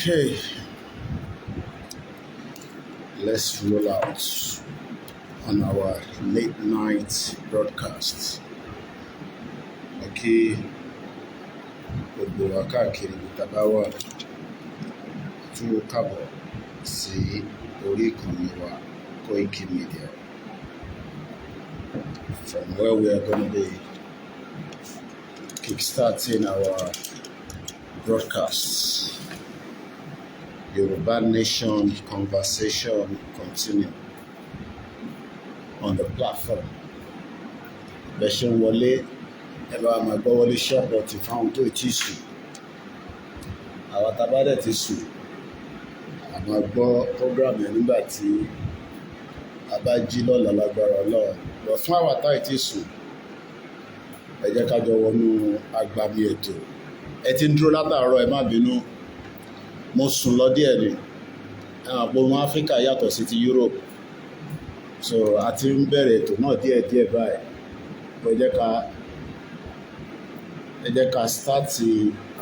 Okay, let's roll out on our late night broadcast. Okay, gbogbo wa káàkiri tàbá wà tún kábọ̀ sí orí ìkànnì wa Koiki Media, from where we are going to be kickstarting our broadcasts. Yoruba Nation conversation continue on the platform. Bẹ́ṣẹ̀ ń wọlé, ẹ bá máa gbọ́ wọlé ṣọ́ọ̀bù ti fáwọn tó ti sùn. Àwọn tábà dẹ̀ ti sùn, a máa gbọ́ program yẹn nígbà tí a bá jí lọ́la lágbára Ọlọ́run. Lọ fún àwọn táì ti sùn, ẹ jẹ́ ká jọ wọnú agbami ètò. Ẹ ti ń dúró látàárọ̀, ẹ má bínú. Mo sùn lọ díẹ̀ ni. Àpò ọmọ Áfíríkà yàtọ̀ sí ti Europe. So a ti ń bẹ̀rẹ̀ ètò náà díẹ̀díẹ̀ báyìí. Ẹ jẹ́ ká start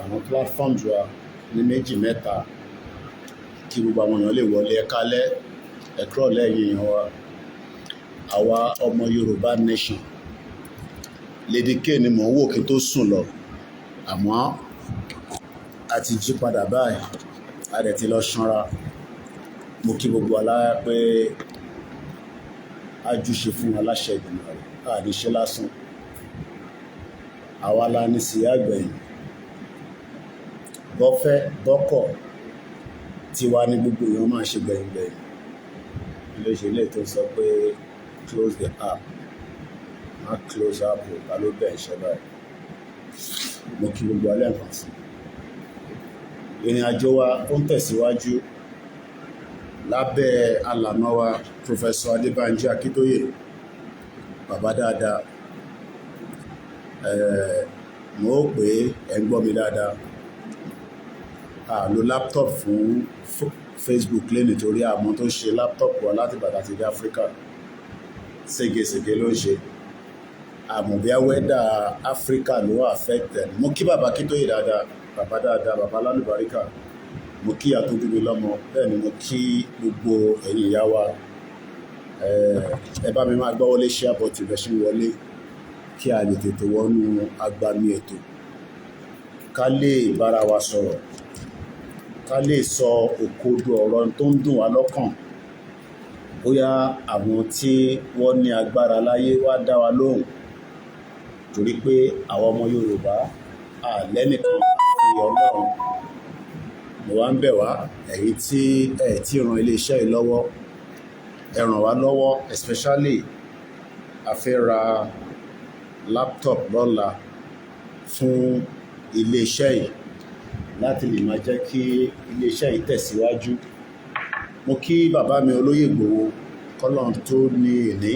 àwọn platforms wa ní méjì mẹ́ta kí gbogbo àwọn èèyàn lè wọlé ẹ kálẹ́ ẹ kúrò lẹ́yìn èèyàn wa. Àwa ọmọ Yorùbá Nation. Lady K ni mò ń wò kí n tó sùn lọ. Àmọ́ a ti jí padà báyìí. A dẹ̀ ti lọ ṣanra. Mo kí gbogbo aláya pé ajúṣe fún aláṣẹ ìgbìmọ̀ rẹ̀. A ní ṣe lásán. Àwa la ní sí àgbẹ̀yìn. Bọ́fẹ́ bọ́kọ̀ tiwa ní gbogbo èèyàn máa ṣe gbẹ̀yìngbẹ̀yìn. Ilé-iṣẹ́ ilé tó sọ pé close the app. Má close app o, ta ló bẹ̀ ṣẹ́ báyìí. Mo kí gbogbo alẹ́ nǹkan sí. Ìrìn àjò wa ó ń tẹ̀síwájú lábẹ́ alànà wa Professor Adébánjí Akíntóyè, bàbá dáadáa. Mo rò pé ẹ ń gbọ́ mi dáadáa. A lo laptop fún Facebook lé nítorí àmọ́ tó ń ṣe laptop wa láti Ìbàdàn àti dé Áfíríkà. Ségesège ló ń ṣe. Àmọ́ bí wẹ́dà Áfíríkà ló affected. Mo kí bàbá Akíntóyè dáadáa, bàbá dáadáa, bàbá lálùbáríkà. Mo kí ìyá tó bí mi lọ́mọ, bẹ́ẹ̀ ni mo kí gbogbo ẹ̀yin ìyá wa. Ẹ bá mi máa gbọ́ wọlé share button bẹ́ẹ̀ ṣe ń wọlé kí a lè tètè wọnú agbami ètò. Ká lè bára wa sọ̀rọ̀. Ká lè sọ òkodo ọ̀rọ̀ tó ń dùn wá lọ́kàn. Bóyá àwọn tí wọ́n ní agbára láyé wá dá wa lóhùn. Torí pé àwọn ọmọ Yorùbá a lẹ́nìkan fi Ọlọ́run. Mo wá ń bẹ̀ wá, ẹ̀yin tí ẹ ti ràn ilé-iṣẹ́ yìí lọ́wọ́, ẹ ràn wá lọ́wọ́, especially a fẹ́ ra laptop lọ́la fún ilé-iṣẹ́ yìí láti lè máa jẹ́ kí ilé-iṣẹ́ yìí tẹ̀síwájú. Mo kí bàbá mi Olóyè Ìgbòho, k'Ọlọ́run tó ní ìní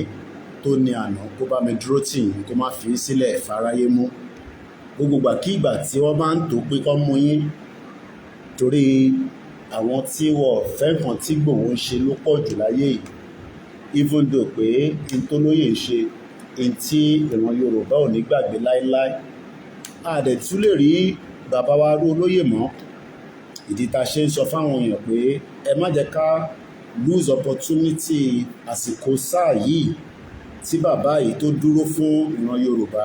tó ní àná kó bá mi dúró tì yín kó má fi sílẹ̀ fáráyé mú. Gbogbo ìgbàkígbà tí wọ́n bá ń tó pé kọ́ mú yín, torí àwọn tí wọ́n fẹ́ nǹkan tí Ìgbòho ń ṣe ló pọ̀ jù láyé yìí. Even though pé n tó lóyè ń ṣe, n tí ìran Yorùbá ò ní gbàgbé láíláí. A dẹ̀ tún lè rí bàbá wa rú olóyè mọ́. Ìdí ta ṣe ń sọ fáwọn èèyàn pé ẹ má jẹ́ ká lose opportunity àsìkò sáà yìí tí bàbá yìí tó dúró fún ìran Yorùbá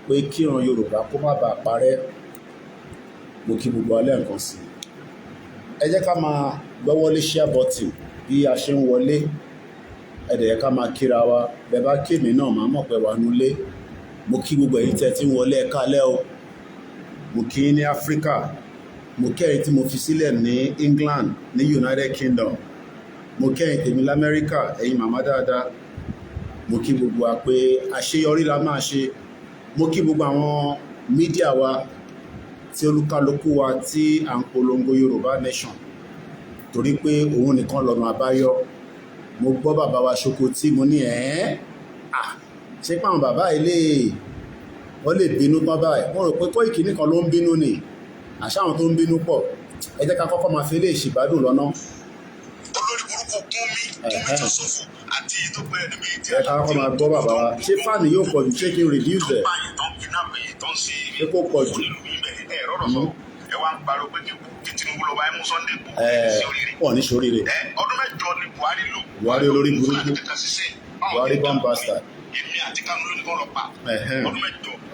pé kí ìran Yorùbá kó má bàa parẹ́. Mo kí gbogbo alẹ́ nǹkan sí. Ẹ jẹ́ ká máa gbọ́wọ́lé share button bí a ṣe ń wọlé. Ẹ dẹ̀ yẹ ká máa kíra wa. Bẹ́ẹ̀ bá kí mi náà máa mọ̀ pé wà nulẹ̀. Mo kí gbogbo ẹ̀yin tẹ́ tí ń wọlé ẹ kálẹ́ o. Mo kí ní Áfíríkà. Mo kí ẹ̀yin tí mo fi sílẹ̀ ní England, ní United Kingdom. Mo kí ẹ̀yin tèmi l'Amẹ́ríkà, ẹ̀yin màmá dáadáa. Mo kí gbogbo wa pé àṣeyọrí la máa ṣe. Mo kí gbogbo àwọn mídíà wa tí olúkálukú wa tí à ń polongo Yorùbá Nation. Torí pé òun nìkan lọ́nà àbáyọ. Mo gbọ́ bàbá wa Ṣókótì, mo ní ṣé pé àwọn bàbá ilé wọ́n lè bínú tán báyìí. Mo rò pé Koiki nìkan ló ń bínú ni. Àṣà àwọn tó ń bínú pọ̀. Ẹ jẹ́ ká kọ́kọ́ máa fi ilé ìṣègbádùn lọ́nà. Olórí burúkú kún mi tó sọ́fù àti tó pẹ́ ẹni bí ìdí. Ẹ ká kọ́kọ́ máa gbọ́ bàbá wa. Ṣé fáànì yóò pọ̀ jù? Ṣé kí n reduce ẹ̀? Ṣé kó pọ̀ jù? Ẹ ẹ wá ń pariwo pé kí Tinubu lọ bá ẹ mú Sunday kú wọn ní sóríire. ọdún mẹ́jọ ni Buhari lò. Buhari olórí burúkú, Buhari bomb bastard. èmi àti Kanu ló ní kọ́ lọ pa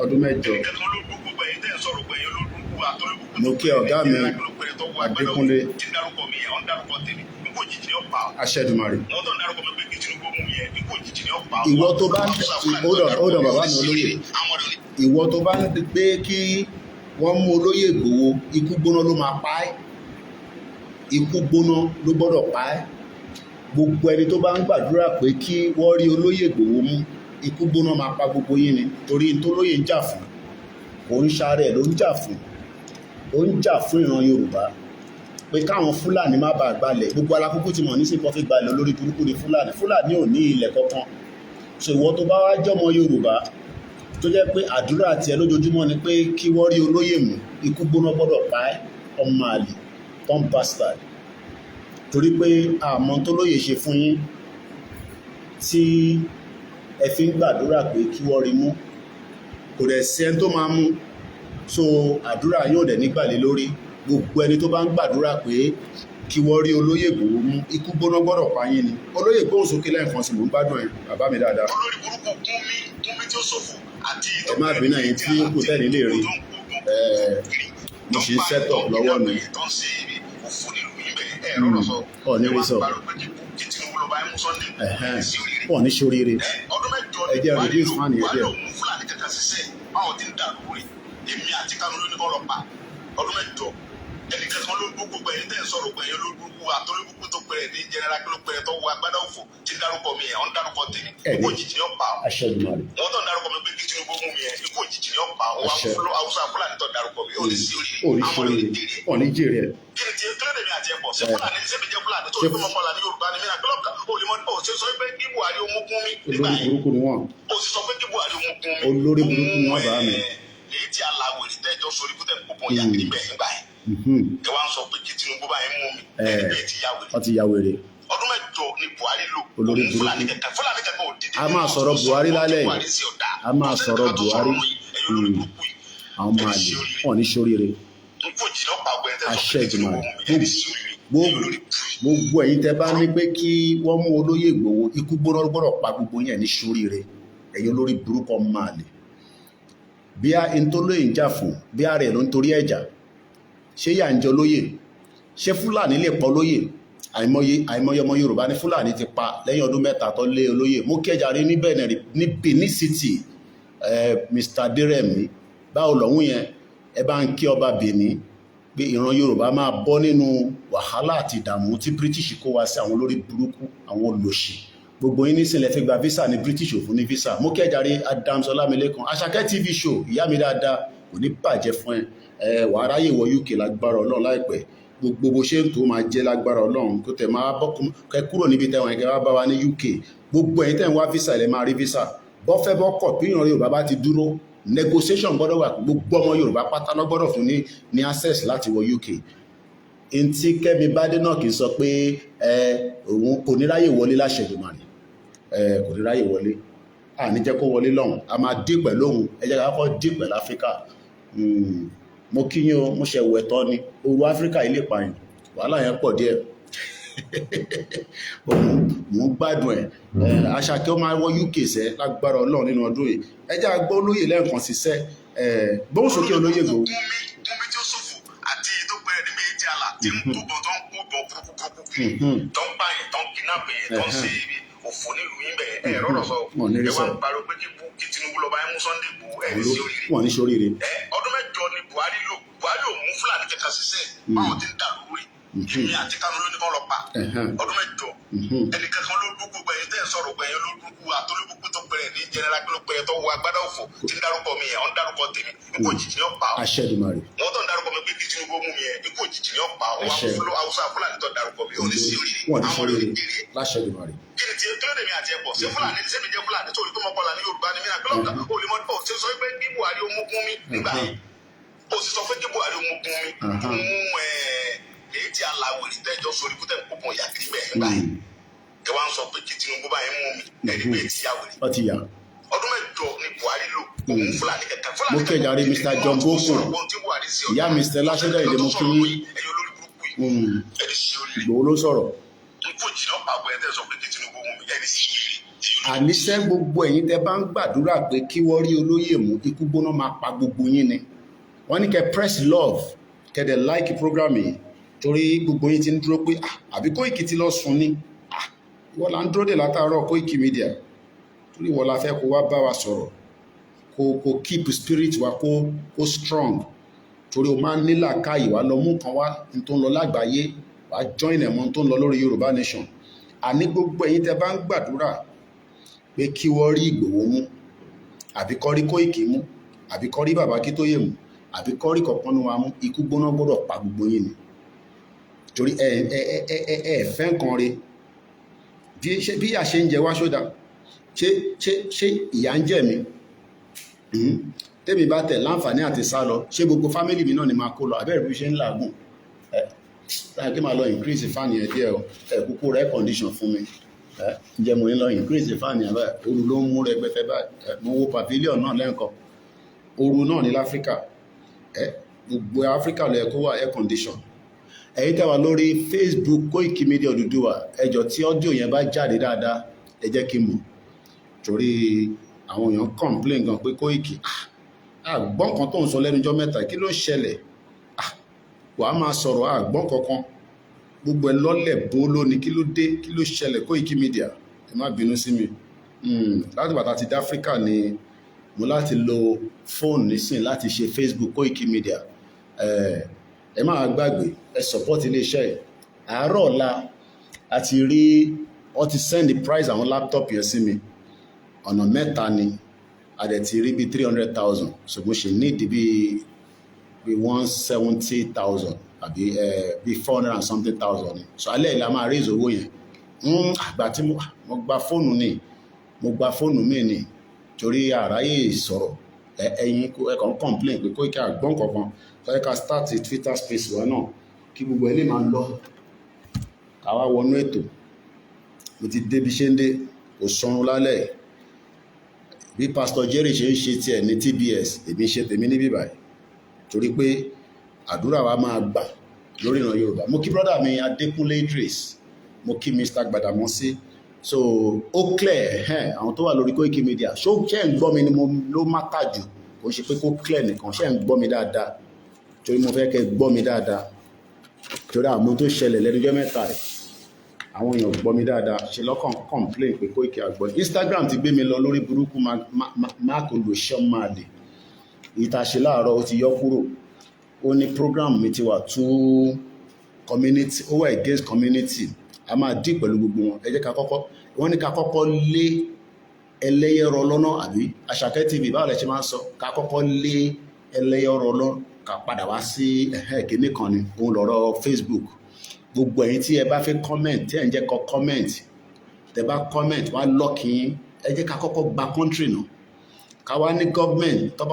ọdún mẹ́jọ. ẹnìkan ló dúró gbogbo ẹ̀yin tẹ́ ẹ sọ̀rọ̀ gbẹ̀yìn olódùkú àtọ́lẹ́kùkù. mo kí ọ̀gá mi Adékúnlé. tí dárúkọ mi yẹn ọ̀n dárúkọ tèmi nípò jìjì ni ó pa ọ́. Aṣẹ́dùmarè. wọ́n tó ń dárúkọ mi pé kí Tinubu mú mi yẹn nípò jìjì ni ó pa ọ́. ìwọ tó bá hold on bàbá mi olóyè, ìwọ tó bá ń pé kí wọ́n mú olóyè Ìgbòho, ikú gbóná ló máa pa ẹ́, ikú gbóná ló gbọ́dọ̀ pa ẹ́. Gbogbo ẹni tó bá ń gbàdúrà pé kí wọ́n rí olóyè Ìgbòho mú, ikú gbóná máa pa gbogbo yín ni, torí n tó lóyè ń jà fún kò ń ṣàárẹ̀ ló ń jà fún, ó ń jà fún ìran Yorùbá pé káwọn Fúlàní má bàa gbalẹ̀. Gbogbo alákòókò tí mọ̀ ní sí kọfí gbalẹ̀ olórí burúkú ni Fúlàní ò ní ilẹ̀ kankan. So ìwọ tó bá wá jọmọ Yorùbá tó jẹ́ pé àdúrà tiẹ̀ lójoojúmọ́ ni pé kí wọ́n rí olóyè mú, ikú gbóná gbọ́dọ̀ pa ẹ́, ọmọ àlè bomb bastard. Torí pé àmọ́ tó lóyè ṣe fún yín tí ẹ fi ń gbàdúrà pé kí wọ́n rí mú, kò dẹ̀ sí ẹni tó máa mú. So àdúrà yóò dẹ̀ nígbàlé lórí. Gbogbo ẹni tó bá ń gbàdúrà pé kí wọ́n rí olóyè Ìgbòho mú, ikú gbóná gbọ́dọ̀ pa yín ni. Olóyè Ìgbòho sókè lẹ́ẹ̀kan sí mò ń gbádùn ẹ̀ bàbá mi dáadáa. olórí burúkú Gúnmi tí ó ṣòfò àti ẹ má bínú ẹ̀yin tí kò tẹ́lẹ̀ lè rí mo ṣe set up lọ́wọ́ mi. ọ̀ ní rí sọ ọ̀ ní sóríire ẹ jẹ́ reduce fan yẹn díẹ̀. báwọn ti ń dà lórí èmi àti Kanu ló ní kọ́ lọ pa ọdún mẹ́jọ ẹnìkan kan ló gbogbo ẹ̀yin tẹ́ ẹ sọ̀rọ̀ gbẹ̀yìn olódùkú àtọ́lẹ́kùkù tó pẹ̀rẹ̀ ní jẹnẹra kí ló pẹ̀rẹ̀ tó wọ agbádá òfò tí dárúkọ mi yẹn ọ̀n dárúkọ tèmi ikú òjijì ni ó pa ọ́. Aṣẹ́dùmarè. wọ́n tó ń dárúkọ mi pé kí Tinubu mú mi yẹn ikú òjijì ni ó pa ọ́. Haúsá Fúlàní tó dárúkọ mi ó lè sí orí àwọn ò ní jèrè ẹ̀. kí ni kílódé mi àti ẹ̀pọ̀ ṣé Fúlàní ṣé mi jẹ́ Fúlàní tó ní mọ́kànlá ní Yorùbá ni mí náà kílọ̀kà ó lè mọ́ ó ṣe sọ pé kí Buhari ó mú kún mi nígbà olórí burúkú ni wọ́n. ó sì sọ pé kí Buhari ó mú kún mi. olórí burúkú ni wọ́n bá mi. èyí tí aláwọ̀ èdè tẹ́jọ́ sórí kútẹ́ púpọ̀ yà níbẹ̀ nígbà yẹn. ẹ wá ń sọ pé kí Tinubu bá yẹn mú mi ẹgbẹ́ ti yá wèrè. wọ́n ti yá wèrè. ọdún mẹ́jọ ni Buhari lò. olórí burúkú. Fúlàní kẹ̀kẹ́ ò dídí. a máa sọ̀rọ̀ Buhari lálẹ́ yìí. a máa sọ̀rọ̀ Buhari. àwọn máa lè wọ́n ní sóríire. Aṣẹ́dùmarè. gbogbo ẹ̀yin tẹ́ bá ní pé kí wọ́n mú olóyè Ìgbòho, ikú gbọ́dọ̀ pa gbogbo yẹn ní sóríire. ẹ̀yin olórí burúkú máa lè. bí a ń tó lóyè ń jà fún, bí a rẹ̀ ló ń torí ẹ̀jà, ṣé yà ń jẹ olóyè? ṣé Fúlàní lè pọ̀ olóyè? àìmọye ọmọ Yorùbá ní Fúlàní ti pa lẹ́yìn ọdún mẹ́ta tó lé olóyè. mo kẹjà rí ní Benin City Mr. Deremi báwo lọ́hún yẹn ẹ bá ń kí ọba Benin pé ìran Yorùbá máa bọ́ nínú wàhálà àti ìdààmú tí British kó wá sí àwọn olórí burúkú àwọn olòṣì. gbogbo yín nísìnyí lẹ fi gba visa ní British ò fún ní visa. mo kẹjà rí Adams Ọlámilékan Àṣàkẹ́ TV show ìyá mi dáadáa kò ní bàjẹ́ fún ẹ wàá ráyè wọ UK lágbára Ọlọ́run láìpẹ́. gbogbo bó ṣe ń tó máa jẹ́ lágbára Ọlọ́run kó tẹ̀ máa bọ́ kẹ kúrò níbi tẹ̀wọ̀n ẹ̀kẹ́ wá bá wa ní UK. gbogbo ẹ̀yin tẹ̀ ń wá visa ilẹ̀ máa rí visa. bọ́fẹ́ bọ́kọ̀ bí ìran Yorùbá bá ti dúró negotiation gbọ́dọ̀ wà. gbogbo ọmọ Yorùbá pátá ló gbọ́dọ̀ fún ní access láti wọ UK. ntí Kẹ́mi Badenoch sọ pé òun kò ní ráyè wọlé láṣẹ̀dùmarè kò ní ráyè wọlé. a ní jẹ́ kó wọlé lọ́hùn, a máa dí pẹ̀lú òun. ẹ jẹ́ ká kọ́ dí pẹ̀lú Áfíríkà. mo kí yín o, mo ṣe wẹ̀ tọ́ ni oru Áfíríkà ilé pààyàn wàhálà yẹn pọ̀ díẹ̀. mo ń gbádùn ẹ̀. Àṣàkẹ́ ó máa wọ UK sẹ́ lágbára Ọlọ́run nínú ọdún yìí. ẹ jẹ́ àgbọ̀ olóyè lẹ́ẹ̀kan sí sẹ́ gbóhùn sókè olóyè Ìgbòho. Gúnmi tí ó ṣòfò àti tó pẹ̀rẹ̀ ní méjì àlà tí ń kúbọ̀ tó ń kúbọ̀ burúkú kiri tó ń pààyàn tó ń kidnap yẹn tó ń ṣe òfò nílùú yín bẹ̀ ẹ̀ rọ̀rọ̀ sọ ẹ wá ń pariwo pé kí Tinubu lọ bá ẹ mú Sunday Igboho ẹ̀ ní sí oríire. wọ́n ní sóríire. ọdún mẹ́jọ ni Buhari lò. Buhari ò mú Fúlàní kẹta ṣiṣẹ́ báwọn ti ń dà lórí èmi àti Kanu ló ní kọ́ lọ pa ọdún mẹ́jọ ẹnìkan kan ló dúkú gbẹ̀yìn tẹ́ ẹ sọ̀rọ̀ gbẹ̀yìn ló dúkú àtọ́lẹ́kùkù tó pẹ̀rẹ̀ ní jẹnẹra kí ló pẹ̀rẹ̀ tó wọ agbádá òfò tí ń dárúkọ mi yẹn ọ̀n dárúkọ tèmi ikú òjijì ni ó pa ọ́. Aṣẹ́dùmarè. wọ́n tó ń dárúkọ mi pé kí Tinubu mú mi yẹn ikú òjijì ni ó pa ọ́. Haúsá Fúlàní tó dárúkọ mi ò ní sí orí àwọn olùdíje. Láṣẹ́dùmarè. kí ni kílódé mi àti ẹ̀pọ̀ ṣé Fúlàní ṣé mi jẹ́ Fúlàní tó rí pé mọ́kànlá ní Yorùbá ni mí náà kílọ̀kà ó lè mọ́ ó ṣe sọ pé kí Buhari ó mú kún mi nígbà yẹn ó sì sọ pé kí Buhari ó mú kún mi mú èyí tí aláwọ̀ èdè tẹ́jọ́ sórí kútẹ́ púpọ̀ yà kiri bẹ́ẹ̀ nígbà yẹn ẹ wá ń sọ pé kí Tinubu bá yẹn mú mi ẹ̀rí pé ti yà wèrè. ọtí yà. ọdún mẹ́jọ ni Buhari lò òun Fúlàní kẹta. mo kẹjà rí Mr. John Boko Buhari sí ìyá mi Stella ṣẹ́dá ìdè mo kí ní ẹ̀yin olórí burúkú yìí ẹni sí olè Ìgbòho ló sọ̀rọ̀. n kò jìnnà pàgọ́ ẹ̀ tẹ́ sọ pé kí Tinubu mú mi ẹni sí olè. Àníṣe gbogbo ẹ̀yin tẹ́ bá ń gbàdúrà pé kí wọ́n rí olóyè mú ikú gbóná máa pa gbogbo yín ni wọ́n ní kẹ́ press love kẹ́ dẹ̀ like program yìí torí gbogbo yín ti ń dúró pé àbí Koiki ti lọ sùn ni wọ́n là ń dúró dè látàárọ̀ Koiki Media torí wọ́n la fẹ́ kó wá bá wa sọ̀rọ̀ kó keep spirit wa kó strong torí o máa ń nílà káyì wá lọ mú kan wá ní tó ń lọ lágbàáyé wá join ẹ̀mọ́ tó ń lọ lórí Yorùbá Nation àní gbogbo ẹ̀yin tẹ́ bá ń gbàdúrà pé kí wọ́n rí Ìgbòho mú àbí kọ́ rí Koiki mú àbí kọ́ rí bàbá Akíntóyè mú àbí kọ́ rí kọ̀ọ̀kan wa mú ikú gbóná gbọ́dọ̀ pa gbogbo yín ni torí ẹ fẹ́ nǹkan rí bí ìyà ṣe ń jẹ wá ṣódà ṣé ìyà ń jẹ mí tẹ́mi bá tẹ̀ láǹfààní àti sá lọ ṣé gbogbo fámìlì mi náà ni máa kó lọ abẹ́rẹ́ bí ṣe ń làágùn táyà kí máa lọ increase fan yẹn díẹ̀ o kúkú rẹ condition fún mi ǹjẹ́ mo ní lọ increase fan yẹn báyìí ooru ló ń mú rẹpẹtẹ báyìí mo wo pavilion náà lẹ́ǹkan ooru náà ní láfíríkà gbogbo áfíríkà ló yẹ kó wà air condition ẹ̀yin tẹ́ wà lórí Facebook Koiki Media Odùduwà ẹjọ́ tí ọ́díò yẹn bá jáde dáadáa ẹ jẹ́ kí n mọ̀ torí àwọn èèyàn complain gan pé Koiki àgbọ́n kan tó ń sọ lẹ́nujọ́ mẹ́ta kí ló ń ṣẹlẹ̀ wà á máa sọ̀rọ̀ àgbọ́n kankan gbogbo ẹ lọ́lẹ̀ bó lónìí kí ló dé kí ló ṣẹlẹ̀ Koiki Media ẹ má bínú sí mi láti bàtà ti dá Áfíríkà ni mo láti lo fóònù nísìn láti ṣe Facebook Koiki Media ẹ máa gbàgbé ẹ support iléeṣẹ́ ẹ̀ àárọ̀ ọ̀la àti rí wọ́n ti send the price àwọn laptop yẹn sí mi ọ̀nà mẹ́ta ni a dẹ̀ ti rí bí 300,000 ṣùgbọ́n ṣe ní ìdí bí 170,000 àbí bí 400 and something thousand ni so alẹ́ ìlà máa raise owó yẹn àgbà tí mo gba fóònù mi ni torí àráyè sọ̀rọ̀ ẹ̀yin ẹ̀kọ́ ń complain pé Koiki àgbọ̀n kankan fẹ́ ká start Twitter space wa náà kí gbogbo ẹ̀ lè máa lọ káwá wọnú ètò mo ti débi ṣe ń dé kò sọrun lálẹ́ bí Pastor Jerry ṣe ń ṣe tiẹ̀ ní TBS èmi ṣe tèmi níbí báyìí torí pé àdúrà wa máa gbà lórí ìran Yorùbá mo kí brother mi Adékúnlé Idris mo kí Mr. Gbàdàmọ́sí so ó clear àwọn tó wà lórí Koiki Media ṣó ṣe ń gbọ́ mi ni mo ló má tà jù kò ṣe pé kó clear nìkan ṣe ń gbọ́ mi dáadáa torí mo fẹ́ kẹ́ gbọ́ mi dáadáa torí àwọn tó ṣẹlẹ̀ lẹ́nujọ́ mẹ́ta rẹ̀ àwọn èèyàn gbọ́ mi dáadáa ṣe lọ́kàn complain pé Koiki àgbọ̀ Instagram ti gbé mi lọ lórí burúkú máàkì olùṣọ́ máa lè ìta ṣe láàárọ̀ ó ti yọ kúrò ó ní program mi ti wà too community ó wà against community a máa dì pẹ̀lú gbogbo wọn ẹ jẹ́ ká kọ́kọ́ wọ́n ní ká kọ́kọ́ lé ẹlẹ́yẹrọ lọ́nà àbí Àṣàkẹ́ TV báwo lẹ ṣe máa ń sọ ká kọ́kọ́ lé ẹlẹ́yẹrọ lọ́nà ká padà wá sí kíní kan ni òun lọ́rọ̀ Facebook gbogbo ẹ̀yin tí ẹ bá fẹ́ comment tí ẹ̀ ń jẹ́ kọ comment tẹ bá comment wá lọ́ọ̀kì yín ẹ jẹ́ ká kọ́kọ́ gba country náà ká wá ní government tó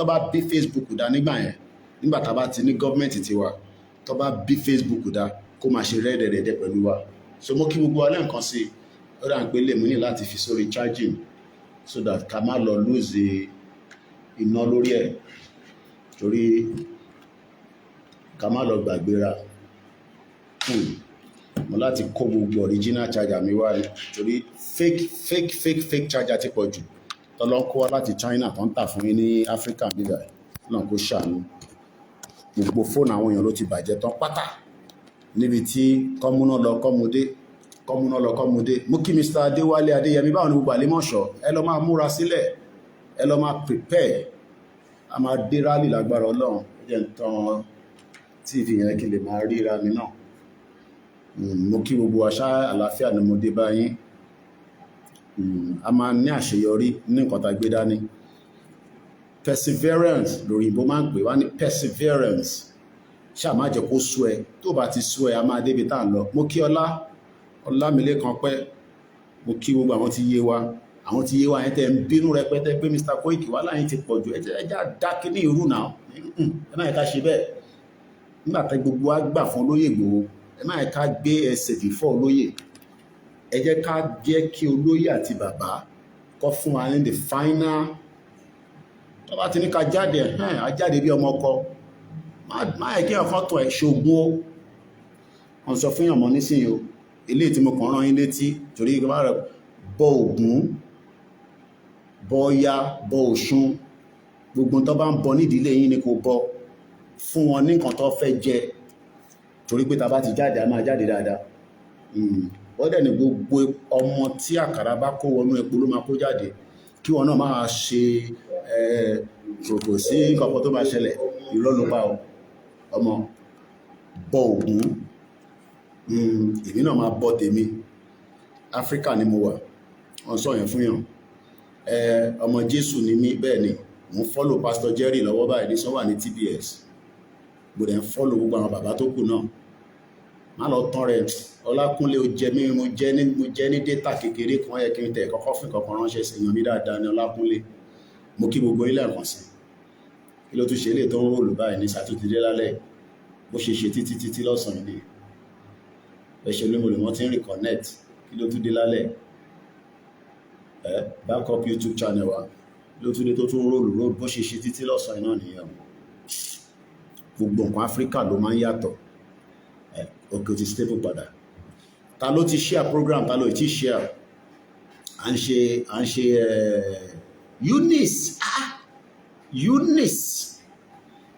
bá bí Facebook dá nígbà yẹn nígbà tá a bá ti ní government tiwa tó bá bí Facebook dá kó máa ṣe rẹ́ẹ̀dẹ̀ẹ̀dẹ̀ pẹ̀lú wa so mo kí gbogbo wa lẹ́ǹkan sí ó dà ń pé lè mú ní láti fi sórí charging so that ká má lọ lose iná lórí ẹ̀ torí ká má lọ gbàgbéra mo láti kó gbogbo original charger mi wá ní torí fake charger ti pọ̀ jù tọ́lọ́ kó wá láti China tó ń tà fún yín ní Africa bíbá náà kó ṣàánú gbogbo fóònù àwọn èèyàn ló ti bàjẹ́ tán pátá níbi tí kọ́múná lọ kọ́múdé mú kí Mr. Adéwálé Adéyẹmí báwọn ní gbogbo àlémọ̀ṣọ́ ẹ lọ máa múra sílẹ̀ ẹ lọ máa prepare a máa dé rálì lágbára Ọlọ́run jẹ́ ń tan TV yẹn kí lè máa ríra mi náà mo kí gbogbo àṣà àlàáfíà ni mo dé báyìí a máa ní àṣeyọrí ní nǹkan tá a gbé dání perseverance lórí ìbò máa ń pè wá ní perseverance ṣáà má jẹ́ kó sú ẹ tó bá ti sú ẹ a máa débi tá à ń lọ mo kí Ọlámilékan pẹ́ mo kí gbogbo àwọn tí yé wa yẹn tẹ́ ń bínú rẹpẹtẹ pé Mr. Koiki wà láyé ti pọ̀ jù ẹjá dákí ní irú náà ẹ má yẹ ká ṣe bẹ́ẹ̀ nígbà tí gbogbo wa gbà fún olóyè Ìgbòho ẹ má yẹ ká gbé ẹsẹ̀ fífọ́ olóyè ẹ jẹ́ ká jẹ́ kí olóyè àti bàbá kọ́ fún wa ní the final tó bá ti ní ká jáde á jáde bí ọmọ ọkọ má yẹ kí ọkàn tó ẹ̀ ṣoògùn o. Wọ́n sọ fún yàn mọ́ nísìnyí o, ilé tí mo kàn rán yín létí torí ìgbà rẹ̀ bọ Ògún, bọ Ọya, bọ Ọ̀ṣun, gbogbo tó bá ń bọ nídìílé yín ni kò bọ, fún wọn ní nǹkan tó fẹ́ jẹ torí pé ta bá ti jáde a máa jáde dáadáa. Wọ́n dẹ̀ ní gbogbo ọmọ tí àkàrà bá kó wọnú epo ló máa kó jáde, kí wọn náà máa ṣe kò sí nǹkan tó máa ṣẹlẹ̀, irọ́ ló pa ọmọ. Bọ Ògún, èmi náà máa bọ tèmi, Áfíríkà ni mo wà, wọ́n sọ yẹn fún yàn. Ọmọ Jésù ni mí, bẹ́ẹ̀ ni mo ń follow Pastor Jerry lọ́wọ́ báyìí ní sọ́wà ní TBS, mo dẹ̀ ń follow gbogbo àwọn bàbá tó kù náà. Má lọ tán rẹ̀, Ọlákúnlé ó jẹ mí, mo jẹ́ ní data kékeré kan yẹ kí n tẹ̀ kọ́kọ́ fún kankan ránṣẹ́ sí èèyàn mi dáadáa ní Ọlákúnlé. Mo kí gbogbo ilé ẹ̀kan sí. Kí ló tún ṣe lè tó ń rò lù báyìí ní Sátidé lálẹ́, bó ṣe ṣe títí lọ́sàn-án ni. Ẹ̀ṣẹ̀ olómọlè wọ́n ti ń reconnect, kí ló tún dé lálẹ́? Backup YouTube channel wa, ló tún dé tó tún rò bó ṣe ṣe títí lọ́sàn-án náà nìyẹn. Gbogbo nǹkan Áfíríkà ló máa ń yàtọ̀. Òkè ti stable padà. Ta ló ti share program, ta ló ti share? À ń ṣe Eunice, Eunice,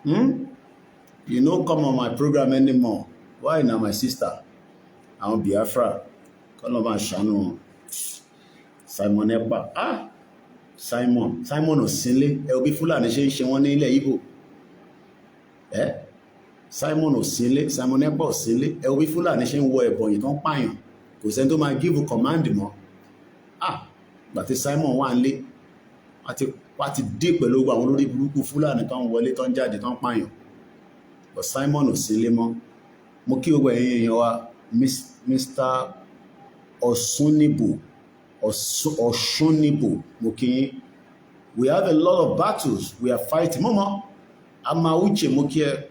you no come on my program anymore. Why na my sister? Àwọn Biafra, kọ́nà bá ń ṣàánú Simon Ekpa. Simon ò sínlé, ẹ òbí Fúlàní ṣe ń ṣe wọ́n ní ilẹ̀ Ìgbò. Simon ò sínlé, Simon Ekpa ò sínlé, ẹ òbí Fúlàní ṣe ń wọ ẹ̀bọ̀nyìn tó ń pààyàn, kò sẹ́ni tó máa give command mọ́. Gbàtí Simon wà ń lé, wá ti dé pẹ̀lú àwọn olórí burúkú Fúlàní tó ń wọlé, tó ń jáde, tó ń pààyàn. But Simon ò sínlé mọ́. Mo kí gbogbo ẹ̀yin èèyàn wa, Mr. Osunibo, mo kí yín. We have a lot of battles we are fighting. Mọ́mọ́, Amauche mo kí ẹ.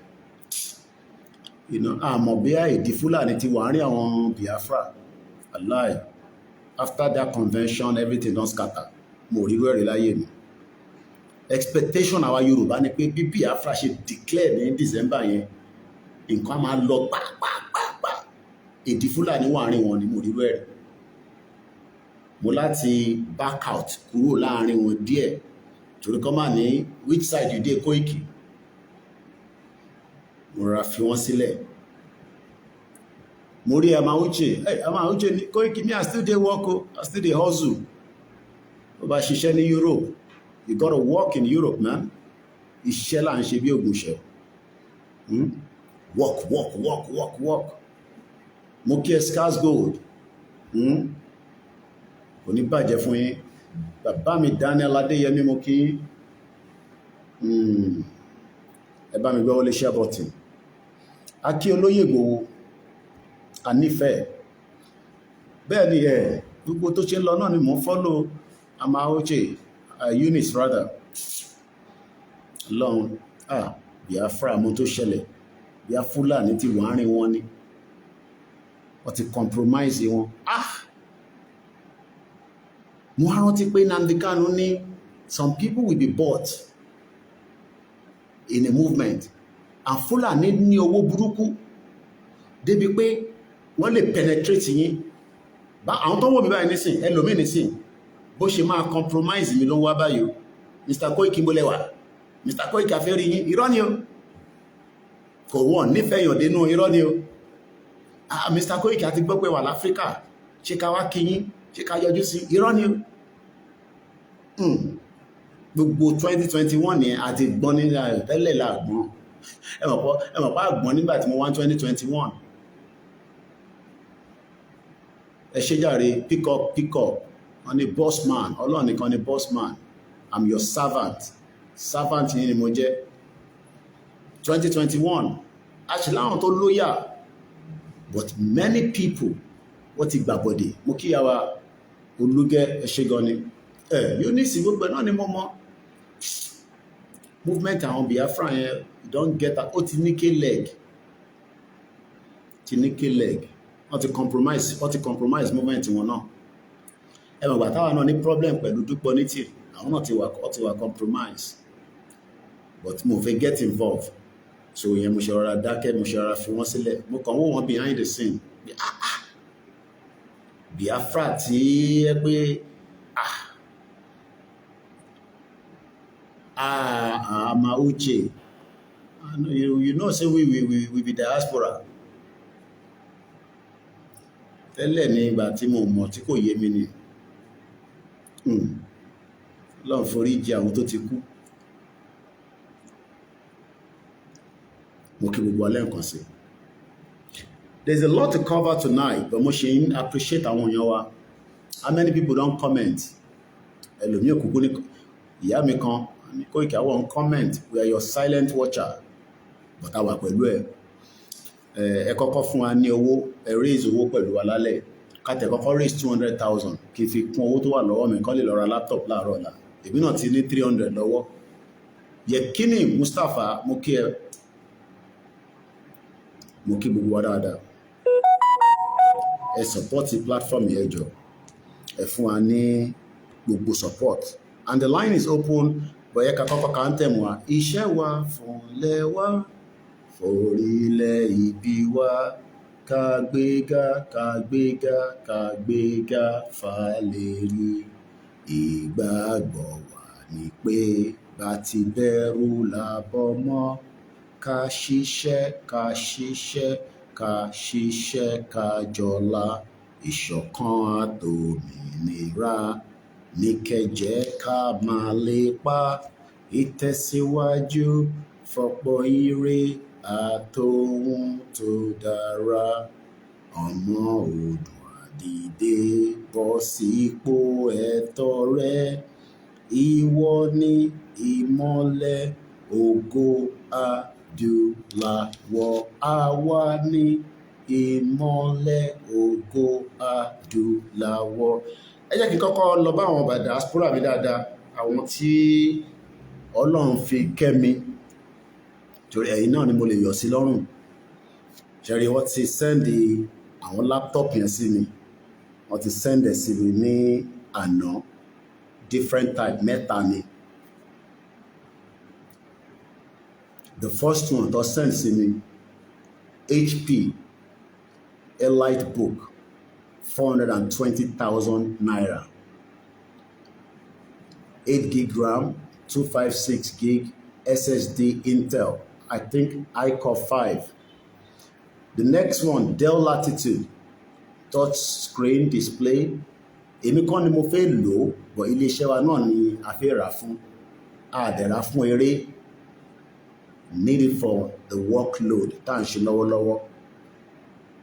Àmọ́ bí èdè Fúlàní ti wà ní àwọn Biafra. Allah, after that convention, everything don scatter. Mo rí rẹ̀ láyé mi. Expectation àwa Yorùbá ni pé bí Biafra ṣe declare ní December yẹn, nǹkan máa lọ pàápàá. Èdè Fúlàní wà ní wọn ni mo rí rẹ̀. Mo láti back out kúrò láàrin wọn díẹ̀ torí kọ́ máa ní which side you dey Koiki. Mo ra fi wọ́n sílẹ̀. Mo rí Amauche ní Koiki, me I still dey work o, I still dey hustle. Ó bá ṣiṣẹ́ ní Europe, you gotta work in Europe, man. Iṣẹ́ là ń ṣe bí ògùnṣẹ́. Work. Mo kí ẹ Scars Gold. Kò ní bàjẹ́ fún yín. Bàbá mi Daniel Adéyẹmí mo kí. Ẹ bá mi gbé wọlé share button. Akí olóyè Ìgbòho, a nífẹ̀ẹ́. Bẹ́ẹ̀ ni gbogbo tó ṣe ń lọ náà ni mò ń follow Amauche, Eunice rather. Lọ́run, Biafra mo tó ṣẹlẹ̀. Biafra Fúlàní ti wà rìn wọn ni. Wọ́n ti compromise wọn. Mo wá rántí pé Nnamdi Kanu ní some people will be bought in a movement, and Fúlàní ní owó burúkú débi pé wọ́n lè penetrate yín. Àwọn tó wò mí báyìí nísìn, ẹlòmíì nísìn, bó ṣe máa compromise mi ló ń wá báyìí o. Mr. Koiki mo lẹ́wà, Mr. Koiki afẹ́rí yín, irọ́ ni o. Kò wọ́n nífẹ̀ẹ́ yàn dénú, irọ́ ni o. Mr. Koiki àti gbọ́ pé wà l'Áfíríkà, ṣé ká wá kí yín, ṣé ká yọjú sí, irọ́ ni o. Gbogbo 2021 ni àti gbọ́n ní tẹ́lẹ̀ láàgbọ́n. Ẹ mọ̀ pá àgbọ́n nígbà tí mo wá 2021. Ẹ ṣé jàre, pick up. Wọ́n ní boss man, Ọlọ́run nìkan ni boss man. I'm your servant. Servant yìí ni mo jẹ́. 2021, actually láwọn tó lóyà, but many people wọ́n ti gbàbọ̀dé. Mo kí yàwá Olúgẹ́, ẹ ṣé gan ni. Eunice gbogbo náà ni mo mọ̀. Movement àwọn Biafra yẹn don get that. Ó ti ní leg. Wọ́n ti compromise movement wọn náà. Ẹ mọ̀ gbà táwa náà ní problem pẹ̀lú Dúpọ̀ Onítìrì. Àwọn náà ti wà compromise. But mo fẹ́ get involved. so yẹn mo ṣe rọra dákẹ́, mo ṣe rọra fi wọ́n sílẹ̀, mo kàn wò wọ́n behind the scene bí Biafra tí ẹ pé ama uche, you know say we be diaspora tẹ́lẹ̀ ní ìgbà tí mo mọ̀ tí kò yé mi ni lọ́n forí jì àwọn tó ti kú. Mo kí gbogbo alẹ́ nǹkan sí. There's a lot to cover tonight, but mo ṣe ń appreciate àwọn èèyàn wa. How many people don't comment? Ẹlòmíì òkùnkùn ní ìyá mi kan ní Koiki àwọn comment, we are your silent watcher, but àwa pẹ̀lú ẹ̀. Ẹ kọ́kọ́ fún wa ní owó, ẹ raise owó pẹ̀lú wa lálẹ́. Kátẹ̀ kọ́kọ́ raise 200,000 kí n fi kún owó tó wà lọ́wọ́ mi kán lè lọ ra laptop láàárọ̀ ọ̀la. Èmi náà ti ní 300 lọ́wọ́. Yekini Mustapha, mo kí ẹ. Mo kí gbogbo wa dáadáa. Ẹ support platform yẹn jọ̀ọ́. Ẹ fún wa ní gbogbo support. And the line is open, but yẹ ká kọ́kọ́ ká ń tẹ̀ wá. Iṣẹ́ wa fúnlẹ̀ wa, forílẹ̀ ibi wa, kàgbéga, kàgbéga, kàgbéga fàlẹ́rì. Ìgbàgbọ́ wa ni pé bá ti bẹ̀rù làbọ̀ mọ́. Ká ṣiṣẹ́, ká ṣiṣẹ́, ká ṣiṣẹ́, ká jọlá. Ìṣọ̀kan àtòmìnira ní kẹjẹ ká máa lépa. Ìtẹ̀síwájú fọ́pọ̀ ire àtòhun tó dára. Ọmọ Oòduà dìde bọ́ sípò ẹ̀tọ́ rẹ. Ìwọ ni ìmọ́lẹ̀ ògo adúláwọ̀. Àwa ni ìmọ́lẹ̀ ògo adúláwọ̀. Ẹ jẹ́ kí n kọ́kọ́ lọ bá àwọn diaspora mi dáadáa, àwọn tí Ọlọ́run fi kẹ́ mi, torí ẹ̀yin náà ni mo lè yọ̀ sí lọ́rùn. Ṣẹ̀rí wọ́n ti sẹ́ndì àwọn laptop yẹn sí mi, wọ́n ti sẹ́ndẹ̀ sí mi ní àná, different type mẹ́ta ni. The first one tó send sí mi, HP EliteBook, 420,000 naira. 8 gig RAM, 256 gig SSD Intel, I think iCore 5. The next one, Dell Latitude, touch screen display. Èmi kọ́ ni mo fẹ́ lò, but iléeṣẹ́ wa náà ni a fẹ́ rà fún. A dẹ̀ rà fún eré, needed for the workload tá à ń ṣe lọ́wọ́lọ́wọ́.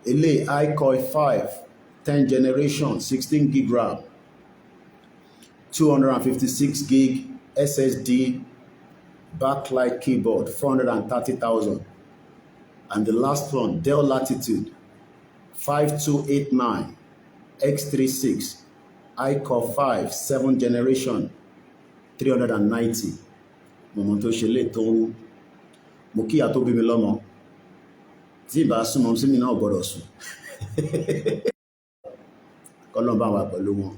Ilé iCore 5, 10th generation, 16 gig RAM, 256 gig SSD, backlight keyboard, 430,000. And the last one, Dell Latitude, 5289 X36, iCore 5, 7th generation, 390. Mọ̀mọ́ tó ṣe lè tó ń mo kíyà tó bí mi lọ́mọ. Tí ìbá súnmọ́ sí mi náà gbọ́dọ̀ sùn. Kọ́lọ́n bá wà pẹ̀lú wọn.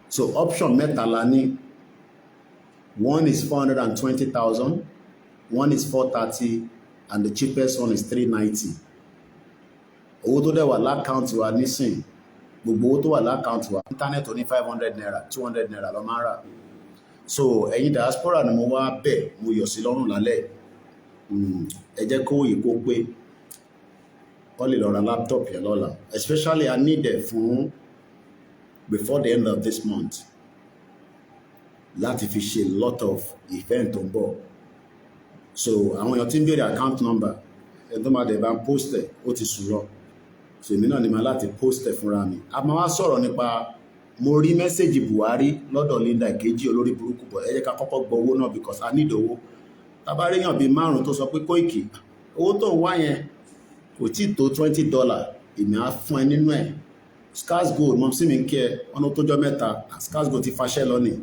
So option mẹ́ta la ní. One is 420,000, one is 430, and the cheapest one is 390. Owó tó dẹ̀ wà lákàntì wa nísìn, gbogbo owó tó wà lákàntì wa, íńtánẹ́ẹ̀tì ní 500 naira, 200 naira ló máa ń rà. So ẹ̀yin diaspora ni mo wá bẹ̀, mo yọ̀ sí lọ́rùn lálẹ́. Ẹ jẹ́ kó yìí kó pé wọ́n lè lọ ra laptop yẹn lọ́la. Especially I need it fún before the end of this month. Láti fi ṣe lot of event tó ń bọ̀. So àwọn èèyàn tí ń béèrè account number, ẹ̀ tó máa dẹ̀ bá ń post ẹ̀, ó ti sùn lọ. So èmi náà ni màá láti post ẹ̀ fúnra mi. A máa wá sọ̀rọ̀ nípa, mo rí mẹ́sẹ̀gì Buhari lọ́dọ̀ Linda Ìkejì olórí burúkú bọ̀. Ẹ jẹ́ ká kọ́kọ́ gbọ́ owó náà because I need owó. Tabaríyàn bíi 5 tó sọ pé Koiki, owó tó ń wá yẹn kò tí tó $20, èmi á fún ẹ nínú ẹ̀. Skarsgold mọ̀ sí mi kí ẹ, ọ̀nà tó jọ mẹ́ta, Skarsgold ti faṣẹ́ lọ́nìí.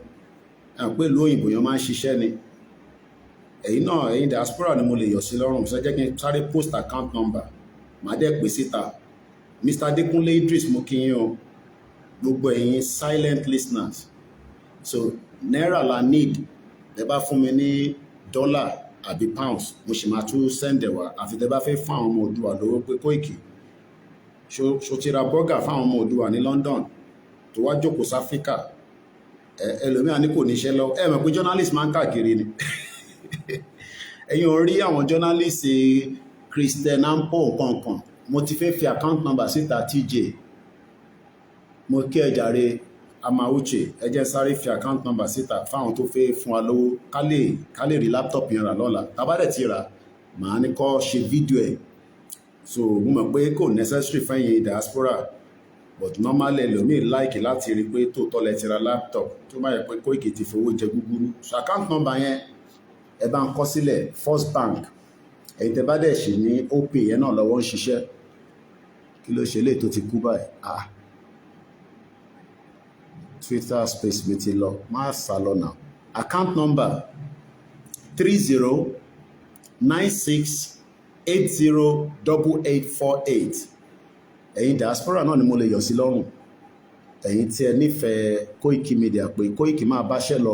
Pé ìlú òyìnbó yẹn máa ń ṣiṣẹ́ ni. Ẹ̀yin náà, ẹ̀yin diaspora ni mo lè yọ̀ sí lọ́rùn. So jẹ́ kí n sáré post account number. Màá dẹ̀ pè síta. Mr. Adékúnlé Idris mo kí yín o. Gbogbo ẹ̀yin silent listeners. So náírà la need. Ẹ bá fún mi ní dọ́là, àbí pounds mo sì máa tún send ẹ̀ wá àfi tẹ́ bá fẹ́ fún àwọn ọmọ Oòduà lówó pé Koiki ṣó ti ra bọ́gà fáwọn ọmọ Oòduà ní London tó wá jókòó sí Áfíríkà ẹlòmíà ní kò níṣẹ́ lọ ẹ mọ̀ pé journalist máa ń káàkiri ni ẹ̀yin ò rí àwọn journalist Christian ampo nǹkan mo ti fẹ́ fi account number síta TJ mo kí ẹ jàre Amauche ẹ jẹ́ sáré fi account number síta fáwọn tó fẹ́ fún wa lówó ká lè rí laptop yẹn rà lọ́la tábàdẹ̀ ti rà màá ní kó ṣe fídíò ẹ̀ so mo mọ̀ pé kò necessary fẹ́yìn diaspora but normally ẹlòmíì like láti rí pé tòótọ́ lẹ ti ra laptop tó bá yẹ pé Koiki ti fowó jẹ gúgúrú so account number yẹn ẹ bá ń kọ sílẹ̀ First Bank ẹ̀yin tẹ́ bá dẹ̀ ṣì ní opay yẹn náà lọ́wọ́ ń ṣiṣẹ́ kí ló ṣe lè tó ti kú báyìí Twitter space mi ti lọ máa sá lọ náà account number 3096808848 ẹ̀yin diaspora náà ni mo lè yọ̀ sí lọ́rùn ẹ̀yin tí ẹ nífẹ̀ẹ́ Koiki Media pé Koiki máa báṣẹ́ lọ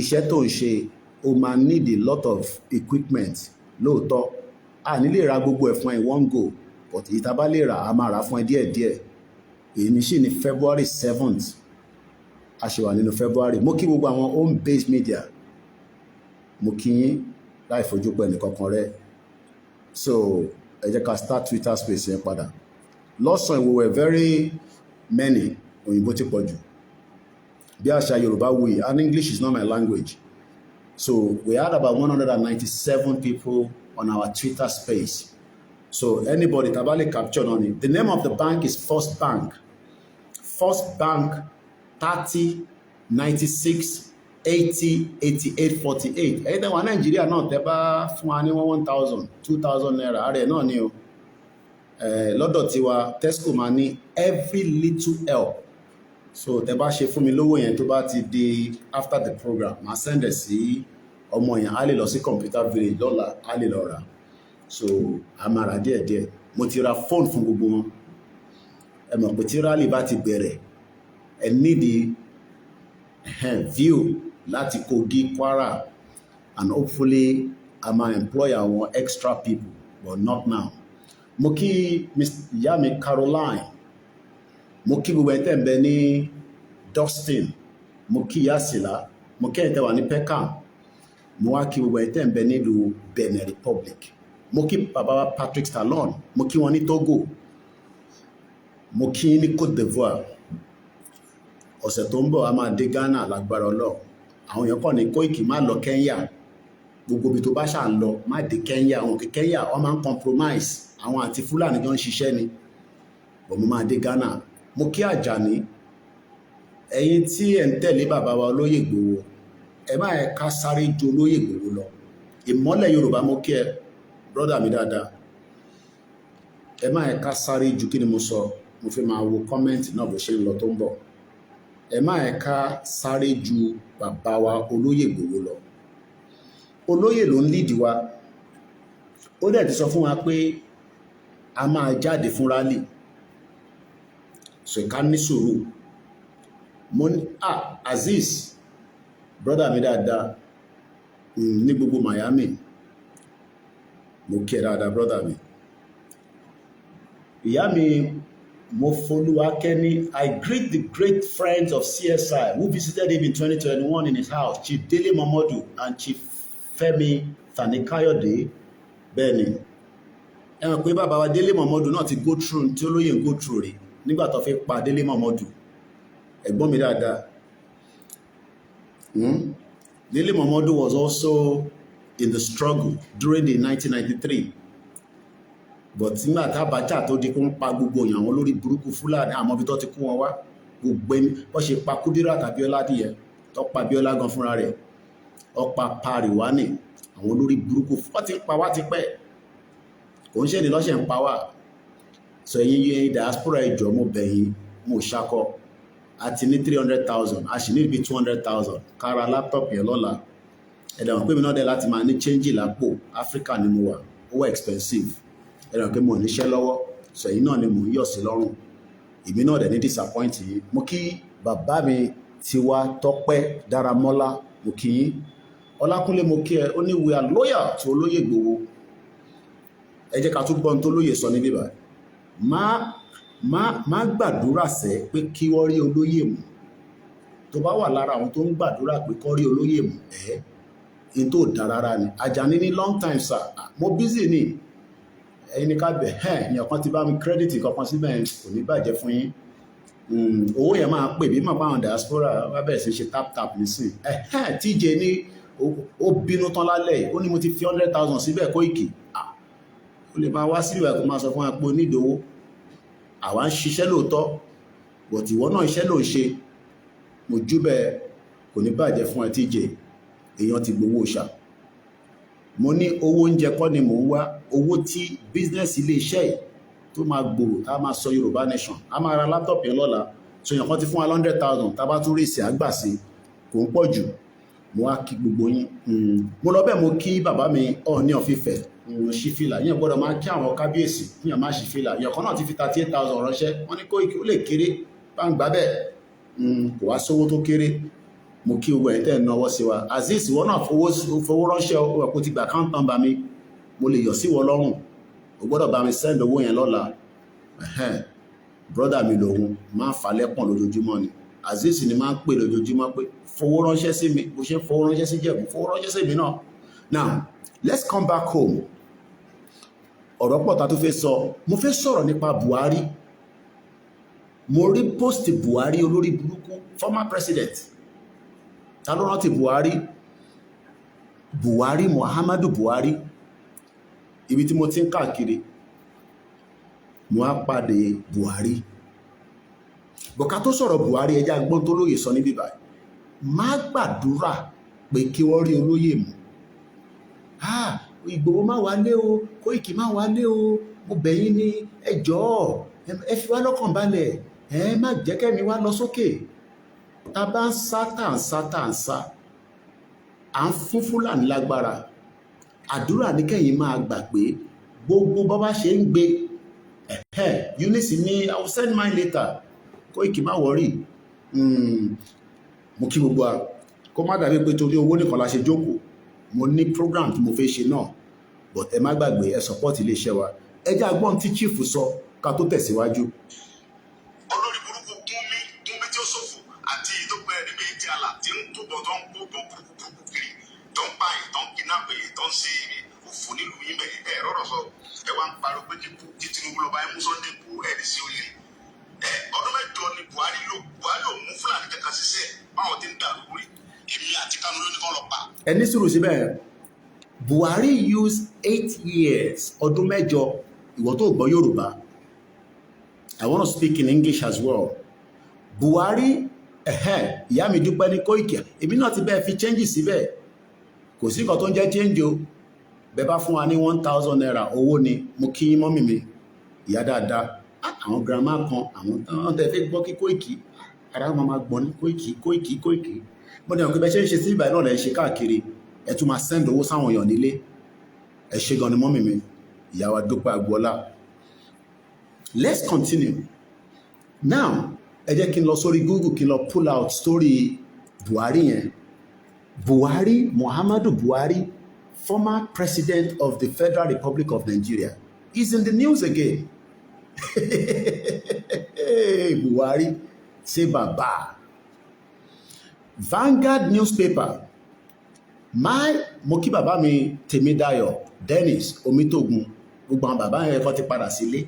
iṣẹ́ tó ń ṣe o máa need a lot of equipment lóòótọ́ a ní lè ra gbogbo ẹ̀ fún ẹ one go but ìta bá lè rà á máa rà fún ẹ díẹ̀díẹ̀ èyí ní sí ní February 7th a ṣe wà nínú February mo kí gbogbo àwọn home based media mo kí yín láì fojú pẹ́ nìkankan rẹ so ẹ jẹ́ ká start Twitter space yẹn padà lọ́sàn-án we were very many òyìnbó ti pọ̀ jù bí àṣà Yorùbá wuyì and English is not my language so we had about 197 people on our Twitter space so anybody tabale capture on it the name of the bank is First Bank 30 96 80 88 48 ẹ̀yin tẹ́ wà Nàìjíríà náà tẹ́ bá fún wa ní 1000 2000 naira ààrẹ náà ni o lọ́dọ̀ tiwa Tesco máa ní every little help so tẹ́ bá ṣe fún mi lówó yẹn tó bá ti di after the program máa send ẹ̀ sí ọmọ yẹn á lè lọ sí computer village lọ́la á lè lọ rà so a máa rà díẹ̀díẹ̀ mo ti ra phone fún gbogbo wọn ẹ mọ̀ pé tí rally bá ti bẹ̀rẹ̀ ẹ need view láti Kogi Kwara and hopefully I might employ àwọn extra people but not now mo kí ìyá mi Caroline mo kí gbogbo ẹ̀ tẹ́ ń bẹ ní Dustin mo kí ìyá Sìlá mo kí ẹ̀ tẹ́ wà ní Peckham mo wá kí gbogbo ẹ̀ tẹ́ ń bẹ nílùú Benin Republic mo kí bàbá wa Patrick Stallone mo kí wọn ní Togo mo kí ní Côte d'Ivoire ọ̀sẹ̀ tó ń bọ̀ a máa dé Ghana lágbára Ọlọ́run àwọn èèyàn kàn ní Koiki má lọ Kenya gbogbo ibi tó bá ṣà ń lọ má dé Kenya àwọn òkè Kenya wọ́n máa ń compromise àwọn àti Fúlàní jọ ń ṣiṣẹ́ ni bọ̀ mo máa dé Ghana mo kí Àjàní ẹ̀yin tí ẹ̀ ń tẹ̀lé bàbá wa Olóyè Ìgbòho ẹ má ẹ̀ ká sáré ju Olóyè Ìgbòho lọ ìmọ́lẹ̀ Yorùbá mo kí ẹ brọ́dà mi dáadáa ẹ má ẹ̀ ká sáré ju kí ni mo sọ mo fi máa wo kọ́mẹ́ǹtì náà bó ṣe ń lọ tó ń bọ̀ ẹ má ẹ̀ ká sáré ju bàbá wa Olóyè Ìgbòho lọ olóyè ló ń lídìí wa ó dẹ̀ ti sọ fún wa pé a máa jáde fún rally so ká ní sùúrù mo ní Azeez brother mi dáadáa ní gbogbo Miami mo kí ẹ dáadáa brother mi ìyá mi Mofolúwakẹ́mi I greet the great friends of CSI who visited him in 2021 in his house Chief Dele Momodu and Chief Fẹ́mi Fani-Káyọ̀dé bẹ́ẹ̀ ni ẹ mọ̀ pé bàbá wa Délé Momodu náà ti go through tí olóyè ń go through rẹ̀ nígbà tó fi pa Délé Momodu ẹ̀gbọ́n mi dáadáa Délé Momodu was also in the struggle during the 1993 but nígbà tá Abacha tó di kó ń pa gbogbo èèyàn àwọn olórí burúkú Fúlàní àmọ́ bí tó ti kú wọn wá gbogbo ẹni wọ́n ṣe pa Kudirat Abíọ́lá díẹ̀ tó pa Abíọ́lá gan fúnra rẹ̀ ọ̀pá pariwani àwọn olórí burúkú wọ́n ti pa wá ti pẹ́ kò ń ṣe ní lọ́ṣẹ̀ ń pa wá sọ ẹ̀yin diaspora ìjọ mo bẹ̀yìn mo ṣakọ àti ní 300,000 a sì ní ibi 200,000 kára laptop yẹn lọ́la ẹ̀dà wọn pé mi náà dẹ̀ láti máa ní change lápò Africa ni mo wà ó wà expensive ẹ̀dà wọn pé mo níṣẹ́ lọ́wọ́ sọ ẹ̀yin náà ni mo ń yọ̀ sí lọ́rùn èmi náà dẹ̀ ní disappoint yìí mo kí bàbá mi Tiwa Tọ́pẹ́ Dáramọ́lá mo kí yín Ọlákúnlé mo kí ẹ, ó ní we are loyal to olóyè Ìgbòho. Ẹ jẹ́ ká tún gbọ́n tó lóyè sọ níbí báyìí. Má gbàdúrà sẹ́ pé kí wọ́n rí olóyè mú. Tó bá wà lára àwọn tó ń gbàdúrà pé kọ́ rí olóyè mú, in tó dá rárá ni. Àjàní ní long time sir, mo busy ni. Ẹ̀yin ni ká bẹ̀, èèyàn kan ti bá mi credit kankan síbẹ̀ kò ní bàjẹ́ fún yín. Owó yẹn máa pè bí màá bá àwọn diaspora wá bẹ̀rẹ̀ sí ṣe tap nísìn. TJ ní ó bínú tán lálẹ́, ó ní mo ti fi 100,000 síbẹ̀ Koiki. Ó lè máa wá sílùú ẹ̀kọ́ máa sọ fún apò onídòwó. Àwa ń ṣiṣẹ́ lóòótọ́, but ìwọ náà iṣẹ́ ló ń ṣe. Mo júbẹ̀ kò ní bàjẹ́ fún ẹ TJ, èèyàn ti gbowó ṣá. Mo ní owó oúnjẹ kọ́ ni mò ń wá, owó tí business ilé iṣẹ́ yìí tó máa gbòòrò tá a máa sọ Yorùbá nation. A máa ra laptop yẹn lọ́la, so èèyàn kan ti fún wa 100,000 tá a bá tún rí ìsì àgbà sí kò ń pọ̀ jù. Mo wá kí gbogbo yín. Mo lọ bẹ́ẹ̀ mo kí bàbá mi Ọọ̀ni of Ifẹ̀ ṣífìlà. Yẹn gbọ́dọ̀ máa kí àwọn kábíyèsí fún yàn máa ṣífìlà. Èèyàn kan náà ti fi 38,000 ránṣẹ́. Wọ́n ní Koiki ó lè kéré bá ń gbà bẹ́ẹ̀. Kò wá sówó tó kéré. Mo kí gbogbo ẹ̀yin tẹ́ ń náwó sí wa. Azeez ìwọ náà fowó ránṣẹ́ o kò ti gba account number mi. Mo lè yọ sí wọ lọ́rùn. O gbọ́dọ̀ bá mi send owó yẹn lọ́la. Brother mi lòun máa ń fà lẹ́pọ̀n lójoojúmọ́ ni. Azeez ni máa ń pè lójoojúmọ́ pé fowó ránṣẹ́ sí mi, bó ṣe fowó ránṣẹ́ sí Jẹ̀bú, fowó ránṣẹ́ sí mi náà. Now, let's come back home. Ọ̀rọ̀ pọ̀ ta tó fẹ́ sọ. Mo fẹ́ sọ̀rọ̀ nípa Buhari. Mo rí post Buhari olórí burúkú, former president. Ta ló rántí Buhari, Muhammadu Buhari. Ibi tí mo ti ń káàkiri, mo á pàdé Buhari. Bọ̀ká tó sọ̀rọ̀ Buhari, ẹjá gbọ́n tó lóye sọ níbí báyìí. Má gbàdúrà pé kí wọ́n rí olóyè mú. Ìgbòho má wálé o, Koiki má wálé o, mo bẹ̀ yín ní ẹ jọ̀ọ́, ẹ fi wá lọ́kàn balẹ̀, má jẹ́ kẹ́mi wá lọ sókè. Ta bá ń sá tà ń sá, à ń fún Fúlàní lágbára. Àdúrà ní kẹ́yìn máa gbà pé gbogbo bọ́bá ṣe ń gbé. Eunice ní I will send mine later. Koiki má worry. Mo kí gbogbo wa kó má dàbí pé torí owó nìkan la ṣe jókòó. Mo ní program tí mo fẹ́ ṣe náà, but ẹ má gbàgbé ẹ support ilé iṣẹ́ wa. Ẹ jẹ́ agbọ́n tí chief sọ ká tó tẹ̀síwájú. Olórí burúkú Gúnmi tí ó ṣòfò àti ìdókòwò ẹni pé ti àlà tí ń túbọ̀ tó ń kó gan burúkú kiri tó ń pààyàn tó ń kidnap tó ń ṣe òfò nílùú yín bẹ́ẹ̀ rọ̀rọ̀ sọ ẹ wá ń pariwo pé kí Tinubu lọ́ba ẹ mú Sunday kú ẹ̀rí sí olè. Ọdún mẹ́jọ ni Buhari ò mú Fúlàní kẹ́kẹ́ ṣiṣẹ́ báwọn ti ń dàrú rí. Èmi àti Kanu ló ní kán lọ pa. Ẹ ní sùúrù síbẹ̀. Buhari used 8 years, ọdún mẹ́jọ. Ìwọ tó gbọ́ Yorùbá, I want to speak in English as well. Buhari, ìyá mi dúpẹ́ ní Koiki. Èmi náà ti bẹ́ẹ̀ fi change síbẹ̀. Kò sí nǹkan tó ń jẹ́ change o. Bẹ́ẹ̀ bá fún wa ní 1,000 naira owó ni. Mo kí mọ́mì mi, ìyá dáadáa. Àwọn grandma kan, àwọn tẹ́ fẹ́ gbọ́ kí Koiki. Ara wọn máa gbọ́ ní Koiki. Mo ní ọ̀pẹ́ bẹ́ẹ̀ ṣe ń ṣe sí ìbàdàn náà lẹ́ ṣe káàkiri. Ẹ tún máa send owó sáwọn èèyàn nílé. Ẹ ṣe gan ni mọ́mì mi, ìyá wa Dúpẹ́ Agboola. Let's continue. Now, ẹ jẹ́ kí n lọ sórí Google kí n lọ pull out story Buhari yẹn. Buhari, Muhammadu Buhari, former president of the Federal Republic of Nigeria, is in the news again. Buhari, say baba. Vanguard newspaper. Mo kí bàbá mi Tèmídayọ̀ Dennis Omitogun, gbogbo àwọn bàbá yẹn kọ́ ti padà sílé.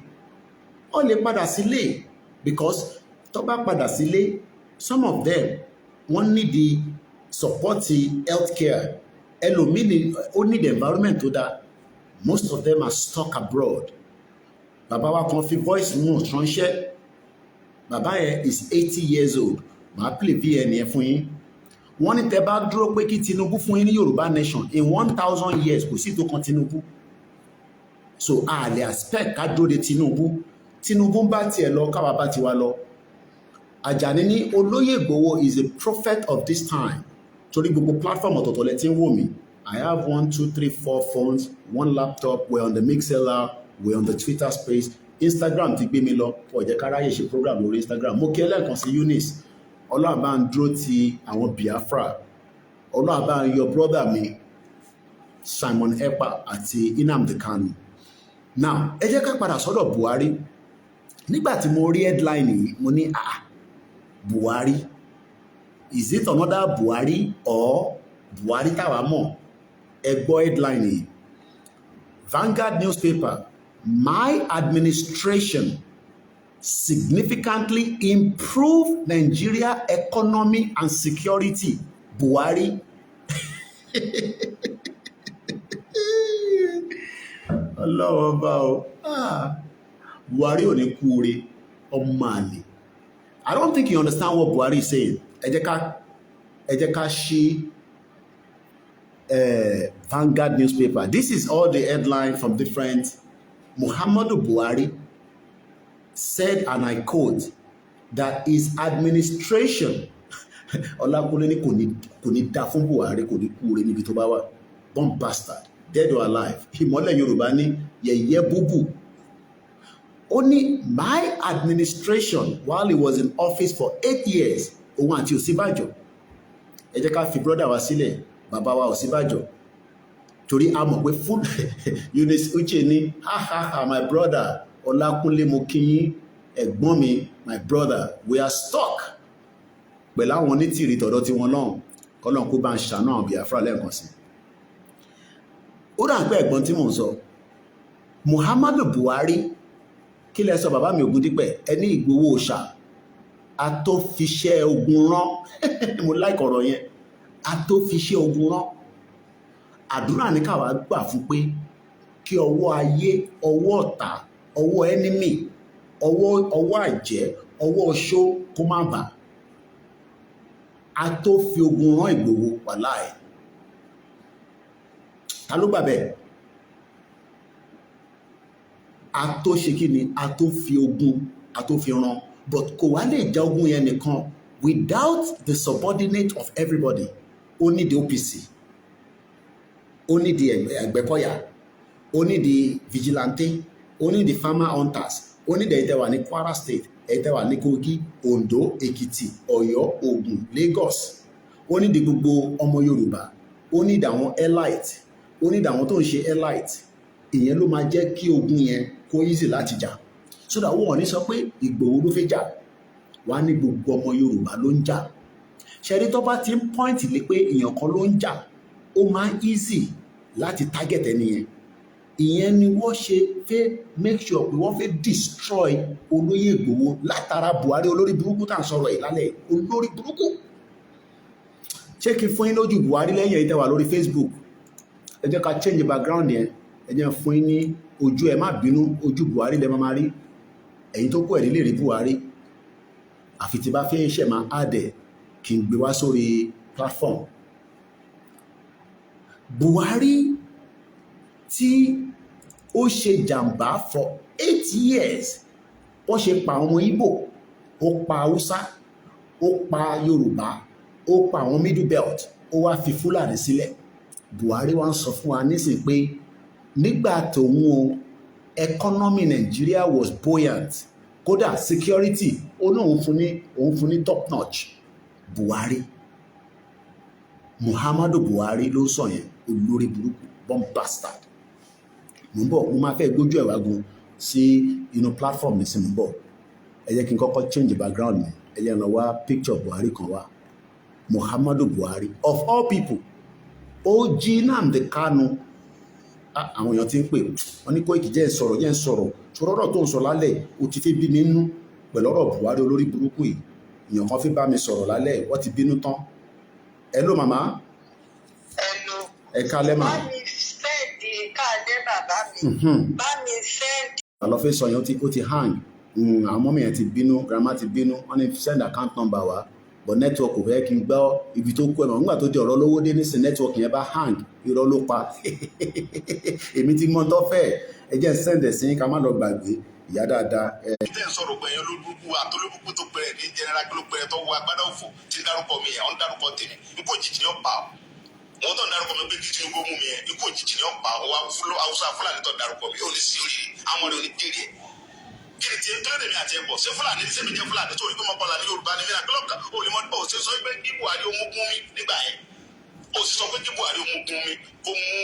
Ó lè padà sílé because tó bá padà sílé, some of them wọ́n need the support healthcare. Ẹlòmíì ó need environment tó dáa. Most of them are stuck abroad. Bàbá wa kan fi voice note ránṣẹ́. Bàbá yẹn is 80 years old. Màá play VN yẹn fún yín. Wọ́n ní tẹ́ bá dúró pé kí Tinubu fún yín ní Yorùbá nation in 1,000 years kò sí tó kan Tinubu. So a lè expect ká dúró de Tinubu. Tinubu ń bá tiẹ̀ lọ káwa bá tiwa lọ. Àjàní ní Olóyè Ìgbòho is a prophet of this time. Torí gbogbo platform ọ̀tọ̀ọ̀tọ̀ lẹ ti ń wò mí. I have 1, 2, 3, 4 phones, 1 laptop. We're on the Mixlr, we're on the Twitter space. Instagram ti gbé mi lọ. Ó jẹ́ ká ráyè ṣe program lórí Instagram. Mo kí ẹlẹ́ẹ̀kan sí Eunice. Ọlọ́run bá ń dúró ti àwọn Biafra. Ọlọ́run bá ń yọ brother mi Simon Ekpa àti Nnamdi Kanu. Now ẹ jẹ́ ká padà sọ́dọ̀ Buhari. Nígbà tí mo rí headline yìí mo ní Buhari, is it another Buhari or Buhari táwa mọ̀? Ẹ gbọ́ headline yìí. Vanguard newspaper, my administration significantly improve Nigeria economy and security. Buhari. Ọlọ́run ọba o. Buhari ò ní kú ire, ọmọ àlè. I don't think you understand what Buhari is saying. Ẹ jẹ́ ká ṣí Vanguard newspaper. This is all the headline from different. Muhammadu Buhari said, and I quote, that his administration Olakunle ní kò ní dá fún Buhari, kò ní kú ire níbi tó bá wà. Born bastard, dead or alive. Ìmọ́lẹ̀ Yorùbá ní yẹ̀yẹ́ búbù. Ó ní my administration while he was in office for 8 years, òun àti Ọ̀ṣínbàjò. Ẹ jẹ́ ká fi brother wa sílẹ̀, bàbá wa Ọ̀ṣínbàjò. Torí a mọ̀ pé fún Eunice Uche ní my brother Olakunle mo kí yín, ẹ̀gbọ́n mi, my brother, we are stuck. Pẹ̀lú àwọn onítìrì tọ̀dọ̀ tí wọ́n lọ́hùn, kọ́lọ́n kó bá ń ṣàánú àwọn Biafra lẹ́ẹ̀kan sí. Ó dà pé ẹ̀gbọ́n tí mò ń sọ, Muhammadu Buhari, kí lẹ sọ bàbá mi Ògúndípẹ̀, ẹni Ìgbòho òòṣà, atófiṣẹ́ ogun rán. Mo like ọ̀rọ̀ yẹn, atófiṣẹ́ ogun rán. Àdúrà ní káwa gbà fún pé kí ọwọ́ ayé, ọwọ́ ọ̀tá, ọwọ́ enemy, ọwọ́ àjẹ́, ọwọ́ oṣó kó má bà. Atófi ogun rán Ìgbòho wàláì. Ta ló gbà bẹ́ẹ̀? Atóṣe kí ni? Atófi ogun, atófi rán. But kò wá lè já ogun yẹn nìkan without the subordinate of everybody. Ó ní the OPC, ó ní the Ẹgbẹ́kọ̀yà, ó ní the vigilante, ó ní the farmer hunters, ó ní the ìtẹ̀wà ní Kwara State, ìtẹ̀wà ní Kogi, Ondo, Èkìtì, Ọ̀yọ́, Ògùn, Lagos. Ó ní the gbogbo ọmọ Yorùbá, ó ní àwọn elite, ó ní àwọn tó ń ṣe elite. Ìyẹn ló máa jẹ́ kí ogun yẹn kó easy láti jà. So that wọ́n ní sọ pé Ìgbòho ló fẹ́ jà, wá ní gbogbo ọmọ Yorùbá ló ń jà. Ṣẹ́rí tó bá ti ń point lé pé èèyàn kan ló ń jà, ó máa easy láti target ẹni yẹn. Ìyẹn ni wọ́n ṣe fẹ́ make sure pé wọ́n fẹ́ destroy olóyè Ìgbòho látara Buhari olórí burúkú tá à ń sọ̀rọ̀ ẹ̀ lálẹ́, olórí burúkú. Ṣé kí n fún yín lójú Buhari lẹ́yìn ẹ̀yin tẹ́ wà lórí Facebook? Ẹ jẹ́ ká change background yẹn, ẹ jẹ́ fún yín ní ojú, ẹ má bínú, ojú Buhari lẹ́ máa rí. Ẹ̀yin tó kú ẹ̀ nílé rí Buhari, àfi tí bá fẹ́ ṣẹ̀ máa àdẹ̀ kí n gbé wá sórí platform. Buhari tí ó ṣe jàǹbá for 8 years, wọ́n ṣe pa ọmọ Ìgbò, ó pa Haúsá, ó pa Yorùbá, ó pa àwọn Middle Belt, ó wá fi Fúlàní sílẹ̀. Buhari wá ń sọ fún wa nísìn pé nígbà tóun o, economy Nigeria was buoyant, kódà security ó náà òun fún ní top notch. Buhari, Muhammadu Buhari ló sọ yẹn, olórí burúkú, bomb bastard. Mo ń bọ̀, mo máa fẹ́ gbójú ẹ̀ wá gun sí inú platform mi sí mo ń bọ̀. Ẹ jẹ́ kí n kọ́kọ́ change background mi, ẹ jẹ́ lọ wá picture Buhari kan wá. Muhammadu Buhari of all people, ó jí Nnamdi Kanu. Àwọn èèyàn ti ń pè wọ́n ní Koiki jẹ́ ń sọ̀rọ̀ ṣòrọ̀rọ̀ tó ń sọ lálẹ́ ó ti fi bí mi nínú pẹ̀lú ọ̀rọ̀ Buhari olórí burúkú yìí. Èèyàn kan fi bá mi sọ̀rọ̀ lálẹ́ wọ́n ti bínú tán. Hello màmá. Hello. Ẹ kálẹ́ mà. Bá mi sẹ́ẹ̀dì káàdé bàbá mi. Bá mi sẹ́ẹ̀dì. Àlọ́fẹ́ sọ yẹn ó ti hang. Àwọn mọ́mí yẹn ti bínú, grandma ti bínú, wọ́n ní send account number wa. But network kò fẹ́ kí n gbọ́ ibi tó kú ẹ̀ mọ̀ nígbà tó di ọ̀rọ̀ lówó dé nísìn network yẹn bá hang, irọ́ ló pa. Èmi ti mọ́ tó fẹ́ ẹ jẹ́ send sí ká má lọ gbàgbé ìyá dáadáa. Ìtẹ́ ń sọ̀rọ̀ pé ẹ̀yàn olóògbé àtolóògbé tó pẹ̀rẹ̀ ní general kí ló pẹ̀rẹ̀ tó wọ agbádá òfò tí ń dárúkọ mi yẹn, ó ń dárúkọ tèmi, ikú òjijì ni ó pa ọ́. Wọ́n tó ń dárúkọ mi pé kí Tinubu mú mi yẹn, ikú òjijì ni ó pa ọ́. Haúsá Fúlàní tó ń dárúkọ mi, ó ní sí orí àwọn ọ̀rẹ́ onídìrí ẹ̀. Kí ni tiẹ̀ kílódé mi àti ẹ̀bọ̀? Ṣé Fúlàní ní sẹ́mi jẹ́ Fúlàní tó rí pé mọ́kànlá ní Yorùbá ni mí náà kílọ̀kà ó lè mọ́ bọ̀ ṣe sọ pé kí Buhari ó mú gún mi nígbà yẹn. ó sì sọ pé kí Buhari omogun mi kó mú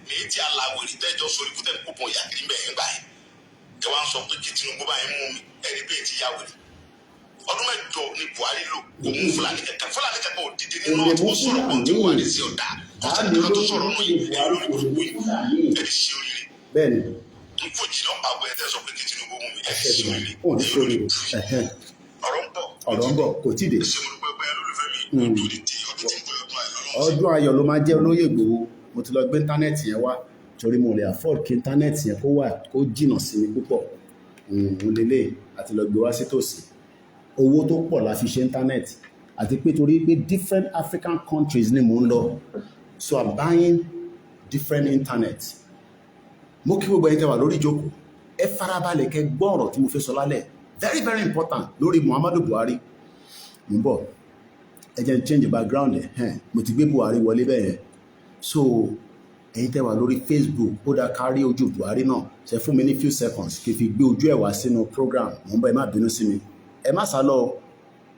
méjì aláwèrè tẹ́jọ́ sórí kútẹ́ kúpọ̀ yàgìrì bẹ́ẹ̀ ńgbà yẹn ẹ wá ń sọ pé kí Tinubu báyìí mú mi ẹni pé ti yá wèrè ọdún mẹ́jọ ni Buhari lò kò mú Fúlàní kẹkẹ ò dìde nínú ọtí wọn sọ̀rọ̀ pé Buhari sí ọ̀dà ọ̀sẹ̀ nìkan tó sọ̀rọ̀ nù yìí lórí burúkú yìí ẹni ṣe oríire bẹ́ẹ̀ni n kò jìnnà pàgọ́ ẹ tẹ́ sọ pé kí Tinubu mú mi ẹni ṣe oríire ọ̀rọ̀ ń bọ̀ kò tí ì dé. ṣé mo dúpẹ́ pé olólùfẹ́ mi ojú ni di ọdún tí ń bọ̀ ọdún ayọ̀ ló máa jẹ́ olóyè Ìgbòho. Mo ti lọ gbé íńtánẹ́ẹ̀tì yẹn wá torí mo lè afford kí íńtánẹ́ẹ̀tì yẹn kó jìnnà sí mi púpọ̀. Mo lélẹ̀ àti lọ gbé wá sí tòsí. Owó tó pọ̀ la fi ṣe íńtánẹ́ẹ̀tì àti pé torí pé different African countries ni mò ń lọ, so I'm buying different internet. Mo kí gbogbo ẹ̀yin tẹ́ wà lórí ìjókòó, ẹ farabalẹ̀ kẹ́ gbọ́ ọ̀rọ̀ tí mo fẹ́ sọ lálẹ́, very very important lórí Muhammadu Buhari. Mo ń bọ̀, ẹ jẹ́ n change background ẹ̀, mo ti gbé Buhari wọlé bẹ́ẹ̀ yẹn. So ẹ̀yin tẹ́ wà lórí Facebook, ó dá kárí ojú Buhari náà, ṣe fún mi ní few seconds kí n fi gbé ojú ẹ̀ wá sínú program. Mo ń bọ̀, ẹ má bínú sí mi, ẹ má sá lọ.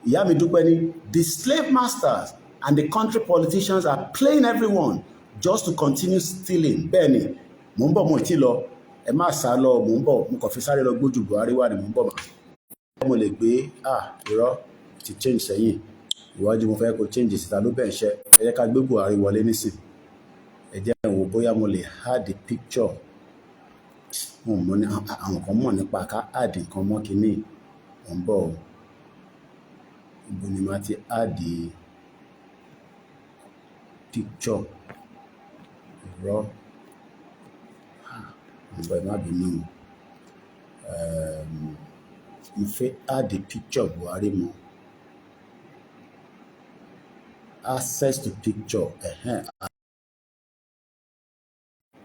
Ìyá mi dúpẹ́ ní the slave masters and the country politicians are playing everyone just to continue stealing. Bẹ́ẹ̀ ni mò ń bọ̀, mo ti lọ, ẹ má sá lọ, mò ń bọ̀, mo kàn fi sáré lọ gbójú Buhari wá ni mò ń bọ̀ mà. Mo lè gbé irọ́ ti change sẹ́yìn, ìwájú mo fẹ́ kó change síta ló bẹ̀ ń ṣẹ́. Ẹ jẹ́ ká gbé Buhari wọlé nísìn, ẹ jẹ́ wò bóyá mo lè add picture. Mo mọ̀ ní àwọn kan mọ̀ nípa ká add nǹkan mọ́ kínní. Mo ń bọ̀ o, ibo ni màá ti add picture irọ́. Mo ń bọ̀, ẹ má bínú. Mo fẹ́ add picture Buhari mọ́. Access to picture.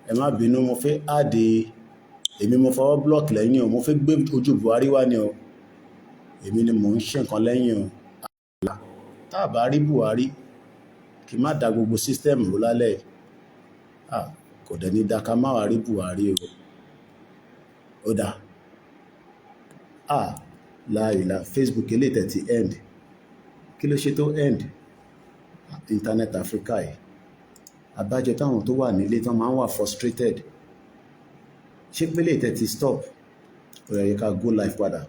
Ẹ má bínú, mo fẹ́ add, èmi mo fọwọ́ block lẹ́yìn o, mo fẹ́ gbé ojú Buhari wá ni o. Èmi ni mò ń ṣe nǹkan lẹ́yìn o. Tá a bá rí Buhari, kí n má da gbogbo system rú lálẹ́. Kò dẹ̀ ní da ká má wá rí Buhari o. Ó dà. Láìla Facebook eléyìí tẹ̀ ti end. Kí ló ṣe tó end? Internet Africa yìí. Àbájọ táwọn tó wà nílé tán máa ń wà frustrated. Ṣé pélé tẹ̀ ti stop? Ó yẹ ká go live padà.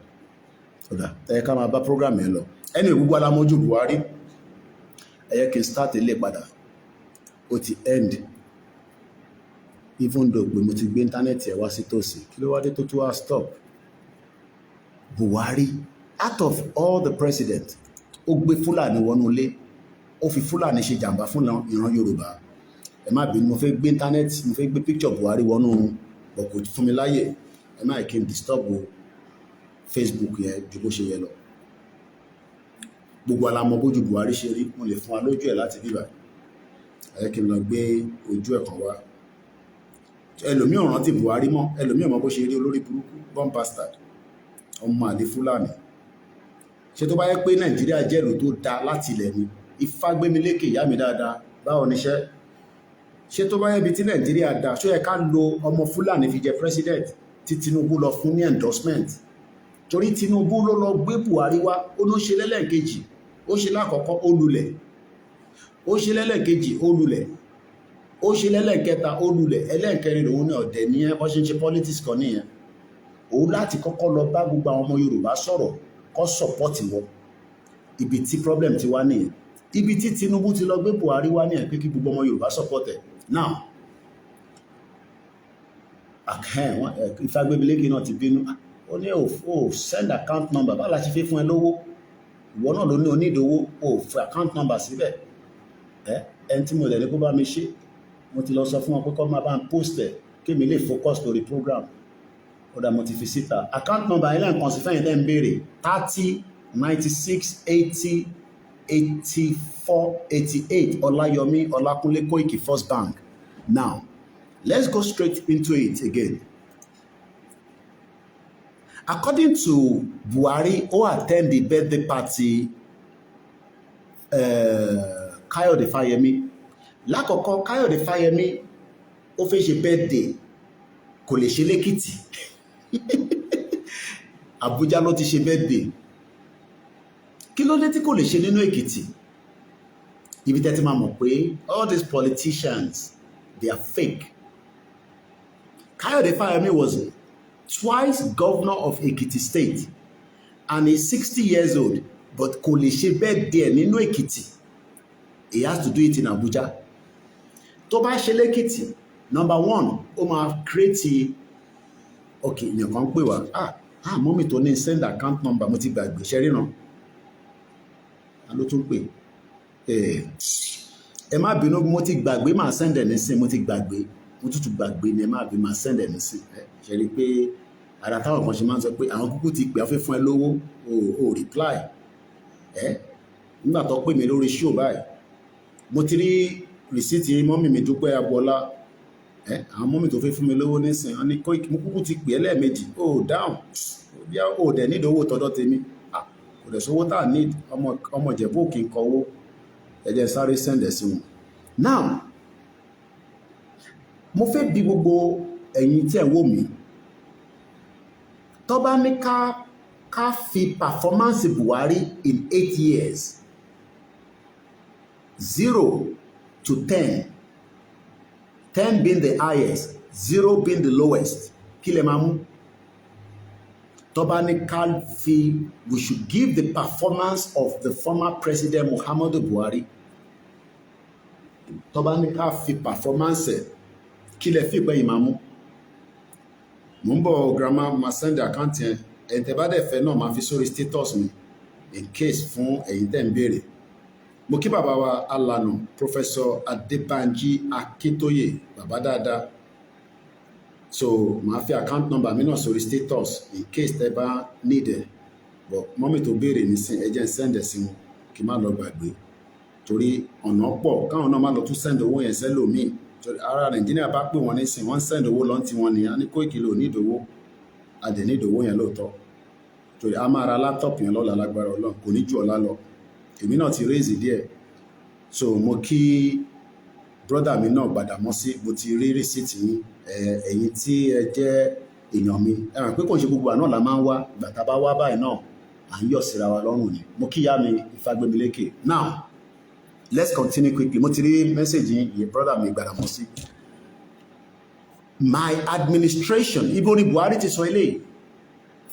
Ó dà, ẹ yẹ ká máa bá program yẹn lọ. Ẹni gbogbo alámójú Buhari, ẹ yẹ kí n start ilé padà. Ó ti end. Even though pé mo ti gbé íńtánẹ́ẹ̀tì ẹ̀ wá sí tòsí, kí ló wá dé tó tún wá stop? Buhari, out of all the presidents, ó gbé Fúlàní wọnú ilé, ó fi Fúlàní ṣe jàǹbá fún ìran Yorùbá. Ẹ má bínú, mo fẹ́ gbé íńtánẹ́ẹ̀tì, mo fẹ́ gbé picture Buhari wọnú ọkọ̀ fún mi láyè. Ẹ má kí n disturb Facebook yẹn ju bó ṣe yẹ lọ. Gbogbo alamọ bójú Buhari ṣe rí, mo lè fún wa lójú ẹ̀ láti bíbà. Ẹ kí n lọ gbé ojú ẹ̀ kan wá. Ẹlòmíì ò rántí Buhari mọ́, ẹlòmíì ò mọ bó ṣe rí, olórí burúkú, bomb bastard, ọmọ àlè Fúlàní. Ṣé tó bá yẹ pé Nàìjíríà jẹ́ ìlú tó dáa láti ilẹ̀ ni, Ifá gbé mi lékè, ìyá mi dáadáa, báwo níṣẹ́? Ṣé tó bá yẹ bí tí Nàìjíríà dáa, ṣó yẹ ká lo ọmọ Fúlàní fi jẹ president tí Tinubu lọ fún ní endorsement? Torí Tinubu ló lọ gbé Buhari wá, ó ló ṣe lẹ́lẹ́kejì, ó ṣe lákọ̀ọ́kọ́ ó lulẹ̀, ó ṣe lẹ́lẹ́kejì ó lulẹ̀, ó ṣe lẹ́lẹ́kẹta ó lulẹ̀, ẹlẹ́ẹ̀kẹrin lòun ní ọ̀dẹ̀ ní ẹ bọ́ ṣe ń ṣe politics kan nìyẹn. Òun láti kọ́kọ́ lọ bá gbogbo àwọn ọmọ Yorùbá sọ̀rọ̀ kó support wọn. Ibi tí problem ti wá nìyẹn. Ibi tí Tinubu ti lọ gbé Buhari wá nìyẹn pé kí gbogbo ọmọ Yorùbá support ẹ̀. Now, Ifágbémilékè náà ti bínú. Ó ní o send account number, báwo la ṣe fẹ́ fún ẹ lówó? Ìwọ náà ló ní onídòwó, o fi account number síbẹ̀. Ẹni tí mo lẹ̀ ní kó bá mi ṣe, mo ti lọ sọ fún wọn pé kó máa bá ń post ẹ̀ kí mi lè focus lórí program. Ó dà, mo ti fi síta. Account number ilé nǹkan sí fẹ́yìn dẹ́ ń béèrè 3096808488 Ọláyọmí Ọlákúnlé Kóìkì First Bank. Now, let's go straight into it again. According to Buhari, who attend the birthday party, Káyọ̀dé Fáyẹmí. Lákọ̀ọ́kọ́, Káyọ̀dé Fáyẹmí, ó fẹ́ ṣe birthday, kò lè ṣe l'Ékìtì. Àbújá ló ti ṣe birthday. Kí ló dé tí kò lè ṣe nínú Èkìtì? Ibi tẹ́tí máa mọ̀ pé all these politicians, they are fake. Kayode Fayemi was twice governor of Ekiti State and he's 60 years old, but kò lè ṣe birthday nínú Ekiti. He has to do it in Abuja. Tó bá ṣe l'Ekiti, number one, ó máa create, okay, èèyàn kan pè wá, mọ́mì tó ní send account number mo ti gbàgbé, ṣe ríran. Ló tún pè. Ẹ má bínú, mo ti gbàgbé, máa send ẹ̀ nísìn, mo ti gbàgbé. Mo tútù gbàgbé ni ẹ má bí máa send ẹ̀ nísìn. Ṣe rí pé ara táwọn kan ṣe máa ń sọ pé àwọn kúkú ti pè á fẹ́ fún ẹ lówó, o reply. Nígbà tó pè mí lórí show báyìí, mo ti rí rìsíìtì mọ́mì mi Dúpẹ́ Agboola. Àwọn mọ́mì tó fẹ́ fún mi lówó nísìn, wọ́n ní Koiki, mo kúkú ti pè é lẹ́ẹ̀mejì, dáhùn. Bí o dẹ̀ nídìí owó tọ̀dọ̀ tèmi. Kò dẹ̀ sówó tá à ní ọmọ Ìjẹ̀bú kì í kọwó. Ẹ jẹ́ sáré send ẹ̀ sí wọn. Now, mo fẹ́ bi gbogbo ẹ̀yin tí ẹ̀ wò mí. Tó bá ní ká fi performance Buhari in 8 years, 0 to 10, 10 being the highest, 0 being the lowest, kí lẹ máa mú? Tó bá ní ká fi, we should give the performance of the former president Muhammadu Buhari. Tó bá ní ká fi performance ẹ̀, kí lẹ fi pé ìmàmú? Mo ń bọ̀ grandma, ma send account yẹn, ẹ̀yin tẹ́ bá dẹ̀ fẹ́ náà máa fi sórí status mi in case fún ẹ̀yin tẹ́ ń béèrè. Mo kí bàbá wa alànà Professor Adébánjí Akíntóyè, bàbá dáadáa. So màá fi account number mi náà sórí status in case tẹ́ bá need ẹ̀. But mọ́mì tó béèrè nísìn, ẹ jẹ́ ń send ẹ̀ sí wọn kí n má lọ gbàgbé. Torí ọ̀nà pọ̀, káwọn náà má lọ tún send owó yẹn sẹ́lòmíì. Ara Nàìjíríà bá pè wọ́n nísìn, wọ́n send owó lọ́n tí wọ́n ní, a ní Koiki ló ní ìdòwó, a dẹ̀ ní ìdòwó yẹn lóòótọ́. Torí a máa ra laptop yẹn lọ́la lágbára Ọlọ́run, kò ní jù ọ̀la lọ. Èmi náà ti raise díẹ̀. So mo kí brother mi náà Gbàdàmọ́sí, mo ti rí receipt yín. Ẹ̀yin tí ẹ jẹ́ èèyàn mi, ẹ mọ̀ pé kò ń ṣe gbogbo àná la máa ń wá, ìgbà tá a bá wá báyìí náà à ń yọ̀ síra wa lọ́rùn ni. Mo kí ìyá mi Ifágbémilékè. Now, let's continue quickly. Mo ti rí message yín, brother mi Gbàdàmọ́sí. My administration, ibo ni Buhari ti sọ eléyìí.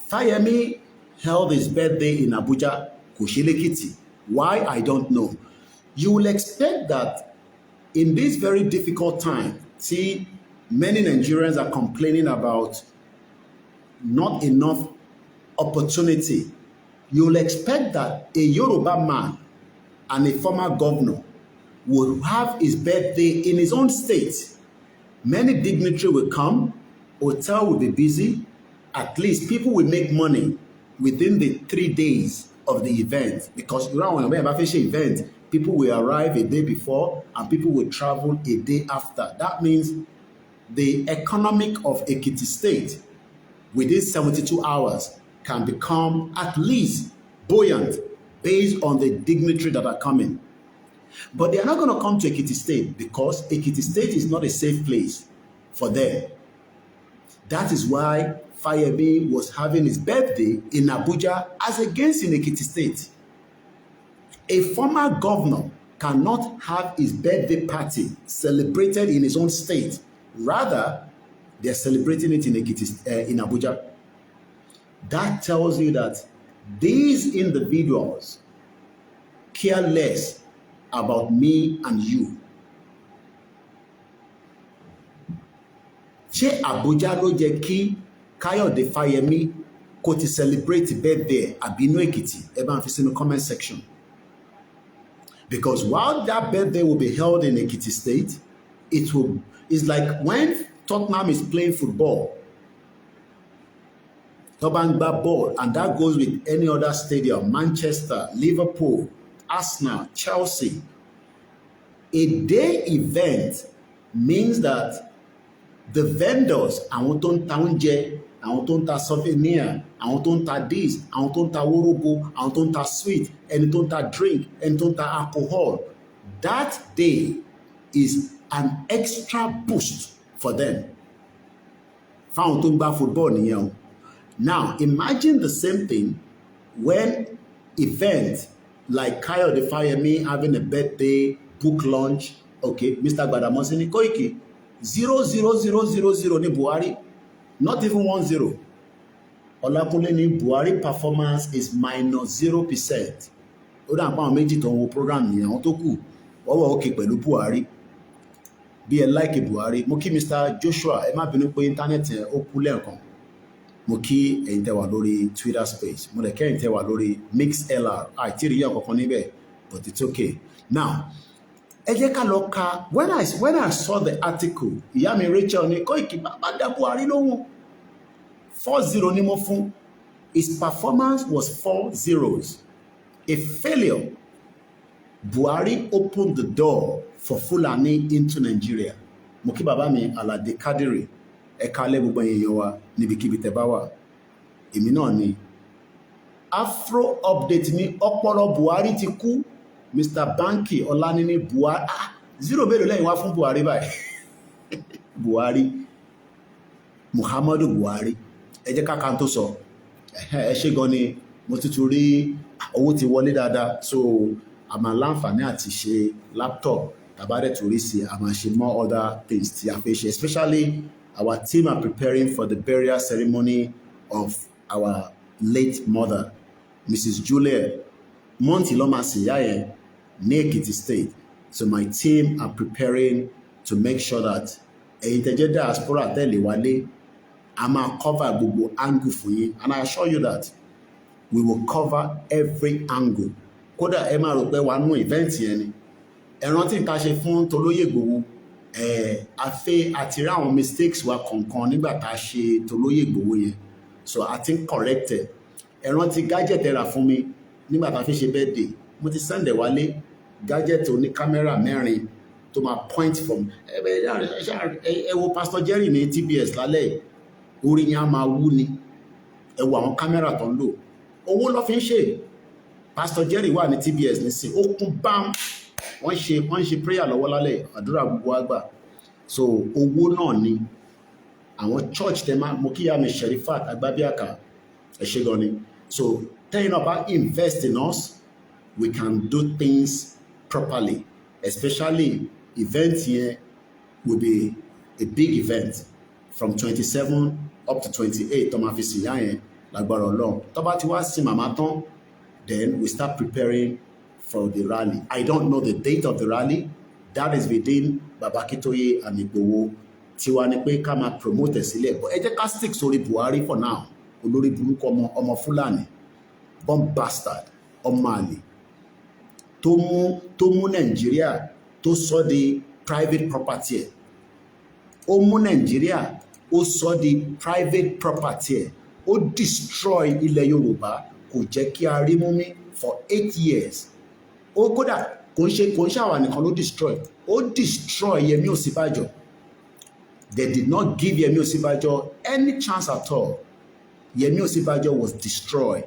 Fayemi held his birthday in Abuja, kò ṣe l'Ekiti. Why? I don't know. You will expect that in this very difficult time, see, many Nigerians are complaining about not enough opportunity. You will expect that a Yoruba man and a former governor will have his birthday in his own state. Many dignitaries will come, hotel will be busy, at least people will make money within the 3 days of the event, because around when a official event, people will arrive a day before and people will travel a day after. That means the economic of Ekiti State within 72 hours can become at least buoyant based on the dignitaries that are coming. But they are not going to come to Ekiti State because Ekiti State is not a safe place for them. That is why Fayemi was having his birthday in Abuja as against in Ekiti State. A former governor cannot have his birthday party celebrated in his own state. Rather, they're celebrating it in Abuja. That tells you that these individuals care less about me and you. Ṣé Abuja ló jẹ́ kí Kayode Fayemi kó ti celebrate birthday àbí inú Èkìtì? Ẹ bá ń fi sínú comment section. Because while that birthday will be held in Ekiti State, it's like when Tottenham is playing football, tó bá ń gbá ball, and that goes with any other stadium, Manchester, Liverpool, Arsenal, Chelsea. A day event means that the vendors, àwọn tó ń ta oúnjẹ, àwọn tó ń ta souvenir, àwọn tó ń ta this, àwọn tó ń ta wóróbo, àwọn tó ń ta sweet, ẹni tó ń ta drink, ẹni tó ń ta alcohol, that day is an extra boost for them. Fáwọn tó ń gbá football nìyẹn o. Now, imagine the same thing when event like Kayode Fayemi having a birthday book launch. Okay, Mr. Gbadamosi ní Koiki 00000 ní Buhari, not even 10. Olakunle ní Buhari performance is -0%. Ó dà pa àwọn méjì tó ń wo program yẹn, àwọn tó kù wọ́n wà òkè pẹ̀lú Buhari. Bí ẹ like Buhari, mo kí Mr. Joshua, ẹ má bínú pé íńtánẹ́ẹ̀tì ẹ̀ ó kú lẹ́ẹ̀kan. Mo kí ẹ̀yin tẹ́ wà lórí Twitter space, mo lè kẹ́yìn tẹ́ wà lórí MixLR, àìtí rí yàn kankan níbẹ̀, but it's okay. Now, ẹ jẹ́ ká lọ ka, when I saw the article, ìyá mi Rachel ní Koiki bàbá dá Buhari lóhùn. 4-0 ni mo fún. His performance was 4 zeros. A failure. Buhari opened the door for Fulani into Nigeria. Mo kí bàbá mi Alade Kadiri, ẹ káalẹ́ gbogbo èèyàn wa níbikíbi tẹ́ bá wà. Èmi náà ni. Afro update ní ọpọlọ Buhari ti kú. Mr. Banki Ọlánìní Buhari. 0 mélòó lẹ́yìn wá fún Buhari báyìí. Buhari. Muhammadu Buhari. Ẹ jẹ́ ká kan tó sọ. Ẹ ṣé gan ni mo tuntun rí owó ti wọlé dáadáa. So a máa láǹfààní àti ṣe laptop tàbádẹ́ torí sí a máa ṣe more other things tí a fẹ́ ṣe, especially our team are preparing for the burial ceremony of our late mother, Mrs. Juliet Monty Lomasi Yaye, ní Ekiti State. So my team are preparing to make sure that ẹ̀yin tẹ́ jẹ́ diaspora tẹ́lẹ̀ wálé, a máa cover gbogbo angle fún yín, and I assure you that we will cover every angle. Kódà ẹ máa rò pé wà nú event yẹn ni. Ẹ rántí nǹkan ṣe fún Tolóyè Ìgbòho, àti rí àwọn mistakes wa kọ̀ọ̀kan nígbà tá a ṣe Tolóyè Ìgbòho yẹn. So I think corrected. Ẹ rántí gadget ẹ rà fún mi nígbà tá a fi ṣe birthday. Mo ti send ẹ wálé gadget oní kámẹ́rà 4 tó máa point from ẹ wo Pastor Jerry ní TBS lálẹ́ orí yẹn á máa wú ni. Ẹ wo àwọn kámẹ́rà tó ń lò. Owó ló fi ń ṣe. Pastor Jerry wà ní TBS nísìn, ó kún bam. Wọ́n ṣe prayer lọ́wọ́ lálẹ́, àdúrà gbogbo àgbà. So owó náà ni àwọn church tẹ́ máa, mo kíyà mi Sherifat Agbábíàká, ẹ ṣé gan ni. So tẹ́yìn náà bá invest in us, we can do things properly, especially event here will be a big event from 27 up to 28 tó máa fi sí yá yẹn lágbára Ọlọ́run. Tó bá ti wá sí màmá tán, then we start preparing for the rally. I don't know the date of the rally. That is within Baba Akintoye and Igboho. Tiwa ni pé ká máa promote sílẹ̀. But ẹ jẹ́ ká stick sórí Buhari for now. Olórí burúkú ọmọ Fúlàní, bomb bastard, ọmọ àlè. Tó mú Nàìjíríà tó sọ di private property ẹ̀. Ó mú Nàìjíríà ó sọ di private property ẹ̀. Ó destroy ilẹ̀ Yorùbá, kò jẹ́ kí a rí mú mi for 8 years. Ó kódà kò ń ṣàwà nìkan ló destroy. Ó destroy Yemi Osinbajo. They did not give Yemi Osinbajo any chance at all. Yemi Osinbajo was destroyed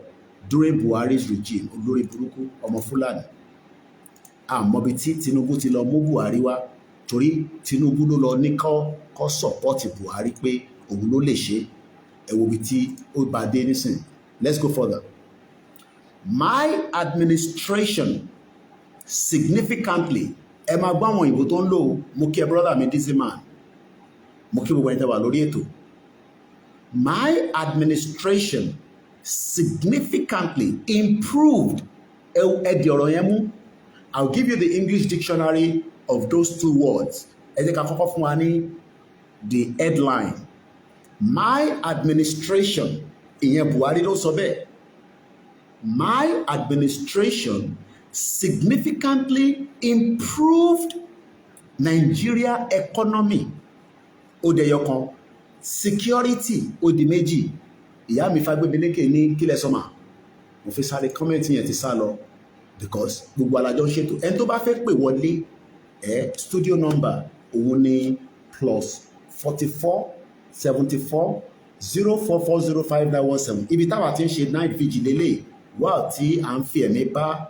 during Buhari's regime. Olórí burúkú ọmọ Fúlàní. Àmọ́bi tí Tinubu ti lọ mú Buhari wá, torí Tinubu ló lọ ní kọ́ support Buhari pé òun ló lè ṣe. Ẹ wo bí tí ó bá dé nísìn. Let's go further. My administration significantly, ẹ máa gbọ́ àwọn òyìnbó tó ń lò, mo kí ẹ brother mi Dizzy Man, mo kí gbogbo ẹni tẹ́ wà lórí ètò. My administration significantly improved, ẹ di ọ̀rọ̀ yẹn mú. I'll give you the English dictionary of those two words. Ẹ jẹ́ ká kọ́kọ́ fún wa ní the headline. My administration, ìyẹn Buhari ló sọ bẹ́ẹ̀. My administration significantly improved Nigeria economy. Ó dẹyọ kan. Security ó di méjì. Ìyá mi Fagbemileke ní kílẹ̀ sọ́mà. Mo fi sáré kọ́mẹ́ntì yẹn ti sá lọ because gbogbo alájọ ń ṣètò. Ẹni tó bá fẹ́ pè wọlé studio number òun ni +44 74 044 05917. Ibi táwa ti ń ṣe night vigil lélẹ̀ wà tí à ń fi ẹ̀mí bá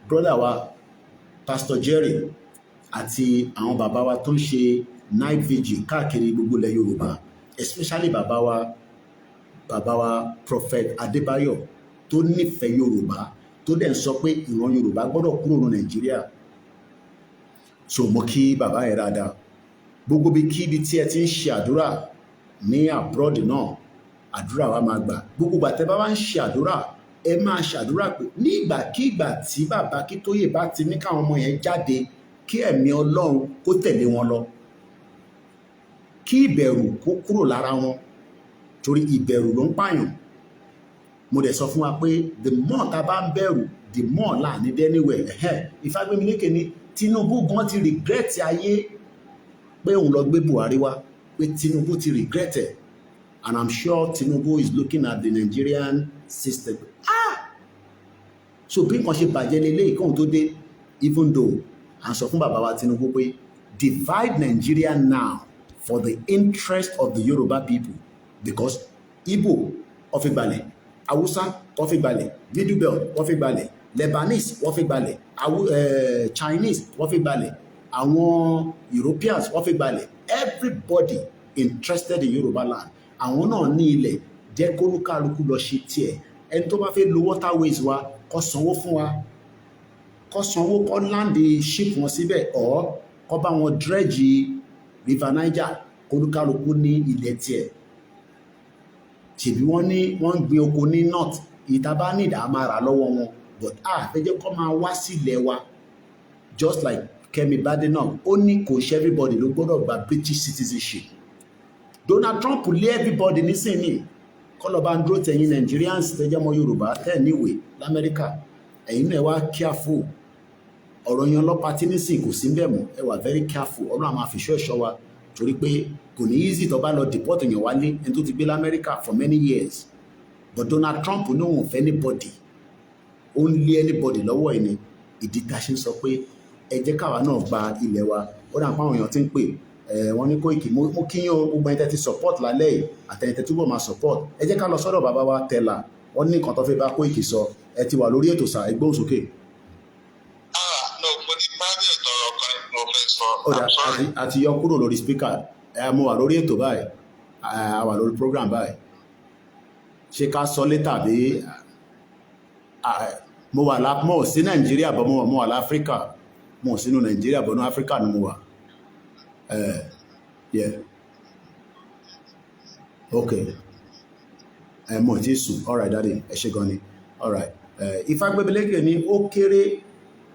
brother wa Pastor Jerry àti àwọn bàbá wa tó ń ṣe night vigil káàkiri gbogbo ilẹ̀ Yorùbá, especially bàbá wa Prophet Adébáyọ̀ tó nífẹ̀ẹ́ Yorùbá tó dẹ̀ ń sọ pé ìran Yorùbá gbọ́dọ̀ kúrò ní Nàìjíríà. So mo kí bàbá yẹn dáadáa. Gbogbo bí kíbi tí ẹ ti ń ṣe àdúrà ní abroad náà, àdúrà wa máa gbà. Gbogbo ìgbà tẹ́ bá wá ń ṣe àdúrà, ẹ máa ṣàdúrà pé ní ìgbàkígbà tí bàbá Akíntóyè bá ti ní káwọn ọmọ yẹn jáde, kí ẹ̀mí Ọlọ́run kó tẹ̀lé wọn lọ, kí ìbẹ̀rù kó kúrò lára wọn, torí ìbẹ̀rù ló ń pààyàn. Mo dẹ̀ sọ fún wa pé the more tá bá ń bẹ̀rù, the more là ní anywhere. Ìfagbémilékè ni Tinubu gan ti regret ayé pé òun lọ gbé Buhari wá, pé Tinubu ti regret it, and I'm sure Tinubu is looking at the Nigerian system. So bí nǹkan ṣe bàjẹ́ lélẹ́yìí kóhun tó dé, even though à ń sọ fún bàbá wa Tinubu pé divide Nigeria now for the interest of the Yoruba people, because Igbo wọ́n fi gbalẹ̀, Hausa wọ́n fi gbalẹ̀, Middle Belt wọ́n fi gbalẹ̀, Lebanese wọ́n fi gbalẹ̀, Chinese wọ́n fi gbalẹ̀, àwọn Europeans wọ́n fi gbalẹ̀, everybody interested in Yoruba land. Àwọn náà ní ilẹ̀, jẹ́ kólúkálukú lọ ṣe tiẹ̀. Ẹni tó bá fẹ́ lo waterways wa kó sanwó fún wa, kó sanwó, kó láǹdì ship wọn síbẹ̀, or kó bá wọn dredge river Niger, kólúkálukú ní ilẹ̀ tiẹ̀. Ṣèbí wọ́n ní wọ́n ń gbin oko ní north, ìta bá ní ìdá máa rà lọ́wọ́ wọn, but fẹ́ jẹ́ kó máa wá sílẹ̀ wa. Just like Kemi Badenoch, ó ní kò ṣe everybody ló gbọ́dọ̀ gba British citizenship. Donald Trump lé everybody nísìnyí, kọ́ lọ bá ń dúró tẹ̀yìn Nigerians tẹ́jẹ́ mọ́ Yorùbá tẹ́ níwèé l'Amẹ́ríkà. Ẹ̀yin náà wá careful. Ọ̀rọ̀ yan ọlọ́pàá tí nísìn kò sí bẹ́ẹ̀ mọ́, ẹ wà very careful. Ọlọ́run àmà àfiṣọ́ ẹ̀ṣọ́ wa, torí pé kò ní easy tó bá lọ deport èèyàn wálé ẹni tó ti gbé l'Amẹ́ríkà for many years. But Donald Trump ní òun fẹ́ anybody, ó ń lé anybody lọ́wọ́ ẹni. Ìdí tá a ṣe ń sọ pé ẹ jẹ́ káwa náà gba ilẹ̀ wa. Ó dà pé àwọn èèyàn ti ń pè wọ́n ní Koiki, mo kíyàn gbogbo ẹni tẹ́ ti support lálẹ́ yìí àtẹ̀yìn tẹ́ túbọ̀ máa support. Ẹ jẹ́ ká lọ sọ́dọ̀ bàbá wa Tẹ́lá, wọ́n ní nǹkan tó fẹ́ bá Koiki sọ. Ẹ ti wà lórí ètò sà, ẹ gbóhùn sókè. No, mo ti bá bí ètò ọ̀rọ̀ kan mo fẹ́ sọ. Ó dà, àti yọ kúrò lórí speaker. Mo wà lórí ètò báyìí, a wà lórí program báyìí. Ṣé ká sọ létà bí mo wà mo sí Nàìjíríà bọ̀ mo wà l'Áfíríkà, mo sínú Nàìjíríà bọ̀ ní Áfíríkà ni mo wà. Yeah. Okay. Mo ti sùn. All right, daddy. Ẹ ṣé gan ni. All right. Ìfagbémilékè ni ó kéré,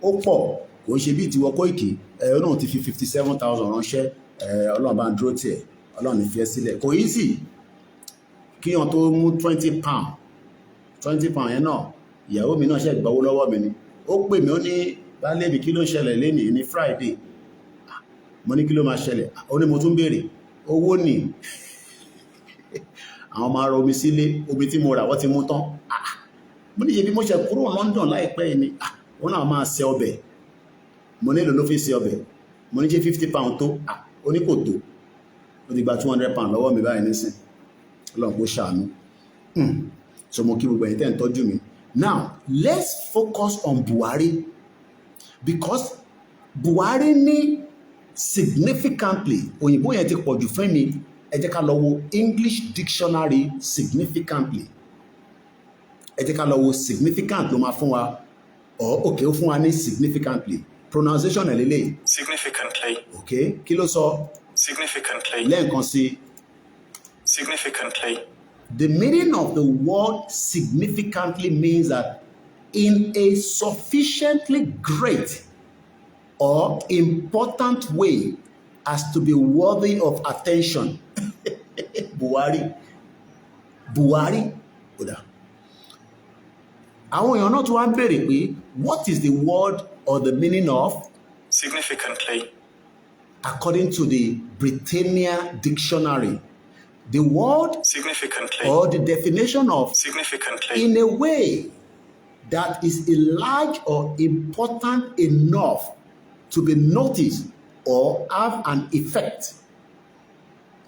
ó pọ̀, kò ń ṣe bí tiwọ Koiki. Ọlọ́run ti fi 57,000 ránṣẹ́. Ọlọ́run bá ń dúró tiẹ̀. Ọlọ́run fi ẹ́ sílẹ̀. Kò easy kí wọ́n tó mú 20 pound. 20 pound yẹn náà, ìyàwó mi náà ṣe gbowó lọ́wọ́ mi ni. Ó pè mí, ó ní baálé mi kí ló ń ṣẹlẹ̀ lénìí ní Friday. Mo ní kí ló máa ṣẹlẹ̀? Ó ní mo tún béèrè. Owó ni. Àwọn máa rọ omi sílé, omi tí mo rà wọ́n ti mú tán. Mo ní ṣe bí mo ṣe kúrò London láìpẹ́ yìí ni. Wọ́n náà máa ṣe ọbẹ̀. Mo ní èlò ló fi ṣe ọbẹ̀. Mo ní ṣe 50 pound tó. Ó ní kò tó. Ó ti gba 200 pound lọ́wọ́ mi báyìí nísìn. Ọlọ́run kó ṣàánú. So mo kí gbogbo ẹ̀yin tẹ́ ń tọ́jú mi. Now, let's focus on Buhari, because Buhari ní significantly, òyìnbó yẹn ti pọ̀jù fún mi. Ẹ jẹ́ ká lọ wo English dictionary significantly. Ẹ jẹ́ ká lọ wo significant ló máa fún wa, okay, ó fún wa ní significantly. Pronunciation ẹ̀ lélẹ̀. Significantly. Okay, kí ló sọ? Significantly. Lẹ́ẹ̀kan sí. Significantly. The meaning of the word significantly means that in a sufficiently great or important way as to be worthy of attention. Buhari. Oda. Àwọn èèyàn náà tún wá ń béèrè pé what is the word or the meaning of significantly? According to the Britannia dictionary, the word significantly, or the definition of significantly, in a way that is large or important enough to be noticed or have an effect.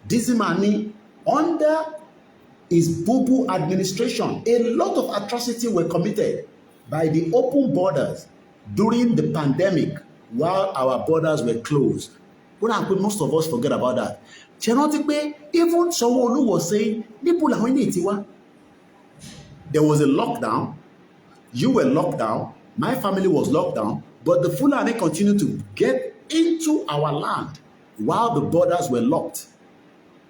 This man, under his Bubu administration, a lot of atrocities were committed by the open borders during the pandemic while our borders were closed. Most of us forget about that. Even Sanwo-Olu was saying, there was a lockdown You were locked down. My family was locked down. But the Fulani continued to get into our land while the borders were locked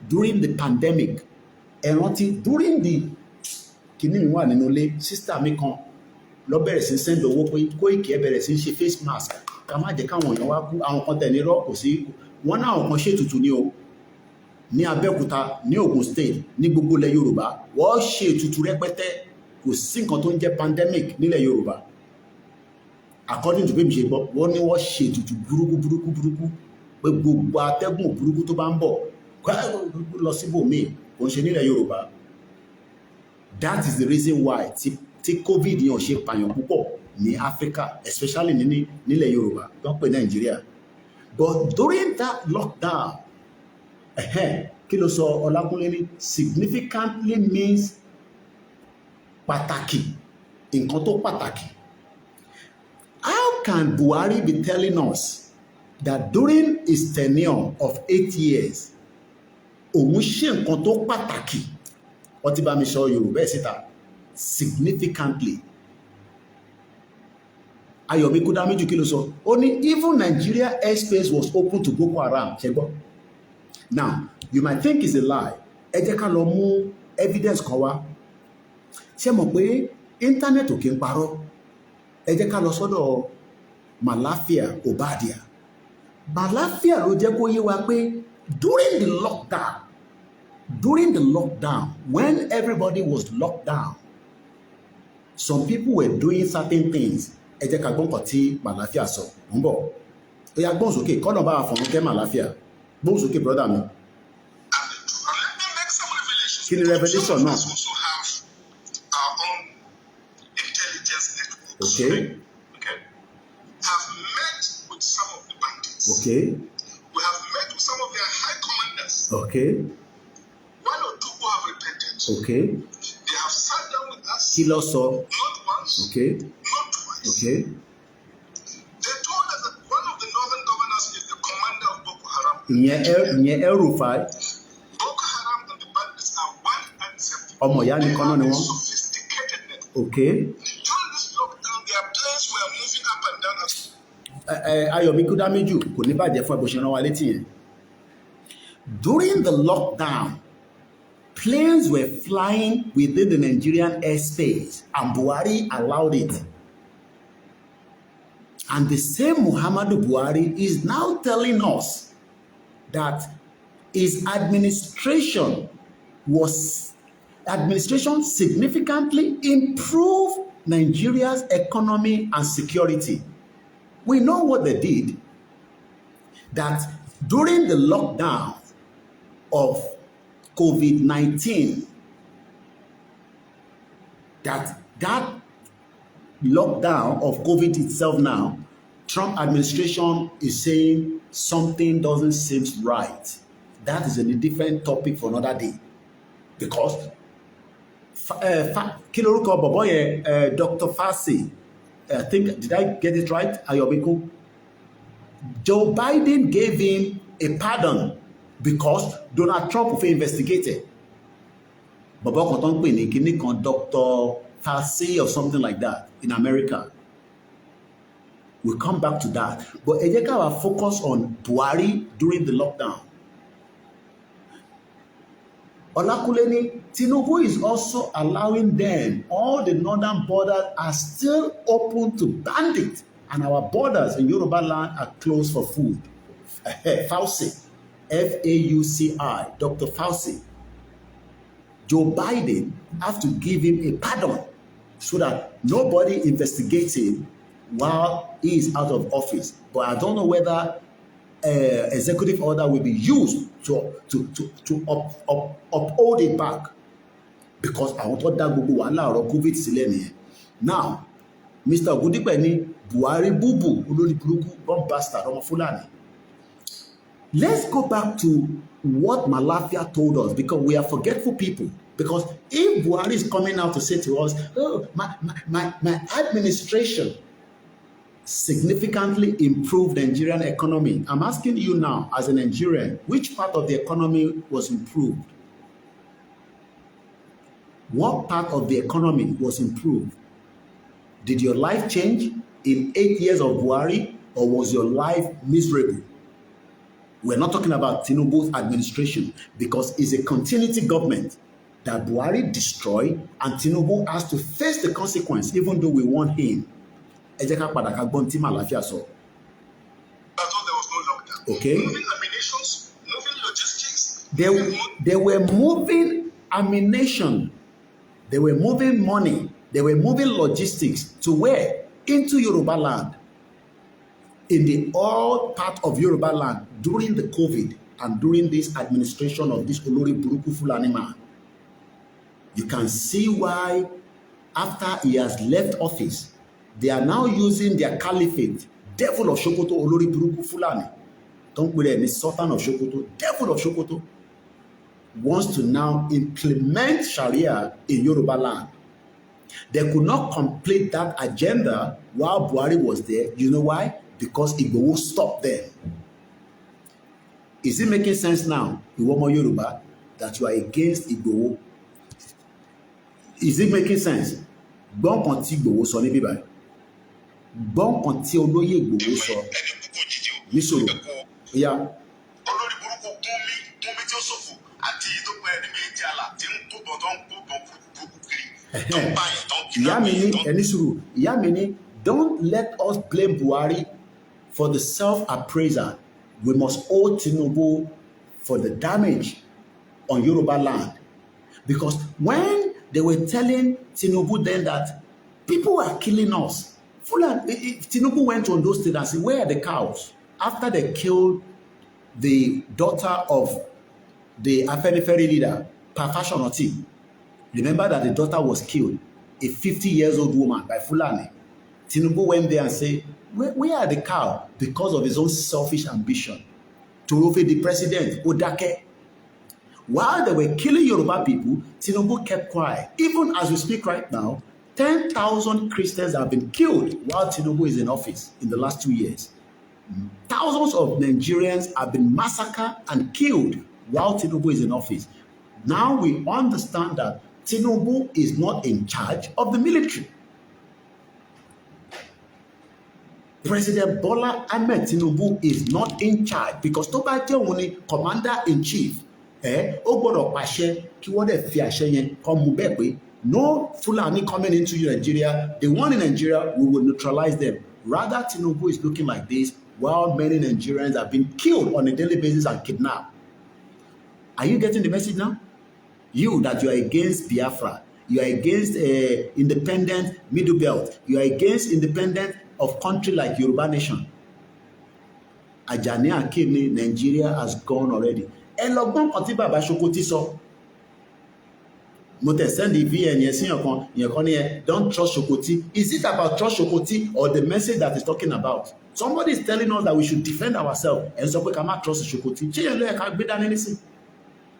during the pandemic. During the kìíní mi wà nínú ilé, sister mi kan lọ bẹ̀rẹ̀ sí send owó pé Koiki ẹ bẹ̀rẹ̀ sí ṣe face mask ká má jẹ́ káwọn èèyàn wá kú. Àwọn kan tẹ̀ ní rọ́ kò sí wọn náà àwọn kan ṣètùtù ní o ní Abẹ́òkúta ní Ògùn state ní gbogbo ilẹ̀ Yorùbá wọ́n ṣe ètùtù rẹpẹtẹ kò sí nǹkan tó ń jẹ́ pandemic nílẹ̀ Yorùbá according to bí mi ṣe gbọ́ wọ́n ní wọ́n ṣe ètùtù burúkú pé gbogbo atẹ́gùn burúkú tó bá ń bọ̀ lọ síbòmíì kò ń ṣe nílẹ̀ Yorùbá. That is the reason why tí COVID yẹn ò ṣe pààyàn púpọ̀ ní Africa especially nílẹ̀ Yorùbá tó ń pè Nàìjíríà. But during that lockdown kí ló sọ Ọlákúnlé ní significantly means pàtàkì nǹkan tó pàtàkì. How can Buhari be telling us that during his tenure of 8 years òun ṣe nǹkan tó pàtàkì wọ́n ti bá mi sọ Yorùbá ẹ̀ síta significantly. Ayomi Kudamiju kí ló sọ ó ní even Nigeria airspace was open to Boko Haram ṣe gbọ́. Now you might think it's a lie ẹ jẹ́ ká lọ mú evidence kan wá ṣé mọ̀ pé internet ò kí ń parọ́ ẹ jẹ́ ká lọ sọ́dọ̀ Malafia Obadia. Malafia ló jẹ́ kó yé wa pé during the lockdown when everybody was locked down some people were doing certain things. Ẹ jẹ́ ká gbọ́ nǹkan tí Malafia sọ ń bọ̀ ó yá gbọ́n sókè kọ́nà bá fọ̀rọ̀ kẹ́ Malafia gbọ́n sókè brother mi. Kí ni revelation náà? Okay. Have met with some of the bandits. Okay. We have met with some of their high commanders. Okay. One or two who have repented. Okay. They have sat down with us. Kí ló sọ? Not once. Okay. Not twice. Okay. They told us that one of the northern governors is the commander of Boko Haram. Ìyẹn El-Rufai. Boko Haram and the bandits are one and separate. Ọmọ ìyá nìkan náà ni wọ́n. Sophisticated network. Okay. During this lockdown, their planes were moving up and down. Ayomi Kudamiju kò ní bàjẹ́ fún ẹ bó ṣe rán wa létí yẹn. During the lockdown, planes were flying within the Nigerian airspace and Buhari allowed it. And the same Muhammadu Buhari is now telling us that his administration significantly improved Nigeria's economy and security. We know what they did, that during the lockdown of COVID-19, that lockdown of COVID itself now, Trump administration is saying something doesn't seem right. That is a different topic for another day. Because kí lorúkọ bọ̀bọ́ yẹn Dr. Fauci, I think, did I get it right? Ayobiko? Joe Biden gave him a pardon because Donald Trump was investigated. Bọ̀bọ́ kan tó ń pè ní kíní kan Dr. Fauci or something like that in America. We'll come back to that. But ẹ jẹ́ ká wá focus on Buhari during the lockdown. Olakunle, Tinubu is also allowing them, all the northern borders are still open to bandits, and our borders in Yoruba land are closed for food. Fauci, F-A-U-C-I, Dr. Fauci. Joe Biden has to give him a pardon so that nobody investigates him while he is out of office. But I don't know whether executive order will be used to uphold it back, because àwọn tó dá gbogbo wàhálà ọ̀rọ̀ COVID sílẹ̀ nìyẹn. Now, Mr. Ogundipe ní Buhari búbù olórí burúkú bomb bastard ọmọ Fúlàní. Let's go back to what Malafia told us, because we are forgetful people. Because if Buhari is coming out to say to us, oh, my administration significantly improved the Nigerian economy. I'm asking you now, as a Nigerian, which part of the economy was improved? What part of the economy was improved? Did your life change in 8 years of Buhari, or was your life miserable? We're not talking about Tinubu's administration, because it's a continuity government that Buhari destroyed, and Tinubu has to face the consequence, even though we want him. Ẹ jẹ́ ká padà ká gbọ́n tí Màláfíà sọ. I thought there was no lockdown. Okay. Moving ammunitions, moving logistics. They were moving ammunition. They were moving money. They were moving logistics to where? Into Yoruba land. In the all part of Yoruba land during the COVID and during this administration of this Olori Buruku Fulani man. You can see why after he has left office, they are now using their caliphate, devil of Sokoto, Olori Buruku Fulani. Don't put any Sultan of Sokoto, devil of Sokoto, wants to now implement Sharia in Yoruba land. They could not complete that agenda while Buhari was there. You know why? Because Igboho stopped them. Is it making sense now, Iwomo Yoruba, that you are against Igboho? Is it making sense? Gbọ́n kan tí Igboho sọ níbí báyìí. Gbọ́n kan tí olóyè Igboho sọ. Níṣòro. Yeah. Olórí burúkú gúnmi tí ó ṣòfò àti ìdókòwò ẹni méjì àlà tí ń kó bọ̀ tó ń kó bọ̀ burúkú kiri. Tó ń báyìí tó ń kí náà. Ìyá mi ní, don't let us blame Buhari for the self-appraisal. We must owe Tinubu for the damage on Yoruba land. Because when they were telling Tinubu then that people are killing us, Tinubu went to those states and said, where are the cows? After they killed the daughter of the Afenifere leader, Fashionoti, remember that the daughter was killed, a 50-year-old woman by Fulani. Tinubu went there and said, where are the cows? Because of his own selfish ambition to overthrow the president, Odake. While they were killing Yoruba people, Tinubu kept quiet. Even as we speak right now, 10,000 Christians have been killed while Tinubu is in office in the last 2 years. Thousands of Nigerians have been massacred and killed while Tinubu is in office. Now we understand that Tinubu is not in charge of the military. President Bola Ahmed Tinubu is not in charge because tó bá jẹ́ òun ni commander-in-chief, ó gbọ́dọ̀ pàṣẹ kí wọ́n dẹ̀ fi àṣẹ yẹn kọ́ mú bẹ́ẹ̀ pé no Fulani coming into Nigeria. The one in Nigeria, we will neutralize them. Rather, Tinubu is looking like this while many Nigerians have been killed on a daily basis and kidnapped. Are you getting the message now? You that you are against Biafra, you are against independent Middle Belt, you are against independent of country like Yoruba Nation. Ajani Akini, Nigeria has gone already. Ẹlọgbọ́n kan tí bàbá Sokoti sọ. Mo tẹ̀ send the VN yẹn sí yẹn kan ní ẹ, don't trust Sokoti. Is it about trust Sokoti or the message that he's talking about? Somebody is telling us that we should defend ourselves and sọ pé ká má trust Sokoti. Ṣé yẹn ló yẹ ká gbé dání nísìn?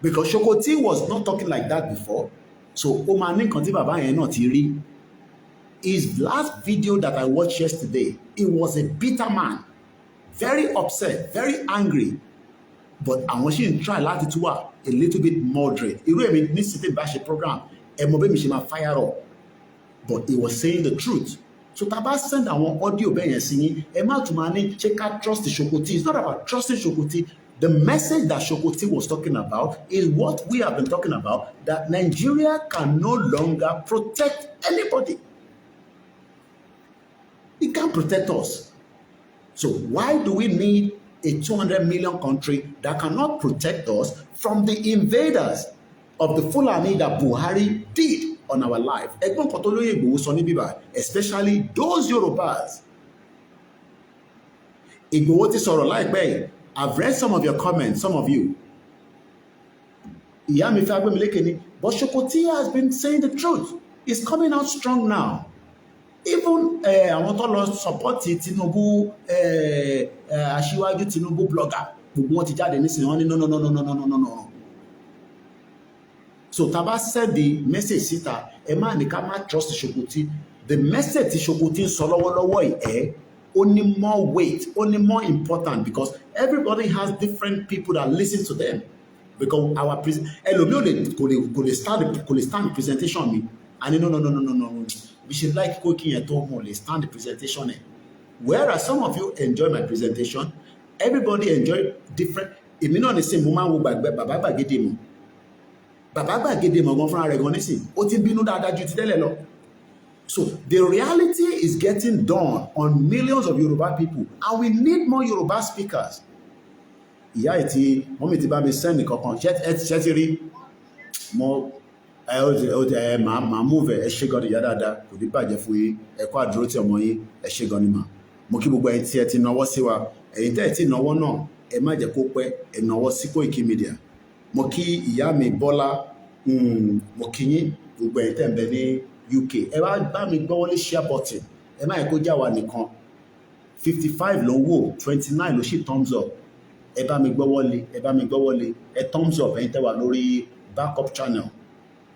Because Sokoti was not talking like that before. So ó máa ní nǹkan tí bàbá yẹn náà ti rí. His last video that I watched yesterday, he was a bitter man, very upset, very angry. But àwọn ṣì ń try láti tún wà a little bit moderate. Irú èmi ní city bash program, ẹ mọ bẹ́ẹ̀ mi ṣe máa fire up. But he was saying the truth. So tá a bá send àwọn audio bẹ́ẹ̀ yẹn sí yín, ẹ má tún máa ní ṣé ká trust Sokoti. It's not about trusting Sokoti. The message that Sokoti was talking about is what we have been talking about, that Nigeria can no longer protect anybody. It can't protect us. So why do we need a 200 million country that cannot protect us from the invaders of the Fulani that Buhari did on our life? Ẹgbọ́n kan tó lóye Ìgbòho sọ ní bíbá, especially those Yorubas. Ìgbòho ti sọ̀rọ̀ láìpẹ́ yìí. I've read some of your comments, some of you. Ìyá mi fẹ́ agbẹ́milékè ni, but Sokoti has been saying the truth. He's coming out strong now. Even àwọn tó lọ support Tinubu, aṣíwájú Tinubu blogger, gbogbo wọn ti jáde nísìnyí wọn ní no. So tá bá send the message síta, ẹ má ní ká má trust Sokoti. The message tí Sokoti ń sọ lọ́wọ́lọ́wọ́ yìí ó ní more weight, ó ní more important because everybody has different people that listen to them. Because our ẹlòmíì kò lè stand the presentation mi And no. We should like Koiki and Tomo, stand the presentation. Whereas some of you enjoy my presentation, everybody enjoy different. Èmi náà ní sìn mo máa ń wo bàbá gbàgede mọ̀. Bàbá gbàgede mọ̀ gan fúnra rẹ̀ gan nísìn. Ó ti bínú dáadáa ju ti tẹ́lẹ̀ lọ. So the reality is getting done on millions of Yoruba people, and we need more Yoruba speakers. Ìyá ẹ̀ tí mọ́mí ti bá mi sẹ́ni kankan ṣẹ́ ti rí mo màá move ẹ ṣé gan ni ìyá dáadáa kò ní bàjẹ́ fún yín ẹ kú àdúró tí ọmọ yín ẹ ṣé gan ni mà. Mo kí gbogbo ẹ̀yin tí ẹ ti náwó sí wa ẹ̀yin tẹ́ ẹ ti náwó náà ẹ má jẹ́ kó pẹ́ ẹ náwó sí Koiki Media. Mo kí ìyá mi Bọ́lá mo kí yín gbogbo ẹ̀yin tẹ́ ń bẹ ní UK ẹ wá bá mi gbọ́ wọlé share button ẹ má yẹ kó já wa nìkan 55 ló ń wò 29 ló ṣì thumbs up ẹ bá mi gbọ́ wọlé ẹ thumbs up ẹ̀yin tẹ́ wà lórí backup channel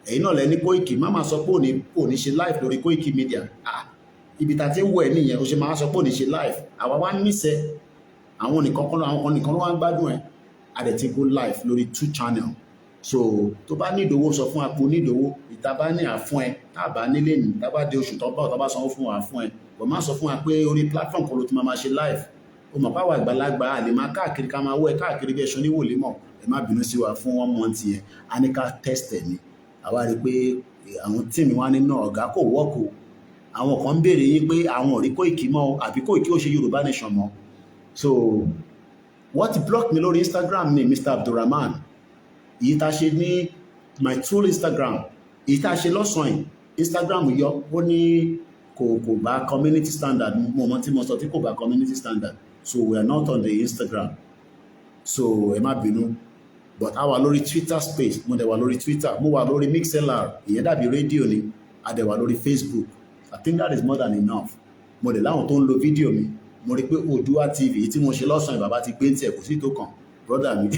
ẹ̀yin náà lẹ́ni Koiki má máa sọ pé òní ṣe live lórí Koiki Media ibi tá ti ń wọ ẹ nìyẹn o ṣe máa sọ pé òní ṣe live àwa wá níṣẹ́ àwọn nìkan ló wá ń gbádùn ẹ̀ a dẹ̀ ti go live lórí 2 channel so tó bá ní ìdòwò sọ fún apò ní ìdòwò ìta bá ní àfún ẹ tá a bá nílé ní tá a bá dé oṣù tó bá sanwó fún wa fún ẹ kò má sọ fún wa pé orí platform kan ló ti máa ṣe live o mọ̀ páwà àgbàlagbà a lè máa káàkiri ká máa wọ́ ẹ káàkiri bí ẹṣọ níwò lé mọ̀ ẹ má bínú sí wa fún 1 month yẹn a ní ká test ẹ̀ ni àwa rí pé àwọn tíìmù wa nínú ọ̀gá kò wọ́ọ̀kù àwọn kan ń béèrè yín pé àwọn ò rí Koiki mọ́ àbí Koiki ó ṣe Yorùbá nation mọ́ so wọ́n ti block mi lórí Instagram ní Mr. Abdulrahman èyí tá a ṣe ní my true Instagram èyí tá a ṣe lọ́sàn-án Instagram yọ ó ní kò bá community standard mo mọ tí mo sọ tí kò bá community standard so we are not on the Instagram so ẹ má bínú but a wà lórí Twitter space mo dẹ̀ wà lórí Twitter mo wà lórí MixLR ìyẹn dàbí rédíò ni a dẹ̀ wà lórí Facebook I think that is more than enough mo dẹ̀ láwọn tó ń lo fídíò mi mo rí pé Oòduà TV tí mo ṣe lọ́sàn-án bàbá ti gbé ń tiẹ̀ kò sí tó kàn brother mi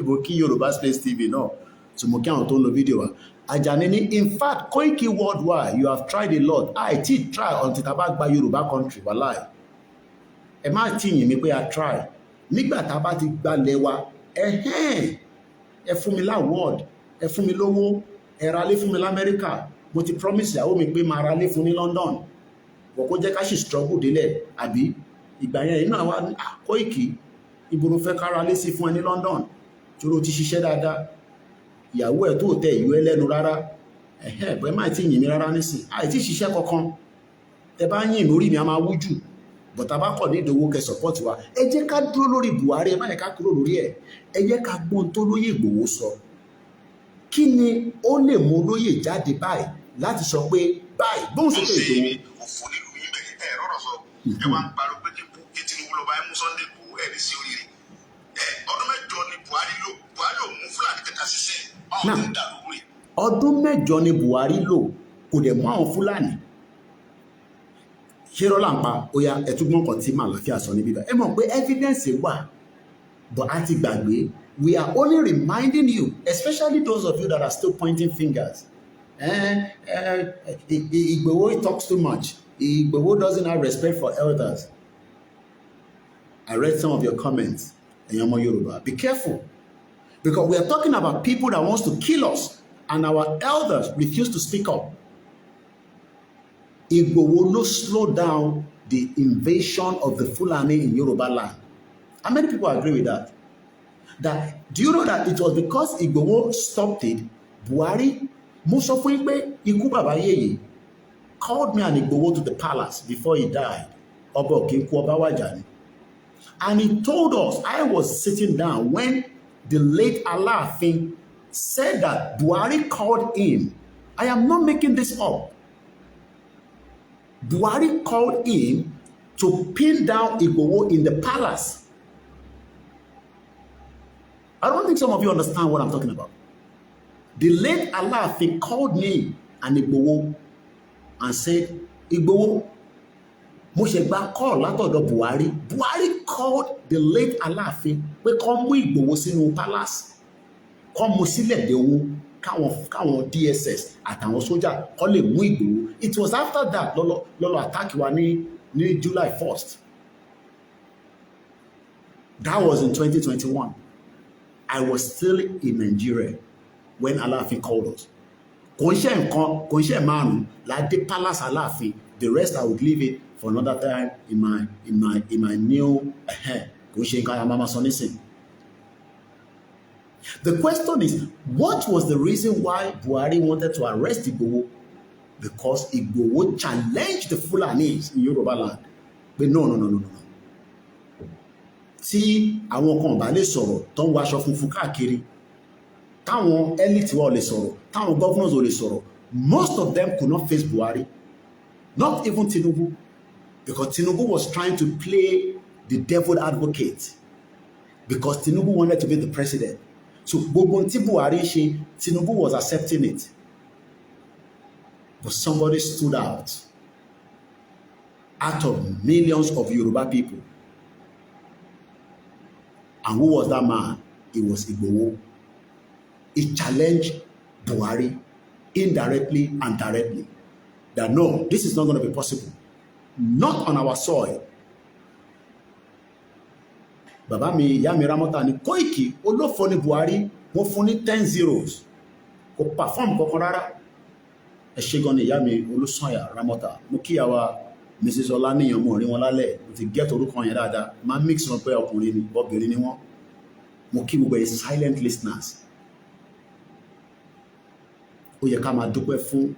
mo kí Yorùbá Space TV náà so mo kí àwọn tó ń lo fídíò wa Àjàní ní in fact Koiki worldwide you have tried a lot I ti try until tá a bá gba Yorùbá country wàláì ẹ má tí yìn mí pé a try nígbà tá a bá ti gbalẹ̀ wa ẹ fún mi láwọ́d ẹ fún mi lówó ẹ ra lé fún mi l'Amẹ́ríkà mo ti promise ìyàwó mi pé máa ra lé fún ní London bọ̀ kó jẹ́ ká sì struggle délẹ̀ àbí ìgbà yẹn iná wa Koiki ibo ló fẹ́ ká ra lé sí fún ẹ ní London tó ti ṣiṣẹ́ dáadáa ìyàwó ẹ̀ tó tẹ ìwé lẹ́nu rárá bẹ́ẹ̀ máa ti yìn mí rárá nísìn àìtí ṣiṣẹ́ kankan tẹ bá yìn lórí mi a máa wú jù bọ̀tà bá kọ̀ ní ìdòwò kẹ support wa ẹ jẹ́ ká dúró lórí Buhari ẹ má yẹ ká kúrò lórí ẹ̀ ẹ jẹ́ ká gbọ́n tó lóyè Ìgbòho sọ kí ni ó lè mú lóyè jáde báyìí láti sọ pé báyìí bóun ṣe pé Ìgbòho. òfò nílùú yín bẹ̀rẹ̀ ẹ̀ rọ̀rọ̀ sọ ẹ wá ń parọ́ pé kí Tinubu lọ́ba ẹ mú Sunday Igboho ẹ̀ ní sí oríire ọdún mẹ́jọ ni Buhari ò mú Fúlàní kẹta ṣiṣẹ́ báwọn ti ń dà lórí. ọdún mẹ́jọ ni Buhari lò kò dẹ̀ mú àwọn Fúlàní ṣé rọ́lá ń pa oya ẹ̀túgbọ́n kan tí màláfíà sọ ní bíbá ẹ mọ̀ pé evidence wà but a ti gbàgbé we are only reminding you especially those of you that are still pointing fingers Igboho talks too much Igboho doesn't have respect for elders. I read some of your comments ẹ̀yin ọmọ Yorùbá be careful because we are talking about people that wants to kill us and our elders refuse to speak up. Igboho no slow down the invasion of the Fulani in Yoruba land. How many people agree with that? Do you know that it was because Igboho stopped it, Buhari, mo sọ fún yín pé ikú bàbá yèyé called me and Igboho to the palace before he died. Ọba òkè kú ọba wàjà ni. And he told us, I was sitting down when the late Aláàfin said that Buhari called him. I am not making this up. Buhari called him to pin down Igboho in the palace. I don't think some of you understand what I'm talking about. The late Aláàfin called me and Igboho and said, Igboho, mo ṣe gba call látọ̀dọ̀ Buhari. Buhari called the late Aláàfin pé kó mú Igboho sínú palace. Kó mú sílẹ̀ de owó káwọn DSS àtàwọn sójà kó lè mú Igboho. It was after that lọ́lọ́ attack wa ní July 1st. That was in 2021. I was still in Nigeria when Aláàfin called us. kò ń ṣe nǹkan kò ń ṣe márùn-ún ládé palace Aláàfin. The rest I would leave it for another time in my new kò ń ṣe nǹkan àmàmà sọ nísìn. The question is, what was the reason why Buhari wanted to arrest Igboho? Because Igboho challenged the Fulanis in Yoruba land. But no. Tí àwọn kan bá lè sọ̀rọ̀ tó ń waṣọ funfun káàkiri, táwọn elite wa ò lè sọ̀rọ̀, táwọn governors ò lè sọ̀rọ̀, most of them could not face Buhari. Not even Tinubu. Because Tinubu was trying to play the devil advocate. Because Tinubu wanted to be the president. So gbogbo tí Buhari ṣe, Tinubu was accepting it. But somebody stood out of millions of Yoruba people. And who was that man? It was Igboho. He challenged Buhari indirectly and directly. That no, this is not going to be possible. Not on our soil. Bàbá mi, ìyá mi Ramota ni Koiki, olófò ni Buhari, mo fún ní 10 zeros. Kò perform kankan rárá. Ẹ ṣé gan ni ìyá mi Olúsànyà Ramota. Mo kíyàwó Mrs. Ọláníyàn mo rí wọn lálẹ́, mo ti get orúkọ yẹn dáadáa. Máa mix wọn pé ọkùnrin ni, obìnrin ni wọ́n. Mo kí gbogbo ẹ̀ silent listeners. Ó yẹ ká máa dúpẹ́ fún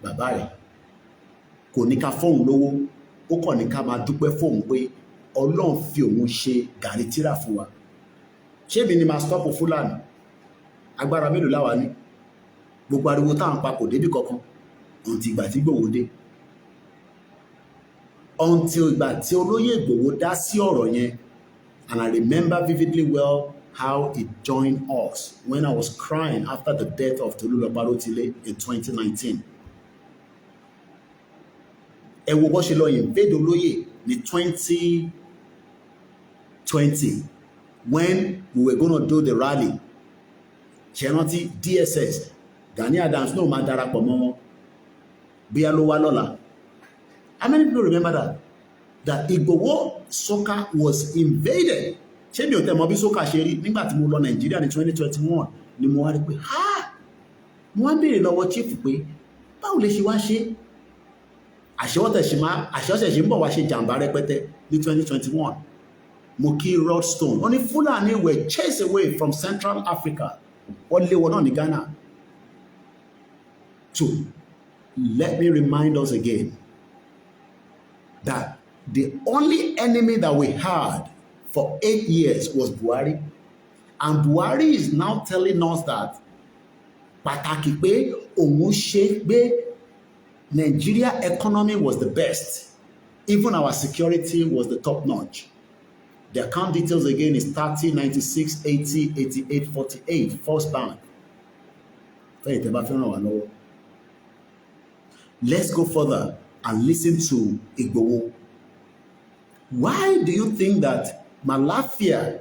bàbá rẹ̀. Kò ní ká fóun lówó, ó kàn ní ká máa dúpẹ́ fóun pé Ọlọ́run fi òun ṣe gàrí tírà fún wa. Ṣé mi ni máa stop Fúlàní? Agbára mélòó láwa ní? Gbogbo ariwo táwọn pa kò débì kankan. Until ìgbà tí Ìgbòho dé. Until ìgbà tí olóyè Ìgbòho dá sí ọ̀rọ̀ yẹn. And I remember vividly well how it joined us when I was crying after the death of Tolulope Arotile in 2019. Ẹ wo bó ṣe lọ invade olóyè ní 2020 when we were going to do the rally. Ṣé rántí DSS, Gani Adams náà máa darapọ̀ mọ́ wọn. Bí a ló wá lọ́la. How many people remember that Igboho soccer was invaded? Ṣé mi ò tẹ́ mọ̀ bí soccer ṣe rí nígbà tí mo lọ Nàìjíríà ní 2021 ni mo wá rí pé mo wá ń béèrè lọ́wọ́ chief pé báwo lè ṣe wá ṣe? Àṣẹ ṣe ń bọ̀ wá ṣe jàǹbá rẹpẹtẹ ní 2021. Mo kí Rodstone. Wọ́n ní Fulani were chased away from Central Africa. Wọ́n lé wọn náà ní Ghana. So let me remind us again that the only enemy that we had for 8 years was Buhari. And Buhari is now telling us that pàtàkì pé òun ṣe pé Nigeria economy was the best. Even our security was the top notch. The account details again is 30, 96, 80, 88, 48, First Bank. Let's go further and listen to Igboho. Why do you think that Malafia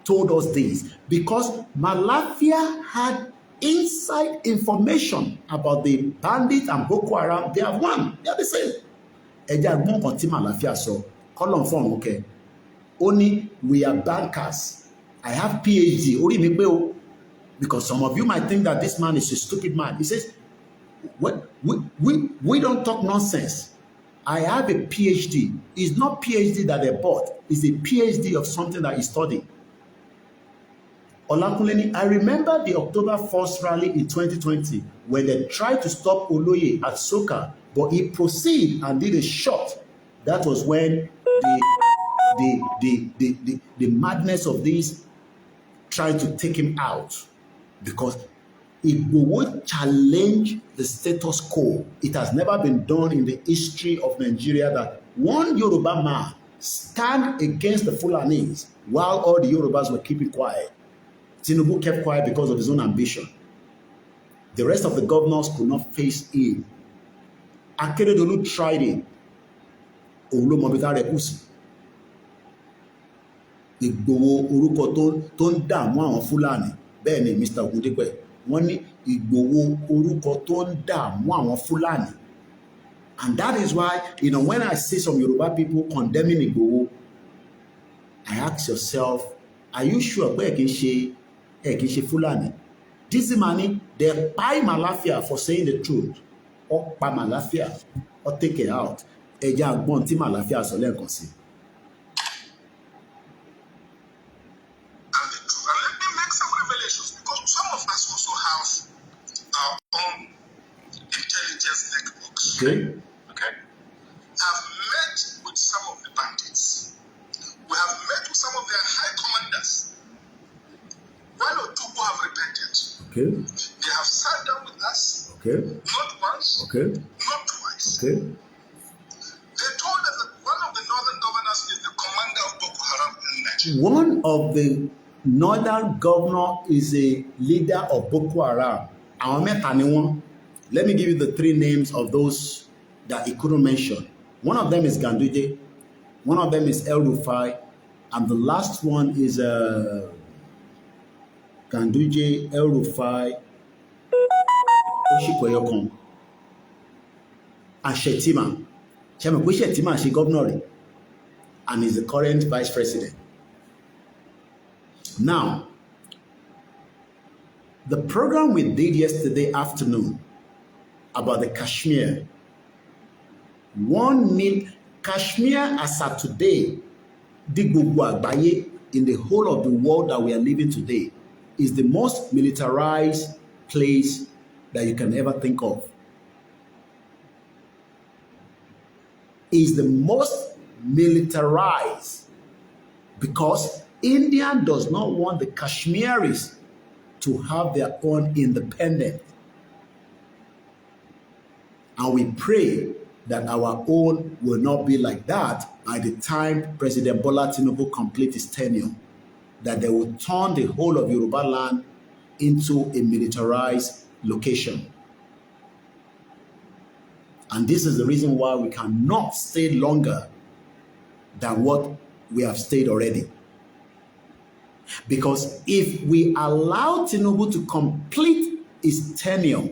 told us this? Because Malafia had inside information about the bandits and Boko Haram. They are one. They are the same. Ẹja gbọ́n kan tí Malafia sọ, kọ́lọ̀ fún ọ̀run kẹ. Only we are bankers. I have PhD. Orí mi pé o. Because some of you might think that this man is a stupid man. He says, we don't talk nonsense. I have a PhD. It's not PhD that they bought. It's a PhD of something that he studied. OLAKUNLE, I remember the October 1st rally in 2020 when they tried to stop Oloye at Soka, but he proceeded and did a shot. That was when the madness of this tried to take him out, because Igboho challenge the status quo. It has never been done in the history of Nigeria that one Yoruba man stand against the Fulanis while all the Yorubas were keeping quiet. Tinubu kept quiet because of his own ambition. The rest of the governors could not face him. Akeredolu tried it. Igboho orúkọ tó ń dààmú àwọn Fúlàní. Bẹ́ẹ̀ ni Mr. Ogundepe. Wọ́n ní Igboho orúkọ tó ń dààmú àwọn Fúlàní. And that is why, when I see some Yoruba people condemning Igboho, I ask yourself, are you sure pé ẹ kìí ṣe Fúlàní? This money, they buy Malafia for saying the truth. Or buy Malafia, or take it out. Eja Bonti Malafia so let us see. And the truth. And let me make some revelations, because some of us also have our own intelligence networks. Okay. Okay. I've met with some of the bandits. We have met with some of their high commanders. One or two who have repented. Okay. They have sat down with us. Okay. Not once. Okay. Not twice. Okay. They told us that one of the northern governors is the commander of Boko Haram in Nigeria. One of the northern governor is a leader of Boko Haram. Let me give you the three names of those that he couldn't mention. One of them is Ganduje, one of them is El Rufai, and the last one is Ganduje, El Rufai, Oshikoyokon, and Shetima. Shetima is governor and is the current vice president. Now, the program we did yesterday afternoon about the Kashmir, Kashmir as of today, in the whole of the world that we are living today, is the most militarized place that you can ever think of. Is the most militarized because India does not want the Kashmiris to have their own independence. And we pray that our own will not be like that at the time President Bola Tinubu completes his tenure, that they will turn the whole of Yoruba land into a militarized location. And this is the reason why we cannot stay longer than what we have stayed already. Because if we allow Tinubu to complete his tenure,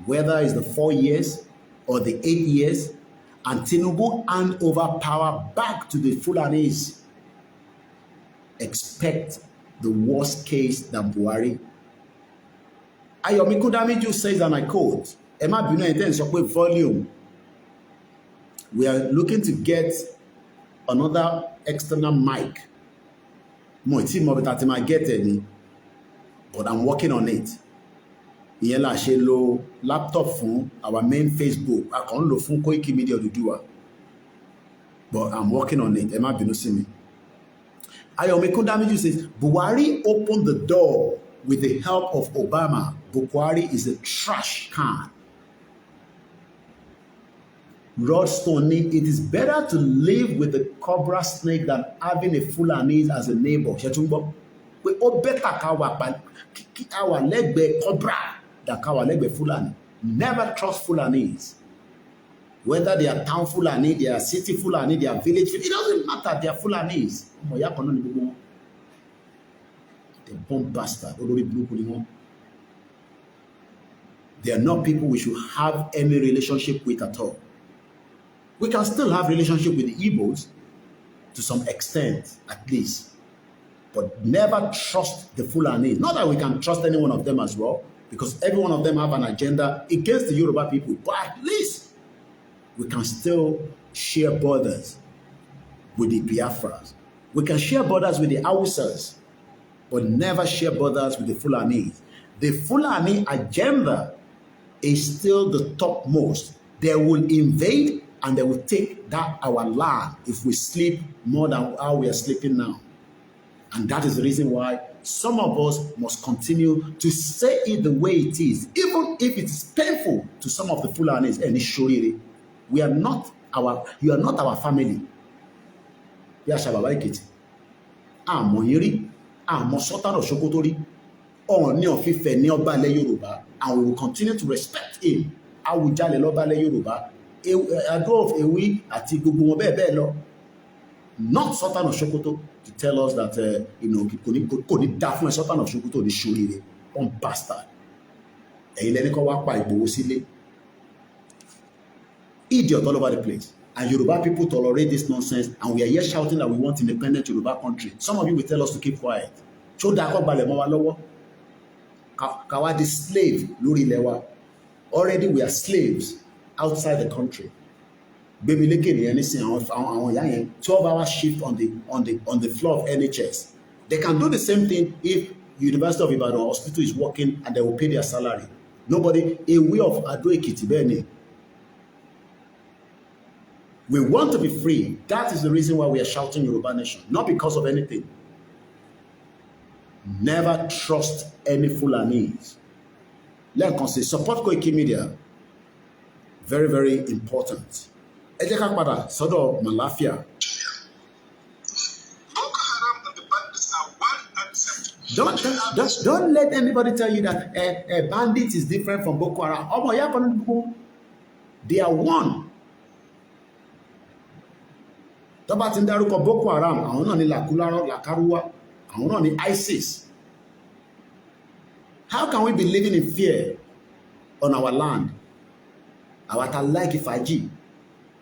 whether it's the 4 years or the 8 years, and Tinubu hand over power back to the Fulanis, expect the worst case than Buhari. Ayomi Kudamiju says, and I quote, Emma Bino intends to put volume. We are looking to get another external mic. But I'm working on it. Ìyẹn la ṣe lo laptop fún our main Facebook. I kàn ń lò fún KOIKIMEDIA Odùduwà. But I'm working on it. Ẹ má bínú sí mi. Ayomi Kudamiju says, Buhari opened the door with the help of Obama. Buhari is a trash can. Rodstone, it is better to live with a cobra snake than having a Fulani as a neighbor. Shetumbo, we all better our leg be cobra than our leg be Fulani. Never trust Fulanis. Whether they are town Fulani, they are city Fulani, they are village, it doesn't matter, they are Fulanis. They bomb bastard. They are not people we should have any relationship with at all. We can still have relationship with the Igbos to some extent, at least. But never trust the Fulani. Not that we can trust any one of them as well, because every one of them have an agenda against the Yoruba people. But at least we can still share borders with the Biafras. We can share borders with the Hausas, but never share borders with the Fulanis. The Fulani agenda is still the topmost. They will invade and they will take that our land if we sleep more than how we are sleeping now. And that is the reason why some of us must continue to say it the way it is, even if it is painful to some of the Fulanis and Ishoriri. You are not our family. Sultan of Sokotori, and we will continue to respect him. Awujale lobale Yoruba. Ago of Ewi ati gbogbo wọn bẹ́ẹ̀ bẹ́ẹ̀ lọ. Not Sultan of Sokoto to tell us that kò ní dá fún Sultan of Sokoto ní ṣoríire, one bastard. Ẹ̀yin lẹ́ni kọ́ wá pa Ìgbòho sílé. Idiot all over the place. And Yoruba people tolerate this nonsense, and we are here shouting that we want independent Yoruba country. Some of you will tell us to keep quiet. Ṣó dáa kó balẹ̀ mọ́ wa lọ́wọ́? káwa di slave lórí ilẹ̀ wa. Already we are slaves outside the country. Gbemileke ni ẹni sin àwọn ìyá yẹn 12-hour shift on the floor of NHS. They can do the same thing if University of Ibadan hospital is working and they will pay their salary. Nobody, a way of Ado Ekiti bẹ́ẹ̀ ni. We want to be free. That is the reason why we are shouting Yoruba Nation, not because of anything. Never trust any Fulanis. Lẹ́ẹ̀kan sí, support Koiki Media. Very, very important. Ẹ jẹ́ ká padà sọ́dọ̀ Malafia. Boko Haram and the bandits are one and same. Don't let anybody tell you that a bandit is different from Boko Haram. Ọmọ ìyá kan ní gbogbo. They are one. Tó bá ti ń dárúkọ Boko Haram, àwọn náà ní Lakaruwa, àwọn náà ní ISIS. How can we be living in fear on our land? Àwa ta like fàájì.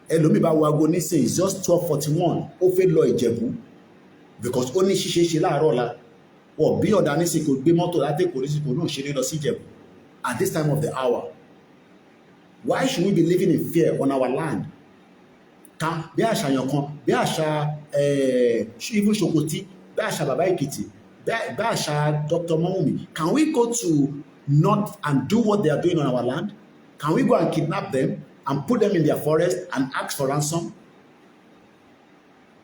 Ẹlòmíì bá wo aago nísìnyí, it's just 12:41. Ó fẹ́ lọ Ìjẹ̀bú because ó ní ṣíṣe ṣe láàárọ̀ ọ̀la. Wọ́n bí ọ̀dà nísìnyí kò gbé mọ́tò láti Èkó nísìnyí kò náà ṣeré lọ sí Ìjẹ̀bú at this time of the hour. Why should we be living in fear on our land? Ká bí àṣàyàn kan, bí àṣà even Ṣòkòtì, bí àṣà Bàbá Èkìtì, bí àṣà Dr. Mawumi, can we go to North and do what they are doing on our land? Can we go and kidnap them and put them in their forest and ask for ransom?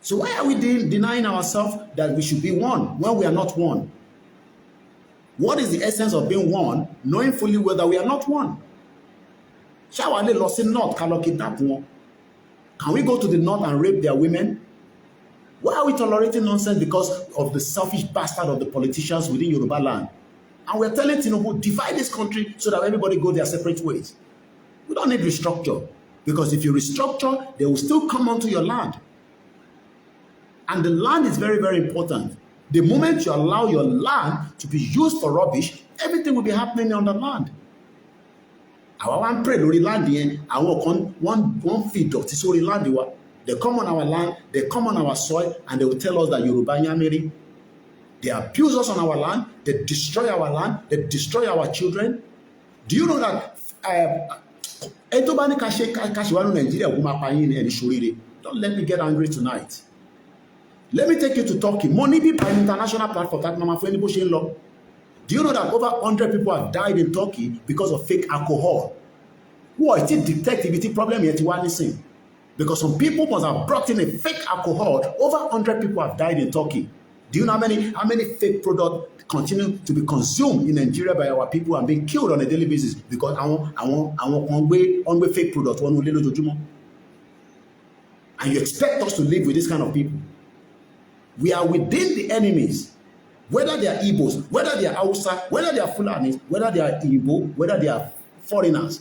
So why are we denying ourselves that we should be one when we are not one? What is the essence of being one, knowing fully well that we are not one? Shall we lọ sí North ká lọ kidnap wọn? Can we go to the North and rape their women? Why are we tolerating nonsense because of the selfish bastard of the politicians within Yoruba land? And we're telling Tinubu, divide this country so that everybody go their separate ways. We don't need restructure, because if you restructure, they will still come onto your land. And the land is very, very important. The moment you allow your land to be used for rubbish, everything will be happening on the land. Àwa wá ń pray lórí land yẹn, àwọn kan wọ́n fi ìdọ̀tí sórí land wa. They come on our land, they come on our soil, and they will tell us that Yoruba Nyamiri. They abuse us on our land, they destroy our land, they destroy our children. Do you know that don't let me get angry tonight. Let me take you to Turkey. Money be by international platform that mama for anybody law. Do you know that over 100 people have died in Turkey because of fake alcohol? Why is it detectivity problem yet you are listening? Because some people must have brought in a fake alcohol. Over 100 people have died in Turkey. Do you know how many fake products continue to be consumed in Nigeria by our people and being killed on a daily basis because àwọn fake products wọ́n lé lójoojúmọ́? And you expect us to live with this kind of people? We are within the enemies, whether they are Igbos, whether they are Hausa, whether they are Fulanis, whether they are Igbo, whether they are foreigners.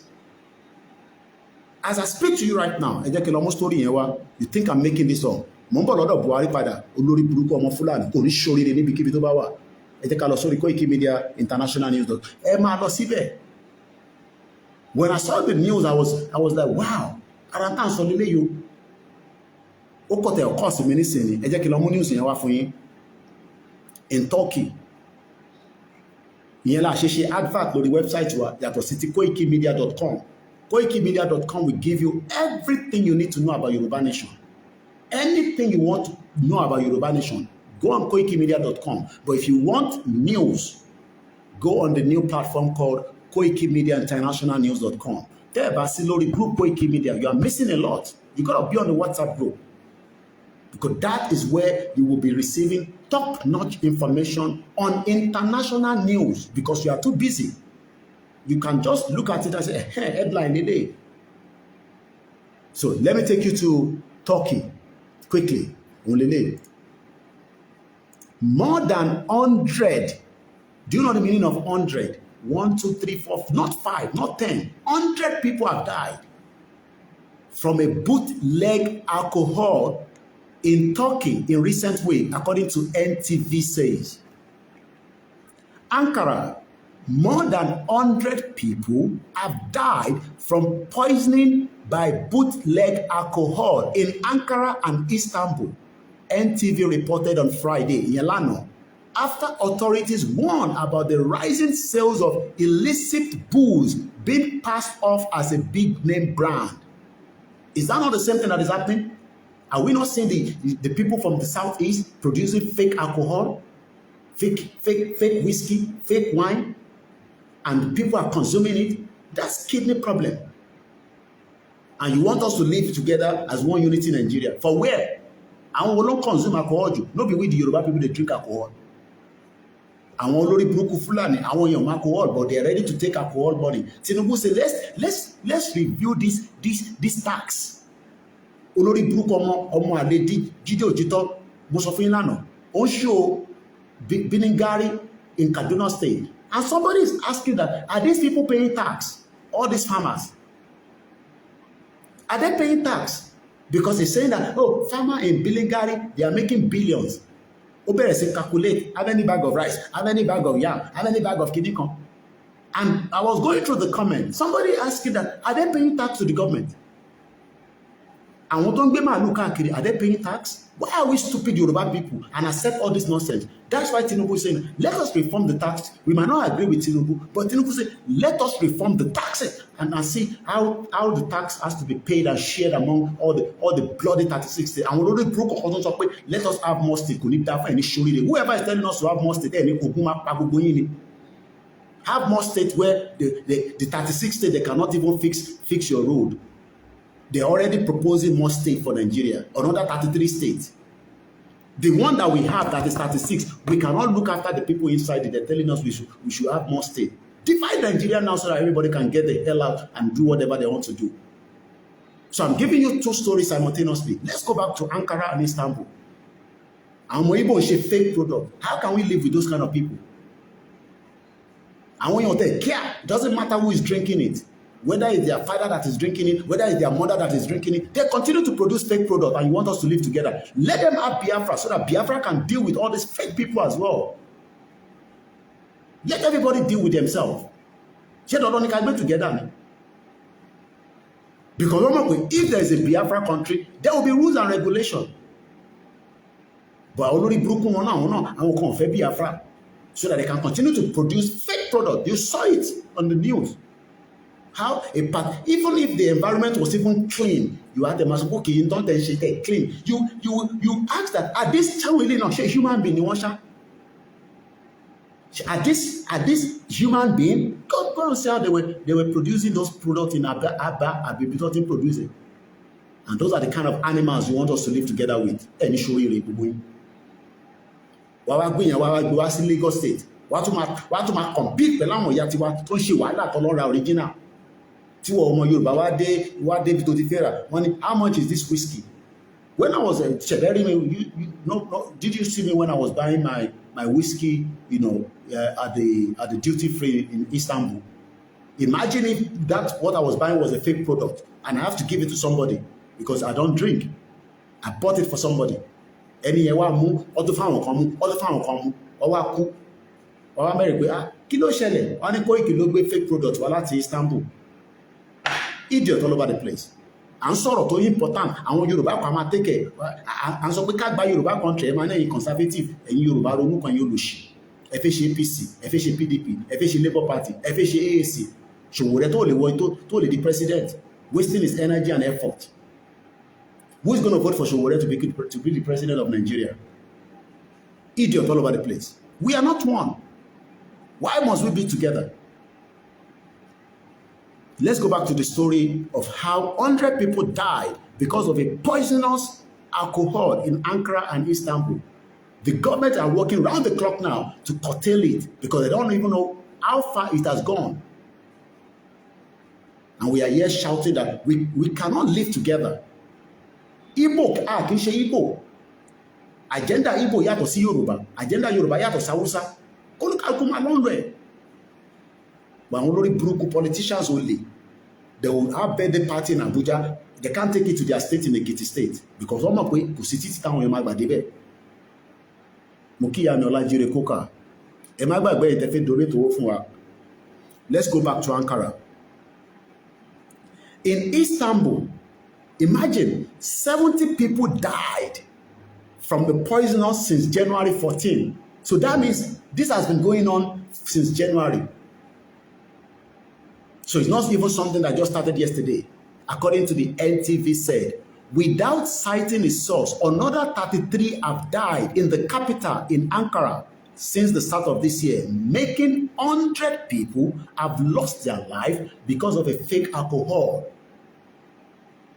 As I speak to you right now, ẹ jẹ́ kí n lọ mú story yẹn wá. You think I'm making this up? Mo ń bọ̀ lọ́dọ̀ Buhari padà, olórí burúkú ọmọ Fúlàní, kò ní ṣoríire níbikíbi tó bá wà. Ẹ jẹ́ ká lọ sórí Koiki Media International News. Ẹ máa lọ síbẹ̀. When I saw the news, I was like, wow, ara tá à ń sọ nílé yìí o. Ó kọ̀ tẹ̀ ọkọ̀ sí mi nísìnyí. Ẹ jẹ́ kí n lọ mú news yẹn wá fún yín. In Turkey, ìyẹn la ṣe advert lórí website wa yàtọ̀ sí ti koikimedia.com. KOIKIMEDIA.com will give you everything you need to know about Yoruba Nation. Anything you want to know about Yoruba Nation, go on KOIKIMEDIA.com. But if you want news, go on the new platform called KOIKIMEDIAInternationalnews.com. There, Basilori group Koiki Media, you are missing a lot. You got to be on the WhatsApp group. Because that is where you will be receiving top-notch information on international news because you are too busy. You can just look at it and say, hey, headline today. So let me take you to Turkey quickly. More than 100. Do you know the meaning of 100? 1, 2, 3, 4, not 5, not 10. 100 people have died from a bootleg alcohol in Turkey in recent weeks, according to NTV says. Ankara, more than 100 people have died from poisoning by bootleg alcohol in Ankara and Istanbul. NTV reported on Friday, Yelano. after authorities warn about the rising sales of illicit booze being passed off as a big name brand. Is that not the same thing that is happening? Are we not seeing the people from the southeast producing fake alcohol, fake whiskey, fake wine, and people are consuming it? That's kidney problem. And you want us to live together as one unity in Nigeria. For where? And we don't consume alcohol. No be with the Yoruba people, they drink alcohol. And we already broke Fulani, and we don't alcohol, but they are ready to take alcohol money. Tinubu say, let's review this tax. Olórí burúkú ọmọ àlè Jídé Òjítọ́ mo sọ fún yín lánàá ó ń show Biningari in Kaduna State, and somebody is asking that, are these people paying tax? All these farmers, are they paying tax? Because he's saying that, oh, farmer in Biningari, they are making billions. Ó bẹ̀rẹ̀ sí calculate how many bag of rice, how many bag of yam, how many bag of kinikan. And I was going through the comments, somebody asking that, are they paying tax to the government? Àwọn tó ń gbé màálù káàkiri, are they paying tax? Why are we stupid Yoruba people and accept all this nonsense? That's why Tinubu is saying, let us reform the tax. We might not agree with Tinubu, but Tinubu said, let us reform the taxes and see how the tax has to be paid and shared among all the bloody 36 states. And we already broke a consensus of, let us have more state. Whoever is telling us to have more state, have more state where the 36 states, they cannot even fix your road. They're already proposing more state for Nigeria, another 33 states. The one that we have, that is 36, we cannot look after the people inside it. They're telling us we should have more state. Divide Nigeria now so that everybody can get the hell out and do whatever they want to do. So I'm giving you two stories simultaneously. Let's go back to Ankara and Istanbul. And when Igbo is a fake product, how can we live with those kind of people? And when you take care, it doesn't matter who is drinking it. Whether it's their father that is drinking it, whether it's their mother that is drinking it, they continue to produce fake products, and you want us to live together. Let them have Biafra so that Biafra can deal with all these fake people as well. Let everybody deal with themselves. Together. Because if there is a Biafra country, there will be rules and regulations. But already broken one now, and will confer Biafra so that they can continue to produce fake products. You saw it on the news. How even if the environment was even clean, you had the mass okay, you don't say clean. You ask that, are this really not human being? Are this human being? Go and see how they were producing those products in Abba producing. And those are the kind of animals you want us to live together with. Any show you Lagos State. What to my compete with Lamoya Tiwa to show why that original. How much is this whiskey? When I was did you see me when I was buying my whiskey, at the duty free in Istanbul? Imagine if what I was buying was a fake product and I have to give it to somebody because I don't drink. I bought it for somebody. Any move, other family come, or America, kilo shele, only Koiki fake product while at Istanbul. Idiot all over the place. And sọ̀rọ̀ tó important, àwọn Yorùbá kan máa take it. And sọ pé ká gba Yorùbá country, ẹ máa ní conservative, ẹ̀yin Yorùbá ronú kan yóò lò ṣì. Ẹ fẹ́ ṣe APC, ẹ fẹ́ ṣe PDP, ẹ fẹ́ ṣe Labour Party, ẹ fẹ́ ṣe AAC. Ṣòwòrẹ́ tó lè di president, wasting his energy and effort. Who is going to vote for Ṣòwòrẹ́ to be the president of Nigeria? Idiot all over the place. We are not one. Why must we be together? Let's go back to the story of how 100 people died because of a poisonous alcohol in Ankara and Istanbul. The government are working round the clock now to curtail it because they don't even know how far it has gone. And we are here shouting that we cannot live together. Igbo, kì í ṣe Igbo. Agenda Igbo yàtọ̀ sí Yorùbá. Agenda Yorùbá yàtọ̀ sí Hausa. Olúkàlùkù máa lọ́nà ẹ̀. But only Bruku politicians only. They will have birthday party in Abuja. They can't take it to their state in Ekiti state because one of them could sit down with Magbadebe. Mukiya Nola Jire Koka. Emagba Tefe donate to Ofunwa. Let's go back to Ankara. In Istanbul, imagine 70 people died from the poisonous since January 14. So that means this has been going on since January. So it's not even something that just started yesterday. According to the NTV said, without citing a source, another 33 have died in the capital in Ankara since the start of this year, making 100 people have lost their life because of a fake alcohol.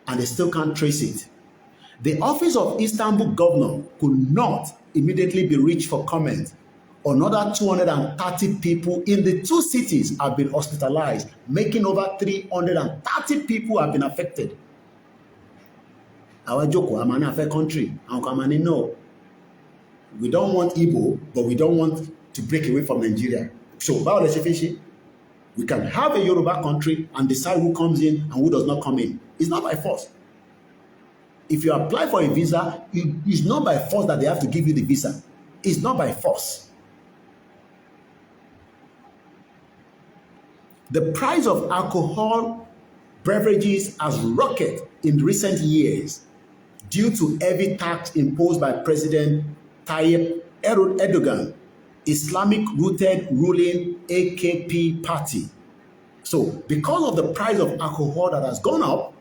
And they still can't trace it. The office of Istanbul governor could not immediately be reached for comment. Another 230 people in the two cities have been hospitalized, making over 330 people have been affected. Our Joko, I'm an affected country. No, we don't want Igbo, but we don't want to break away from Nigeria. So, we can have a Yoruba country and decide who comes in and who does not come in. It's not by force. If you apply for a visa, it's not by force that they have to give you the visa. It's not by force. The price of alcohol beverages has rocketed in recent years due to heavy tax imposed by President Tayyip Erdogan, Islamic-rooted ruling AKP party. So, because of the price of alcohol that has gone up,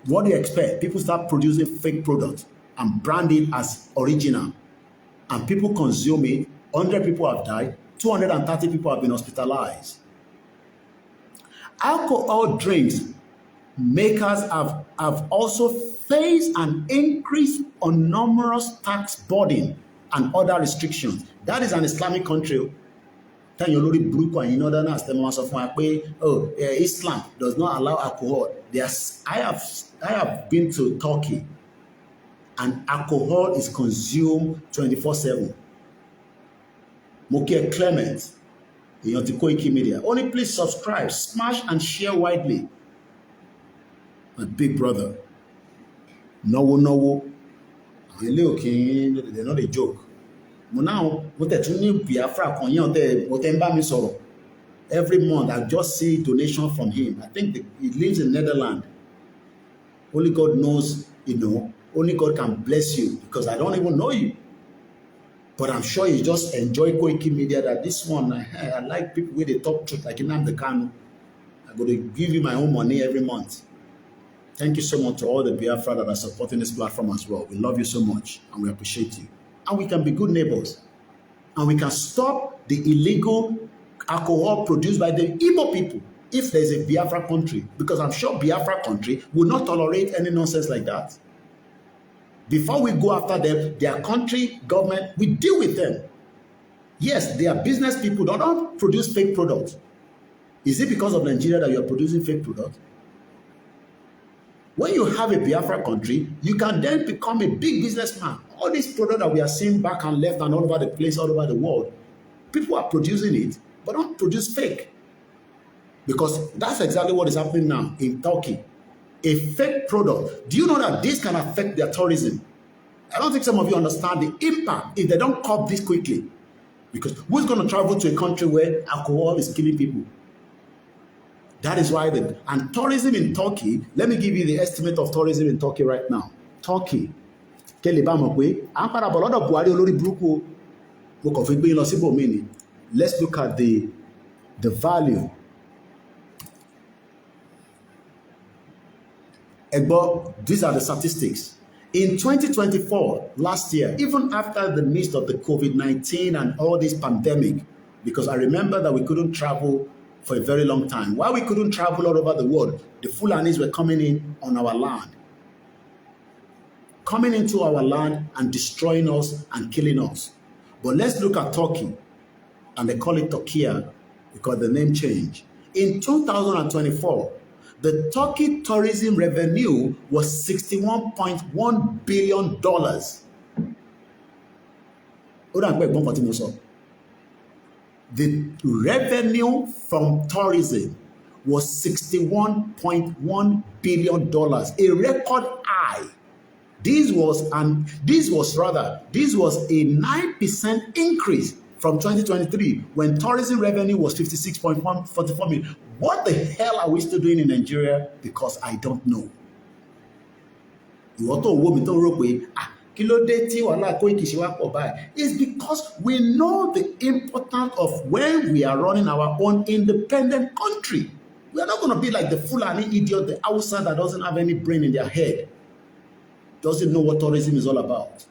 what do you expect? People start producing fake products and brand it as original. And people consume it. 100 people have died. 230 people have been hospitalized. Alcohol drinks makers have also faced an increase on numerous tax burden and other restrictions. That is an Islamic country. Islam does not allow alcohol. I have been to Turkey, and alcohol is consumed 24/7. Mokia Clement, the KOIKIMEDIA. Only please subscribe, smash and share widely. My big brother. No. They're not a joke. Now, every month I just see donation from him. I think he lives in Netherlands. Only God knows, only God can bless you, because I don't even know you. But I'm sure you just enjoy KOIKIMEDIA, that this one, I like people where they talk truth, like Nnamdi Kanu. I'm going to give you my own money every month. Thank you so much to all the Biafra that are supporting this platform as well. We love you so much and we appreciate you. And we can be good neighbors. And we can stop the illegal alcohol produced by the Igbo people if there's a Biafra country. Because I'm sure Biafra country will not tolerate any nonsense like that. Before we go after them, their country, government, we deal with them. Yes, they are business people. They don't produce fake products. Is it because of Nigeria that you are producing fake products? When you have a Biafra country, you can then become a big businessman. All these products that we are seeing back and left and all over the place, all over the world, people are producing it, but don't produce fake. Because that's exactly what is happening now in Turkey. A fake product. Do you know that this can affect their tourism? I don't think some of you understand the impact if they don't curb this quickly. Because who's going to travel to a country where alcohol is killing people? That is why and tourism in Turkey, let me give you the estimate of tourism in Turkey right now. Turkey. Let's look at the value. These are the statistics. In 2024, last year, even after the midst of the COVID-19 and all this pandemic, because I remember that we couldn't travel for a very long time. While we couldn't travel all over the world, the Fulanis were coming in on our land. Coming into our land and destroying us and killing us. But let's look at Turkey. And they call it Turkey because the name changed. In 2024, the Turkey tourism revenue was $61.1 billion. The revenue from tourism was $61.1 billion, a record high. This was a 9% increase from 2023 when tourism revenue was $56.144 million. What the hell are we still doing in Nigeria? Because I don't know. kí ló dé tí wàhálà Koiki ṣe wá pọ̀ báyìí? It's because we know the importance of when we are running our own independent country. We are not going to be like the Fulani idiot, the Hausa that doesn't have any brain in their head, doesn't know what tourism is all about.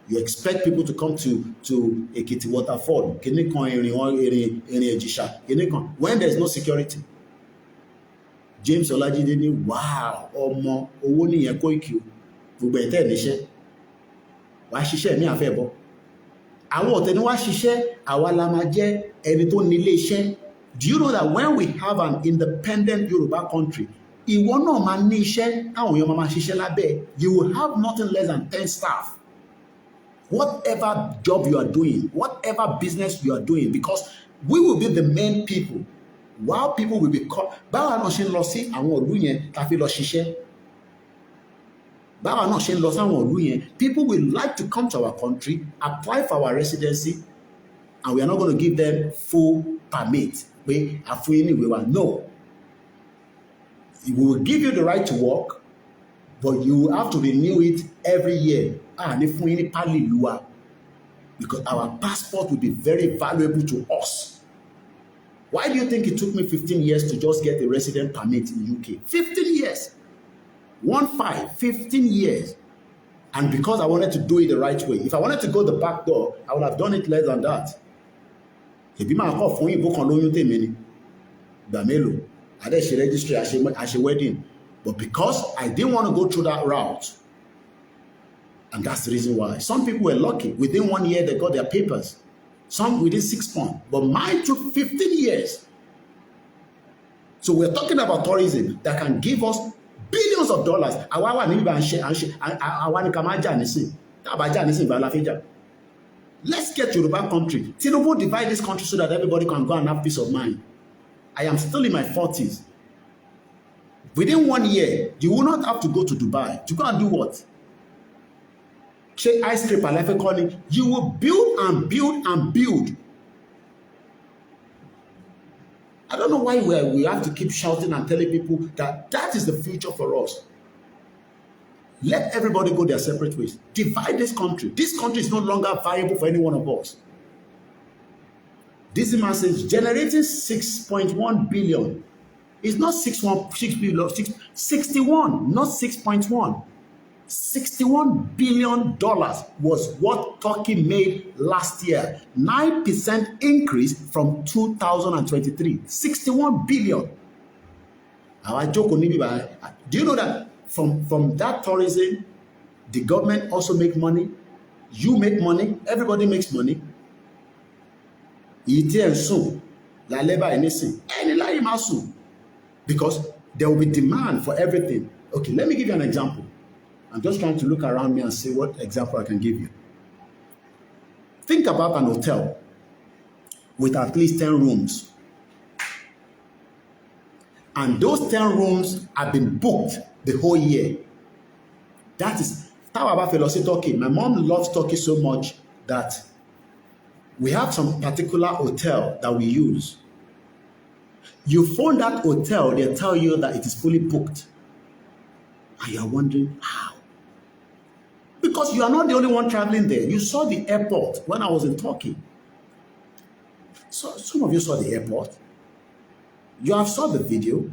You expect people to come to Ekiti waterfall, when there's no security. James Olajide ni, wow, ọmọ owó nìyẹn Koiki, gbogbo ẹ̀tẹ́ níṣẹ́, wàá ṣiṣẹ́ mi àfẹ́ bọ́. Àwọn ọ̀tẹ̀ ni wàá ṣiṣẹ́, àwa la máa jẹ́ ẹni tó nílé iṣẹ́. Do you know that when we have an independent Yoruba country, ìwọ náà máa ní iṣẹ́, táwọn èèyàn máa ṣiṣẹ́ lábẹ́, you will have nothing less than 10 staff. Whatever job you are doing, whatever business you are doing, because we will be the main people, while people will be called. Báwa náà ṣe ń lọ sí àwọn ìlú yẹn tá fi lọ ṣiṣẹ́. Báwa náà ṣe ń lọ sí àwọn ìlú yẹn, people will like to come to our country, apply for our residency, and we are not going to give them full permit. Pé àfúyín ní ìwé wa. No. We will give you the right to work, but you will have to renew it every year. Because our passport will be very valuable to us. Why do you think it took me 15 years to just get a resident permit in the UK? 15 years. 15 years. And because I wanted to do it the right way. If I wanted to go the back door, I would have done it less than that. If you call for you, book on loan you Damelo. I did she registry as a wedding. But because I didn't want to go through that route, and that's the reason why. Some people were lucky. Within 1 year, they got their papers. Some within 6 months. But mine took 15 years. So we're talking about tourism that can give us billions of dollars. Let's get Yoruba country. Tinubu divide this country so that everybody can go and have peace of mind. I am still in my 40s. Within 1 year, you will not have to go to Dubai. To go and do what? Shake ice cream and calling. You will build and build and build. I don't know why we have to keep shouting and telling people that that is the future for us. Let everybody go their separate ways. Divide this country. This country is no longer viable for any one of us. This man says generating 6.1 billion. It's not 6 billion, 61, not 6.1. $61 billion was what Turkey made last year. 9% increase from 2023. 61 billion. Do you know that from that tourism, the government also make money? You make money. Everybody makes money. Because there will be demand for everything. Okay, let me give you an example. I'm just trying to look around me and see what example I can give you. Think about an hotel with at least 10 rooms. And those 10 rooms have been booked the whole year. That is how about philosophy Turkey. My mom loves Turkey so much that we have some particular hotel that we use. You phone that hotel, they tell you that it is fully booked. And you are wondering how. Because you are not the only one traveling there. You saw the airport when I was in Turkey. So some of you saw the airport. You have saw the video.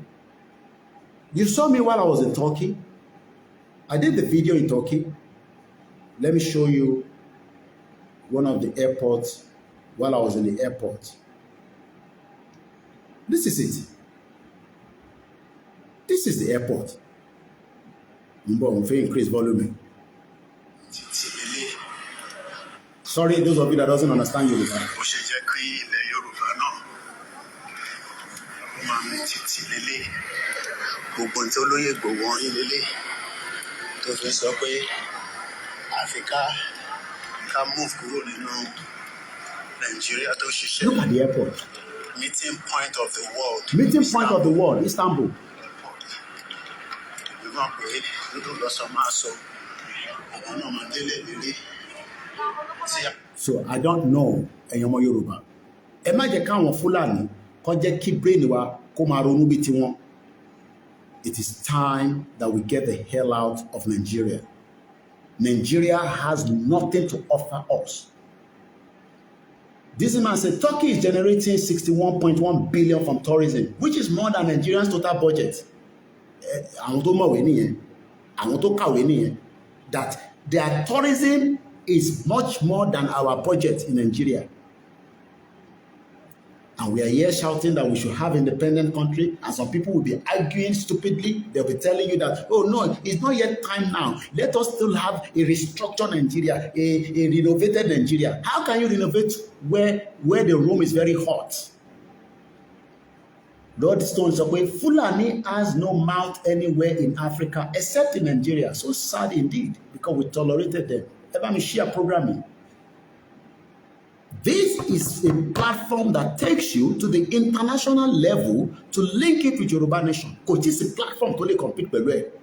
You saw me while I was in Turkey. I did the video in Turkey. Let me show you one of the airports while I was in the airport. This is it. This is the airport. Increase volume. Sorry, those of you that doesn't understand Yoruba. Look at the airport. Meeting point of the world. Meeting point of the world, Istanbul. So I don't know ẹ̀yàn Yoruba. Ẹ má jẹ́ káwọn Fúlàní kó jẹ́ kí brain wa kó máa ronú bí tiwọn. It is time that we get the hell out of Nigeria. Nigeria has nothing to offer us. This man said Turkey is generating 61.1 billion from tourism, which is more than Nigeria's total budget. That their tourism is much more than our budget in Nigeria. And we are here shouting that we should have independent country, and some people will be arguing stupidly. They'll be telling you that, oh no, it's not yet time now. Let us still have a restructured Nigeria, a renovated Nigeria. How can you renovate where the room is very hot? Lord Stone said, Fulani has no mouth anywhere in Africa except in Nigeria. So sad indeed, because we tolerated them. Ever me share programming. This is a platform that takes you to the international level to link it with Yoruba Nation. Because this is a platform to compete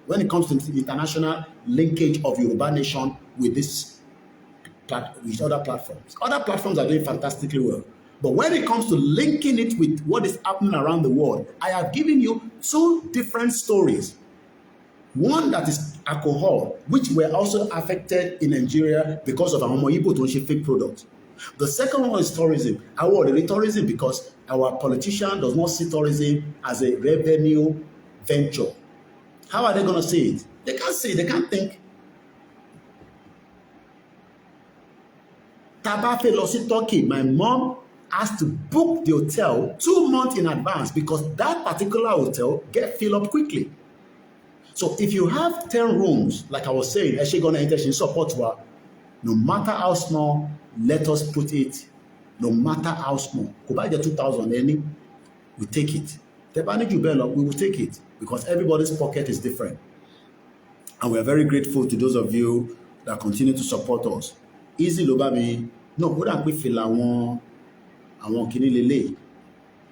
when it comes to the international linkage of Yoruba Nation with with other platforms. Other platforms are doing fantastically well. But when it comes to linking it with what is happening around the world, I have given you two different stories. One that is alcohol, which were also affected in Nigeria because of our Igbo to fake products. The second one is tourism. I want tourism because our politician does not see tourism as a revenue venture. How are they going to see it? They can't see it. They can't think. Tabafe lost Turkey. My mom has to book the hotel 2 months in advance because that particular hotel get filled up quickly. So if you have 10 rooms, like I was saying, no matter how small, let us put it, no matter how small. Go buy the 2,000 any, we take it. We will take it because everybody's pocket is different. And we are very grateful to those of you that continue to support us. Easy Lobabi, no, what are we feel I want kini lele.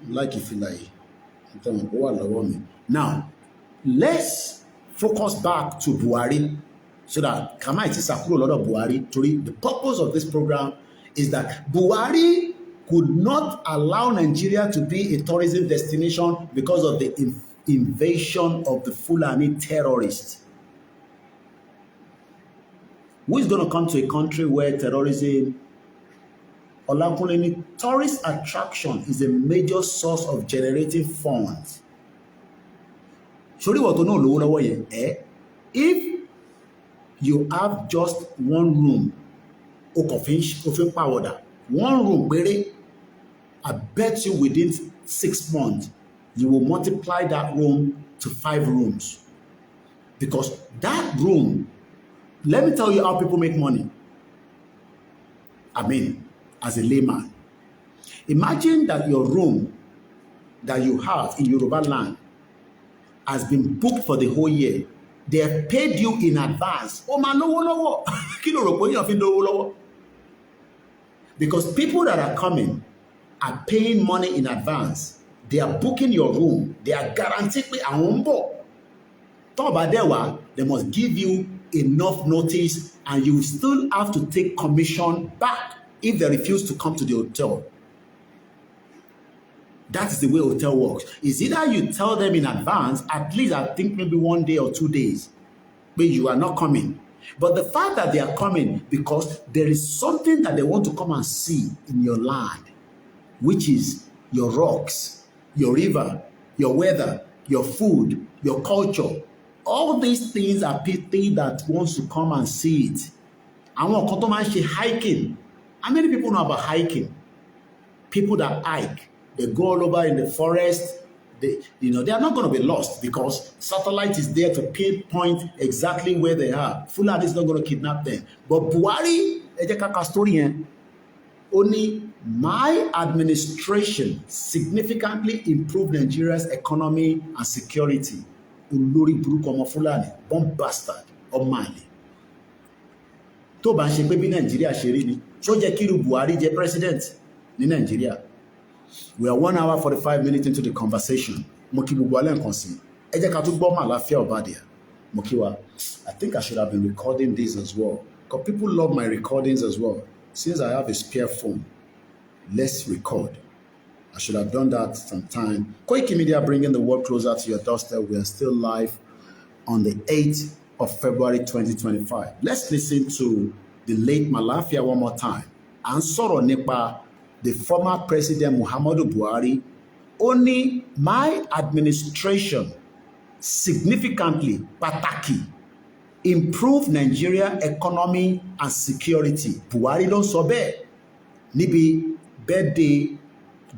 Like if you like. Now, let's focus back to Buhari. So that Kama it is a lot of Buhari. The purpose of this program is that Buhari could not allow Nigeria to be a tourism destination because of the invasion of the Fulani terrorists. Who is going to come to a country where terrorism, OLAKUNLE, tourist attraction is a major source of generating funds? If you have just one room, one room, I bet you within 6 months, you will multiply that room to 5 rooms. Because that room, let me tell you how people make money. I mean, as a layman, imagine that your room that you have in Yoruba land has been booked for the whole year. They have paid you in advance. Oh man, no. Because people that are coming are paying money in advance. They are booking your room. They are guaranteed a humble. They must give you enough notice, and you still have to take commission back if they refuse to come to the hotel. That is the way hotel works. It's either you tell them in advance, at least I think maybe 1 day or 2 days, but you are not coming. But the fact that they are coming because there is something that they want to come and see in your land, which is your rocks, your river, your weather, your food, your culture. All these things are people that wants to come and see it. I want to come and hiking. How many people know about hiking? People that hike. They go all over in the forest. They are not going to be lost because satellite is there to pinpoint exactly where they are. Fulani is not going to kidnap them. But Buhari, only my administration significantly improved Nigeria's economy and security. Olórí burúkú ọmọ Fulani, bomb bastard, Omali. Tó bá ń ṣe pé bí Nàìjíríà ṣe rí ni, ṣó jẹ́ kí Buhari jẹ́ president ní Nàìjíríà. We are 1 hour 45 minutes into the conversation. Mo kí gbogbo alẹ́ nǹkan sí. Ẹ jẹ́ ká tún gbọ́ Àlàáfíà Ọ̀bàdìà. Mo kí wa. I think I should have been recording this as well. Because people love my recordings as well. Since I have a spare phone, let's record. I should have done that sometime. KOIKIMEDIA bringing the world closer to your doorstep. We are still live on the 8th of February 2025. Let's listen to the late Malafia one more time. And sọ̀rọ̀ nípa the former president Muhammadu Buhari. Only my administration significantly pàtàkì improve Nigeria economy and security. Buhari ló sọ bẹ́ẹ̀ níbi birthday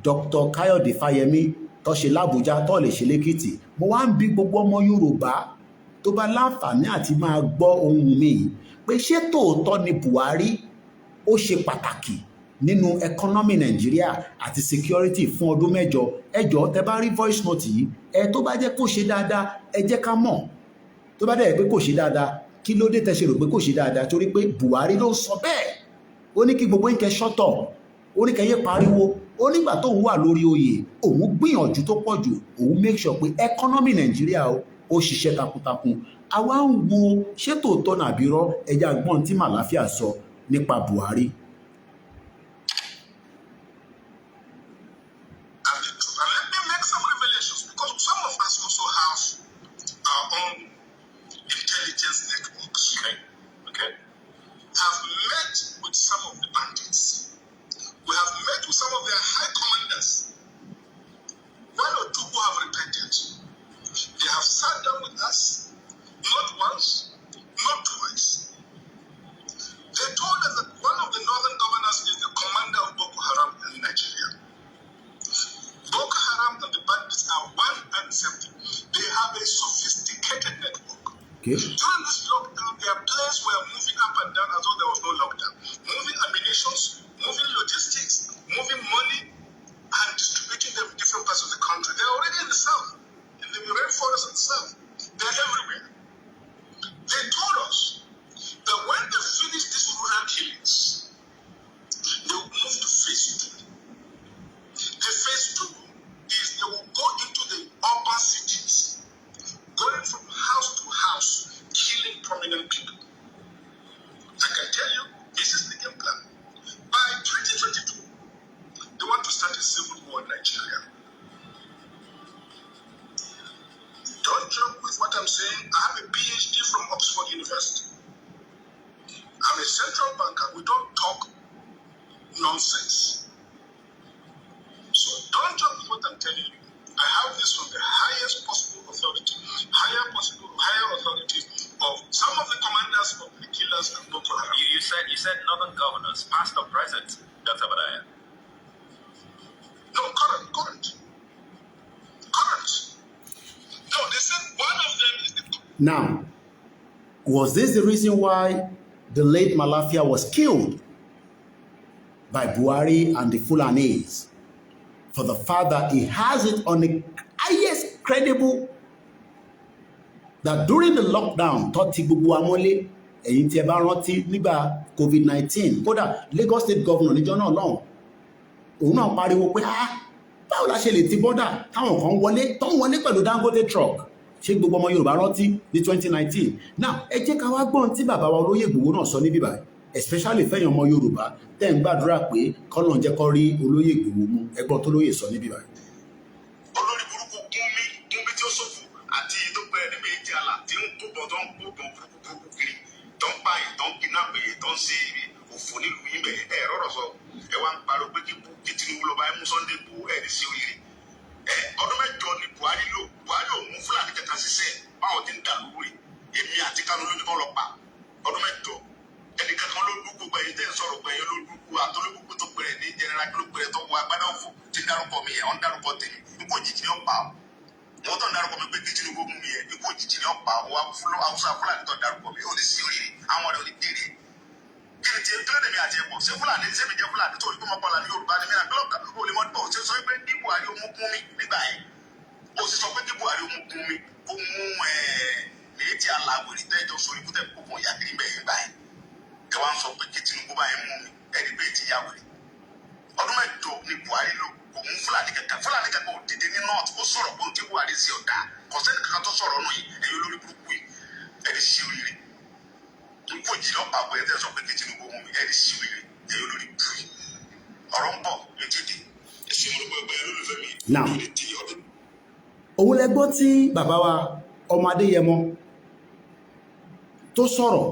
Dr. Kayode Fayemi tó ṣe l'Abuja tó lè ṣe l'Ekiti. Mo wá ń bi gbogbo ọmọ Yorùbá tó bá láǹfààní àti máa gbọ́ ohun mi pé ṣé tòótọ́ ni Buhari ó ṣe pàtàkì nínú economy Nigeria àti security fún ọdún mẹ́jọ. Ẹ jọ̀ọ́ tẹ́ bá rí voice note yìí, tó bá jẹ́ kó ṣe dáadáa ẹ jẹ́ ká mọ̀. Tó bá dẹ̀ pé kò ṣe dáadáa, kí ló dé tẹ́ ṣe rò pé kò ṣe dáadáa? Torí pé Buhari ló sọ bẹ́ẹ̀. Ó ní kí gbogbo yín kẹ́ shut up. Ó ní kẹ́ yé pariwo. Ó nígbà tóun wà lórí oyè, òun gbìyànjú tó pọ̀ jù. Òun make sure pé economy Nigeria ó ṣiṣẹ́ takuntakun. Àwa ń wo ṣé tòótọ́ nàbí irọ́. Ẹja gbọ́n tí Malafia sọ nípa Buhari. Okay. During this lockdown, their players were moving up and down as though there was no lockdown. Moving ammunitions, moving logistics, moving money, and distributing them in different parts of the country. They're already in the south, in the rainforest of the south. They're everywhere. They told us that when they finish these rural killings, they will move to phase 2. The phase 2 is they will go into the urban cities, going from house to house, killing prominent people. I can tell you, this is the game plan. By 2022, they want to start a civil war in Nigeria. Don't joke with what I'm saying. I have a PhD from Oxford University. I'm a central banker. We don't talk nonsense. So don't joke with what I'm telling you. I have this from the highest possible authority, higher authorities of some of the commanders of the killers and Boko Haram. You said northern governors, past or present, Dr. Badaya? No, current. No, they said one of them is the... Now, was this the reason why the late Malafia was killed by Buhari and the Fulanis? For the fact that he has it on the highest credible that during the lockdown, tọ́tí gbogbo amọ́lé ẹ̀yin tí ẹ bá rántí nígbà COVID-19, kódà Lagos State Governor níjọ́ náà lọ́hùn, òun náà pariwo pé báwo la ṣe lè ti bọ́dà táwọn kan wọlé tó ń wọlé pẹ̀lú Dangote truck. Ṣé gbogbo ọmọ Yorùbá rántí ní 2019? Now ẹ jẹ́ ká wá gbọ́n tí bàbá wa Olóyè Ìgbòho náà sọ níbí báyìí, especially fẹ́yàn ọmọ Yorùbá tẹ́ ń gbàdúrà pé kọ́nà jẹ́ kó rí Olóyè Ìgbòho mú. Ẹgbọ́n tó lóye sọ níbí báyìí. Olórí burúkú Gúnmi tí ó ṣòfò àti tó pẹ́ ní méjì àlà tí ń kó bọ̀ tó ń kó bọ̀ burúkú kiri tó ń pààyàn tó ń kidnap tó ń ṣe òfò nílùú yín bẹ̀ ẹ̀ rọ̀rọ̀ sọ ẹ wá ń pariwo pé kí Tinubu lọ́ba ẹ̀ mú Sunday Igboho ẹ̀ ní sí oríire. Ọdún mẹ́jọ ni Buhari lò. Buhari ò mú Fúlàní kẹta ṣiṣẹ́ báwọn ti ń dà lórí èmi àti Kanu ló ní kọ́ lọ pa ọdún mẹ́jọ. Ẹnìkan kan ló dúkú gbẹ̀yìn tẹ́ ń sọ̀rọ̀ gbẹ̀yìn ló dúkú àtọ́lógúnkú tó pẹ̀rẹ̀ ní general kí ló pẹ̀rẹ̀ tó wọ agbádá òfò tí ń dárúkọ mi yẹn wọ́n ń dárúkọ tèmi ikú òjijì ni ó pa ọ́. Wọ́n tó ń dárúkọ mi pé kí Tinubu mú mi yẹn ikú òjijì ni ó pa ọ́. Haúsá Fúlàní tó ń dárúkọ mi ò lè sí oríire àwọn ọ̀rẹ́ ò ní dèrè. Kí ni tiẹ̀ kílódé mi àti ẹ̀pọ̀ ṣé Fúlàní ṣé mi jẹ́ Fúlàní tó ìgbìmọ̀ pọ̀lá ní Yorùbá ni mí náà kílọ̀kà ò lè mọ́ tó ṣe sọ pé kí Buhari ó mú kún mi nígbà yẹn. Ó sì sọ pé kí Buhari ó mú kún mi kó mú méjì aláwòrán tẹ́jọ́ sórí kútẹ́ kókò ìyá kiri bẹ́ẹ̀ nígbà yẹn. Kí wọ́n sọ pé kí Tinubu bá yẹn mú mi ẹni bẹ́ẹ̀ ti yá wèrè. Ọdún mẹ́jọ ni Buhari lò kò mú Fúlàní kankan ò dìde ní north ó sọ̀rọ̀ pé ohun tí Buhari ṣe ọ̀dà kọ̀sẹ́nì kankan tó sọ̀rọ̀ nù yìí ẹ̀yin olórí burúkú yìí ẹni ṣe oríire. Nkú òjì lọ́pàá àgbẹ̀ ẹ̀ sọ pé kí Tinubu mú mi ẹni ṣe oríire ẹ̀yin olórí burúkú yìí. Ọ̀rọ̀ ń bọ̀ létídì ẹ̀sìn olóògbé ẹgbẹ́ olólùfẹ́ mi. Now, òun lẹ gbọ́ tí bàbá wa ọmọ Adéyẹmọ tó sọ̀rọ̀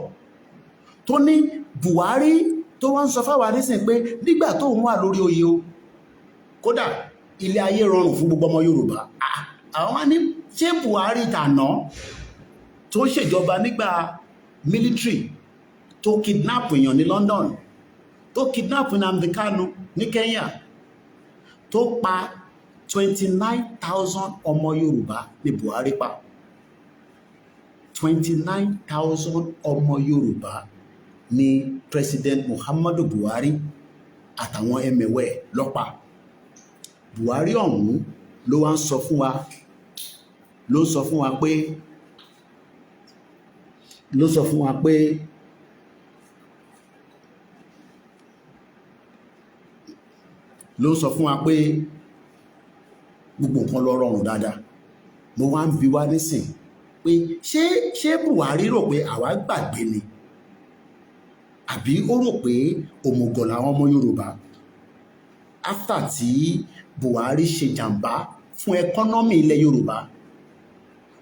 tó ní Buhari tó wá ń sọ fáwa nísìn pé nígbà tó ń wà lórí oyè o kódà ilé ayé rọrùn fún gbogbo ọmọ Yorùbá. Àwọn wá ní ṣé Buhari tàná tó ń ṣèjọba nígbà military tó kidnap èèyàn ní London, tó kidnap Nnamdi Kanu ní Kenya, tó pa 29,000 ọmọ Yorùbá ní Buhari pa. 29,000 ọmọ Yorùbá ní President Muhammadu Buhari àtàwọn ẹmẹ̀wẹ̀ ló pa. Buhari ọ̀hún ló wá ń sọ fún wa pé ló ń sọ fún wa pé gbogbo nǹkan lọ rọrùn dáadáa. Mo wá ń bi wá nísìn pé ṣé Buhari rò pé àwa gbàgbé ni àbí ó rò pé òmùgọ̀ làwọn ọmọ Yorùbá after tí Buhari ṣe jàǹbá fún ẹkọ́nọ́mì ilẹ̀ Yorùbá.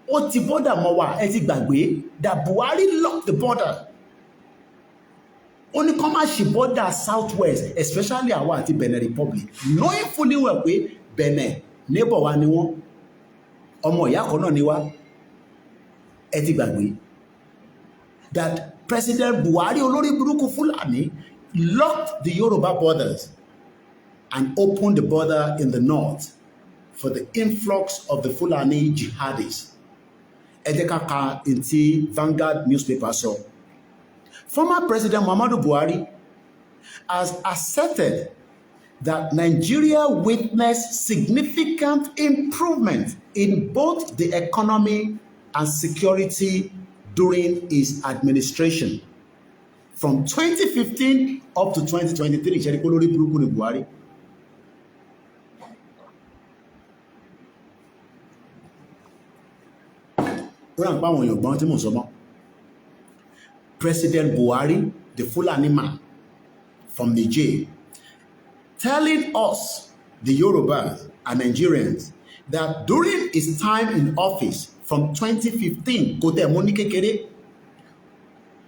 Ó ti bọ́dà mọ́ wa, ẹ ti gbàgbé that Buhari locked the border. Ó ní kó má ṣe border south west especially àwa àti Benin Republic, knowing fully well pé Benin neighbor wa ni wọ́n, ọmọ ìyá kan náà ni wá. Ẹ ti gbàgbé that President Buhari olórí burúkú Fúlàní locked the Yoruba borders and opened the border in the north for the influx of the Fulani jihadis. Ẹ jẹ́ ká ka ntí Vanguard newspaper sọ. Former President Muhammadu Buhari has asserted that Nigeria witnessed significant improvement in both the economy and security during his administration. From 2015 up to 2023, ṣe rí pé olórí burúkú ni Buhari. Ó rà ń pa àwọn èèyàn gbọ́n tí mò ń sọ mọ́. President Buhari, the Fulani man from Niger, telling us, the Yorubas and Nigerians, that during his time in office from 2015, kò tẹ̀ mọ́ ní kékeré,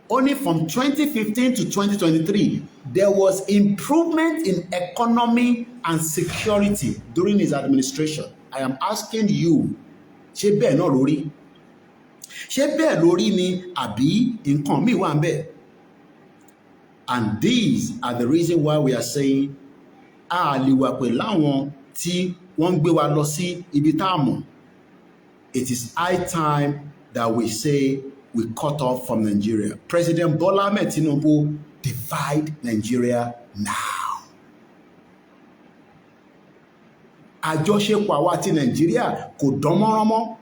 only from 2015 to 2023, there was improvement in economy and security during his administration. I am asking you, ṣé bẹ́ẹ̀ náà lórí? Ṣé bẹ́ẹ̀ lórí ni àbí nǹkan míì wà ń bẹ̀? And these are the reason why we are saying a lè wà pẹ̀lú àwọn tí wọ́n ń gbé wa lọ sí ibi tá a mọ̀. It is high time that we say we cut off from Nigeria. President Bola Ahmed Tinubu, divide Nigeria now. Àjọṣepọ̀ àwa àti Nigeria kò dán mọ́rán mọ́.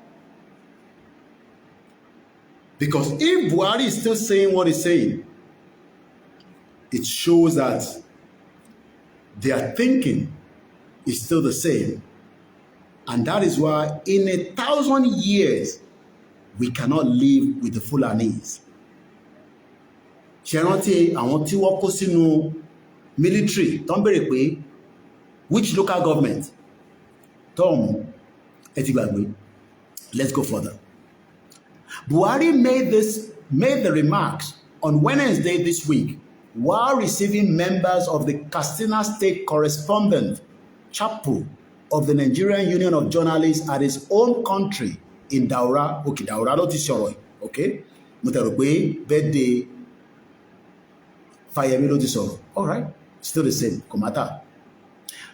Because if Buhari is still saying what he's saying, it shows that their thinking is still the same. And that is why in 1,000 years, we cannot live with the Fulanis. Ṣé rántí àwọn tí wọ́n kó sínú military tó ń béèrè pé which local government? Tom, ẹ ti gbàgbé. Let's go further. Buhari made the remarks on Wednesday this week while receiving members of the Katsina State Correspondence Chapel of the Nigerian Union of Journalists at his own country in Daura. Okay, Daura ló ti sọ̀rọ̀, okay? Mo tẹ̀rọ pé birthday Fáyẹmí ló ti sọ̀rọ̀. All right, still the same, kò matter.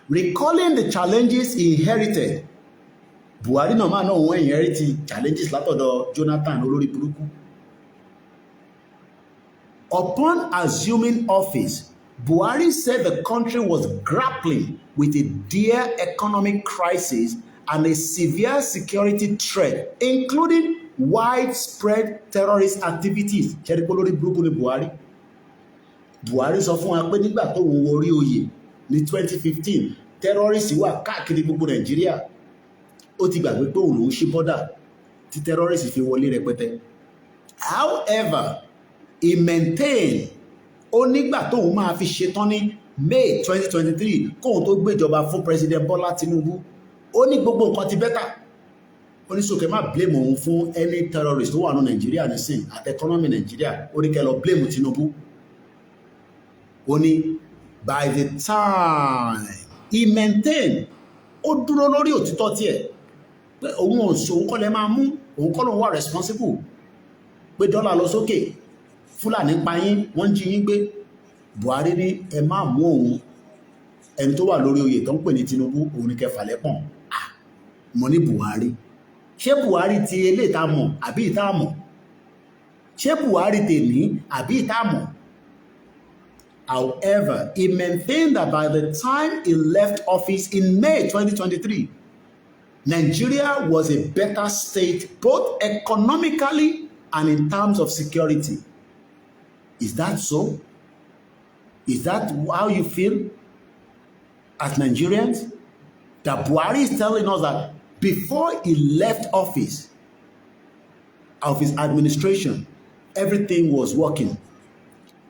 Recalling the challenges he inherited, Buhari náà máa náà wọ́n inherit challenges látọ̀dọ̀ Jonathan olórí burúkú. Upon assuming office, Buhari said the country was grappling with a dire economic crisis and a severe security threat, including widespread terrorist activities. Ṣẹ́rí pé olórí burúkú ni Buhari. Buhari sọ fún wa pé nígbà tó ń wọrí oyè ní 2015, terrorist wà káàkiri gbogbo Nàìjíríà. Ó ti gbàgbé pé òun ló ń ṣí bọ́dà tí terrorist fi wọlé rẹpẹtẹ. However, he maintained ó nígbà tóun máa fi ṣetán ní May 2023 kóun tó gbéjọba fún President Bola Tinubu, ó ní gbogbo nǹkan ti bẹ́tà. ó ní sókè má blame òun fún any terrorist tó wà ní Nàìjíríà nísìn àti economy Nàìjíríà, ó ní kẹ́ lọ blame Tinubu. Ó ní by the time he maintain, ó dúró lórí òtítọ́ tiẹ̀ pé òun kọ́ lẹ máa mú, òun kọ́ lòun wà responsible pé dọ́là lọ sókè, Fúlàní pa yín, wọ́n jí yín gbé. Buhari ní ẹ má mú òun, ẹni tó wà lórí oyè tó ń pè ní Tinubu, òun ní kẹfà lẹ́pọ̀n. Mo ní Buhari, ṣé Buhari ti eléyìí tá mọ̀ àbí ìta mọ̀? Ṣé Buhari tèmi àbí ìta mọ̀? However, he maintained that by the time he left office in May 2023, Nigeria was a better state both economically and in terms of security. Is that so? Is that how you feel as Nigerians? That Buhari is telling us that before he left office of his administration, everything was working.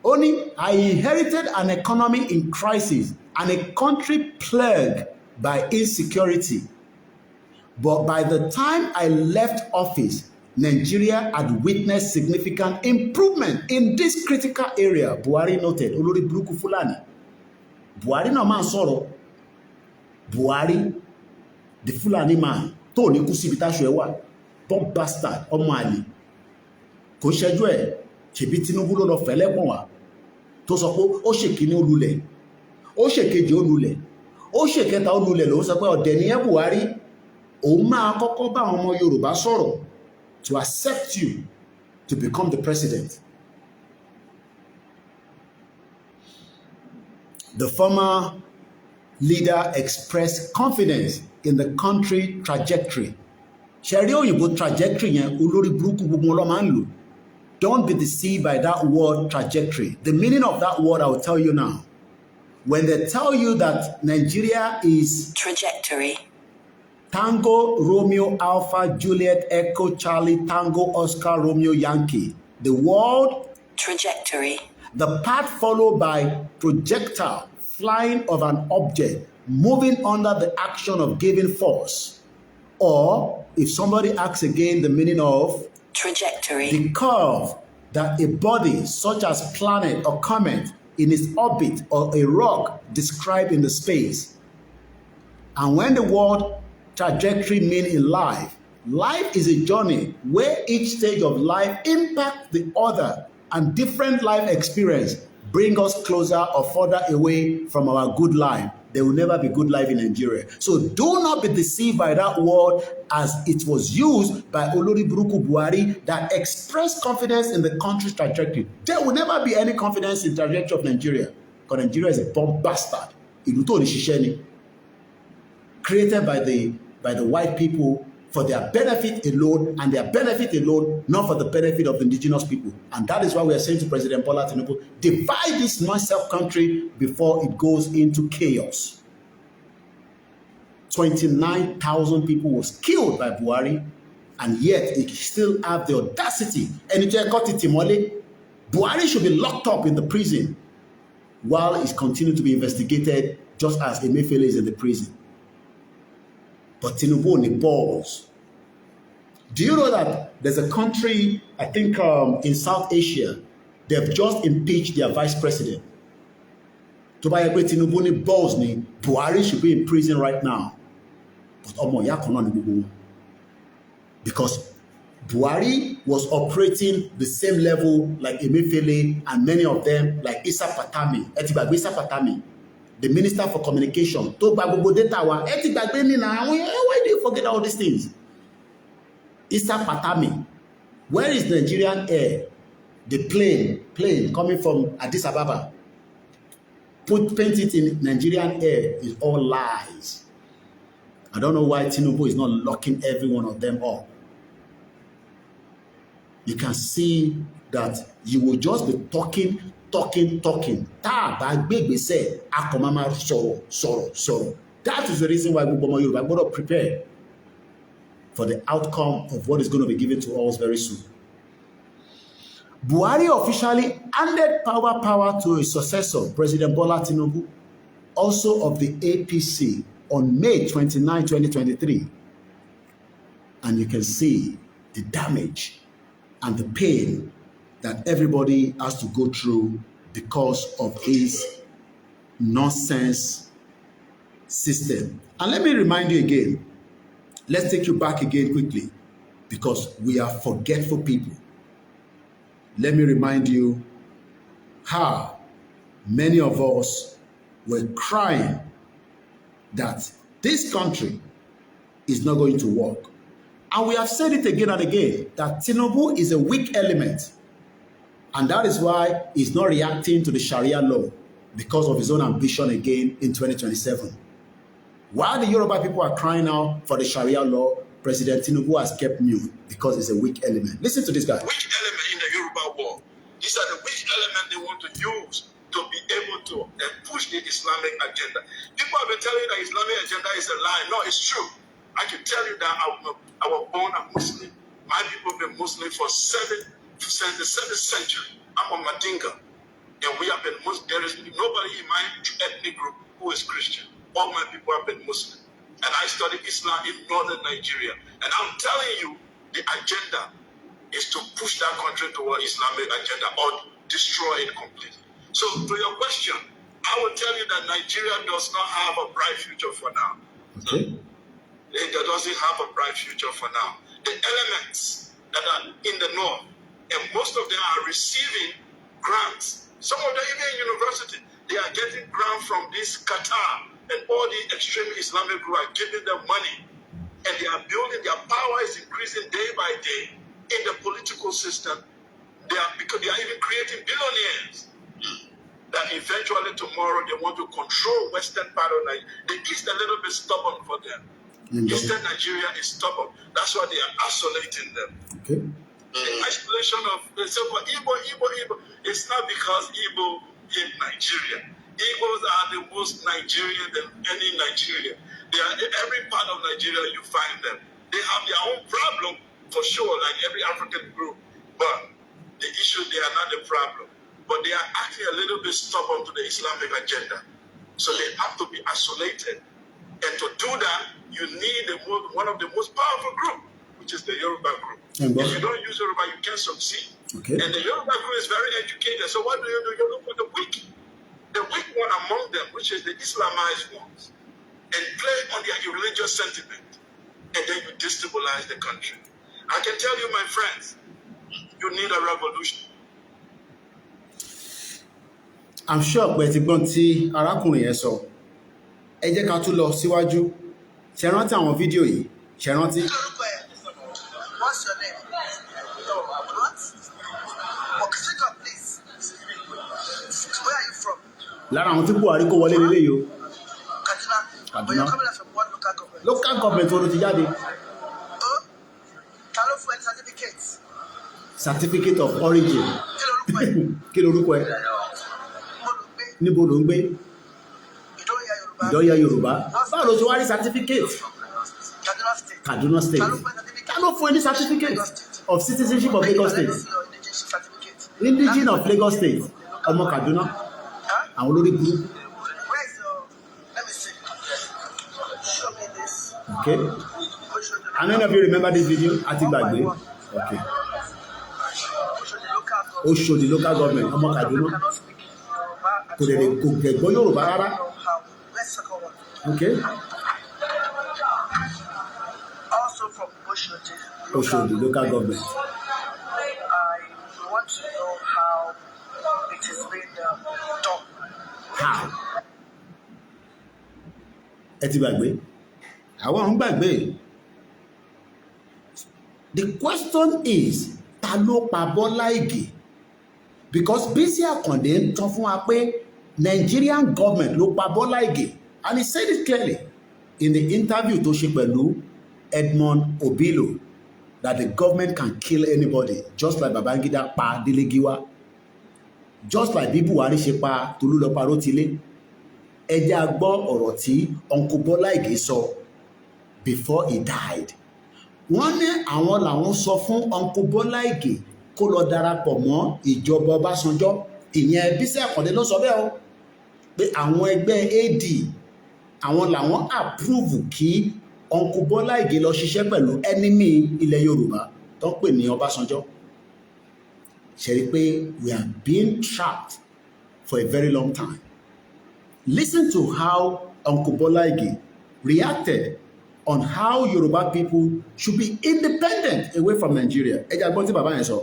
Only I inherited an economy in crisis and a country plagued by insecurity. But by the time I left office, Nigeria had witnessed significant improvement in this critical area, Buhari noted. Olórí burúkú Fúlàní. Buhari náà máa ń sọ̀rọ̀. Buhari, the Fulani man, tó ní kú síbi táṣọ ẹ̀ wà, bomb bastard, ọmọ àlè. Kò ṣẹ́jú ẹ̀, ṣèbí Tinubu ló lọ fẹ́lẹ́pọ̀n wá. Tó sọ pé ó ṣèkíní ó lulẹ̀, ó ṣèkejì ó lulẹ̀, ó ṣèkẹta ó lulẹ̀ ló sọ pé ọ̀dẹ̀ ni ẹ́ Buhari. Òun máa kọ́kọ́ bá àwọn ọmọ Yorùbá sọ̀rọ̀ to accept you to become the president. The former leader expressed confidence in the country trajectory. Ṣẹ̀rí òyìnbó trajectory yẹn olórí burúkú gbogbo wọn ló máa ń lò. Don't be deceived by that word trajectory. The meaning of that word I will tell you now. When they tell you that Nigeria is trajectory, Tango, Romeo, Alpha, Juliet, Echo, Charlie, Tango, Oscar, Romeo, Yankee. The word trajectory. The path followed by projectile, flying of an object, moving under the action of given force. Or, if somebody asks again the meaning of trajectory, the curve that a body such as planet or comet in its orbit or a rock described in the space. And when the word trajectory mean in life, life is a journey where each stage of life impacts the other, and different life experience bring us closer or further away from our good life. There will never be good life in Nigeria. So do not be deceived by that word as it was used by Olori Buruku Buhari that expressed confidence in the country's trajectory. There will never be any confidence in the trajectory of Nigeria, because Nigeria is a bomb bastard. Ìlú tó ní ṣiṣẹ́ ni, created by the white people for their benefit alone, and their benefit alone, not for the benefit of the indigenous people. And that is why we are saying to President Bola Tinubu, divide this non-self country before it goes into chaos. 29,000 people was killed by Buhari, and yet he still have the audacity. And Buhari should be locked up in the prison while he's continuing to be investigated, just as Emefiele is in the prison. But Tinubu only balls. Do you know that there's a country, I think in South Asia, they've just impeached their vice president. To buy a great Tinubu ni balls ni, Buhari should be in prison right now. But because Buhari was operating the same level like Emefiele and many of them, like Issa Patami, the Minister for Communication. Why do you forget all these things? Issa Patami. Where is Nigerian Air? The plane coming from Addis Ababa. Paint it in Nigerian Air is all lies. I don't know why Tinubu is not locking every one of them up. You can see that you will just be talking. That is the reason why we got to prepare for the outcome of what is going to be given to us very soon. Buhari officially handed power to his successor, President Bola Tinubu, also of the APC, on May 29, 2023. and you can see the damage and the pain that everybody has to go through because of his nonsense system. And let me remind you again, let's take you back again quickly, because we are forgetful people. Let me remind you how many of us were crying that this country is not going to work. And we have said it again and again, that Tinubu is a weak element. And that is why he's not reacting to the Sharia law, because of his own ambition again in 2027. While the Yoruba people are crying out for the Sharia law, President Tinubu has kept mute because he's a weak element. Listen to this guy. Weak element in the Yoruba war. These are the weak elements they want to use to be able to push the Islamic agenda. People have been telling you that Islamic agenda is a lie. No, it's true. I can tell you that I was born a Muslim. My people have been Muslim since the 7th century. I'm a Madinga. And we have been Muslim. There is nobody in my ethnic group who is Christian. All my people have been Muslim. And I studied Islam in northern Nigeria. And I'm telling you, the agenda is to push that country toward Islamic agenda or destroy it completely. So to your question, I will tell you that Nigeria does not have a bright future for now. Okay. It doesn't have a bright future for now. The elements that are in the north, and most of them are receiving grants. Some of them even in university, they are getting grants from this Qatar, and all the extreme Islamic group are giving them money. And they are building, their power is increasing day by day in the political system. Because they are even creating billionaires that eventually tomorrow they want to control western part of Nigeria. The East a little bit stubborn for them. Eastern Nigeria is stubborn. That's why they are isolating them. Okay. The isolation of, they say, well, Igbo, it's not because Igbo hate Nigeria. Igbos are the most Nigerian than any Nigerian. They are in every part of Nigeria you find them. They have their own problem, for sure, like every African group. But the issue, they are not the problem. But they are actually a little bit stubborn to the Islamic agenda. So they have to be isolated. And to do that, you need one of the most powerful groups, which is the Yoruba group. If you don't use Yoruba, you can't succeed. Okay. And the Yoruba group is very educated. So what do? You look for the weak one among them, which is the Islamized ones, and play on their religious sentiment, and then you destabilize the country. I can tell you, my friends, you need a revolution. I'm sure pé ti gbọ́n tí arákùnrin yẹn sọ. Ẹ jẹ́ ká tún lọ síwájú. Ṣé rántí àwọn fídíò yìí? Ṣé rántí? What's your name? What? Okay, speak up, please. Where are you from? Lára àwọn tí Buhari kó wọlé lélẹ́yìí o. Kaduna. But you're coming from what local government? Local government wo ló ti jáde? Oh? Ta ló fún ẹ certificate? Certificate of origin. Kí lorúkọ ẹ? Níbo ló ń gbé? Ìdọ́yà Yorùbá. Báwo ló ti wá rí certificate? Kaduna State. Ta ló fún ẹ ní certificate of citizenship of Lagos State? Indigene of Lagos State. Ọmọ Kaduna. Àwọn olórí burúkú. Okay. How many of you remember this video? Àti gbàgbé. Okay. Ó show the local government. Ọmọ Kaduna. Kò lè gbọ́ Yorùbá rárá. Okay. Also from Oshodi, local government. I want to know how it is being done. How? Ẹ ti gbàgbé? Àwọn ń gbàgbé. The question is, ta ló pa Bọ́lá Ìgè? Because Bísí Àkàndé ń tọ́ fún wa pé Nigerian government ló pa Bọ́lá Ìgè, and he said it clearly in the interview tó ṣe pẹ̀lú Edmond Obilo that the government can kill anybody just like Babangida pa Dele Giwa, just like bí Buhari ṣe pa Tolúlọpọ̀ Rótilé. Ẹ jẹ́ á gbọ́ ọ̀rọ̀ tí Uncle Bọ́lá Ìgè sọ before he died. Wọ́n ní àwọn làwọn sọ fún Uncle Bọ́lá Ìgè kó lọ darapọ̀ mọ́ ìjọba Ọbásanjọ́. Ìyẹn Bísí Àkàndé ló sọ bẹ́ẹ̀ o, pé àwọn ẹgbẹ́ AD àwọn làwọn approve kí Uncle Bọ́lá Ìgè lọ ṣiṣẹ́ pẹ̀lú enemy ilẹ̀ Yorùbá tó ń pè ní Ọbásanjọ́. Ṣe rí pé we are being trapped for a very long time. Listen to how Uncle Bọ́lá Ìgè reacted on how Yoruba people should be independent away from Nigeria. Ẹ jẹ́ gbọ́ tí bàbá yẹn sọ.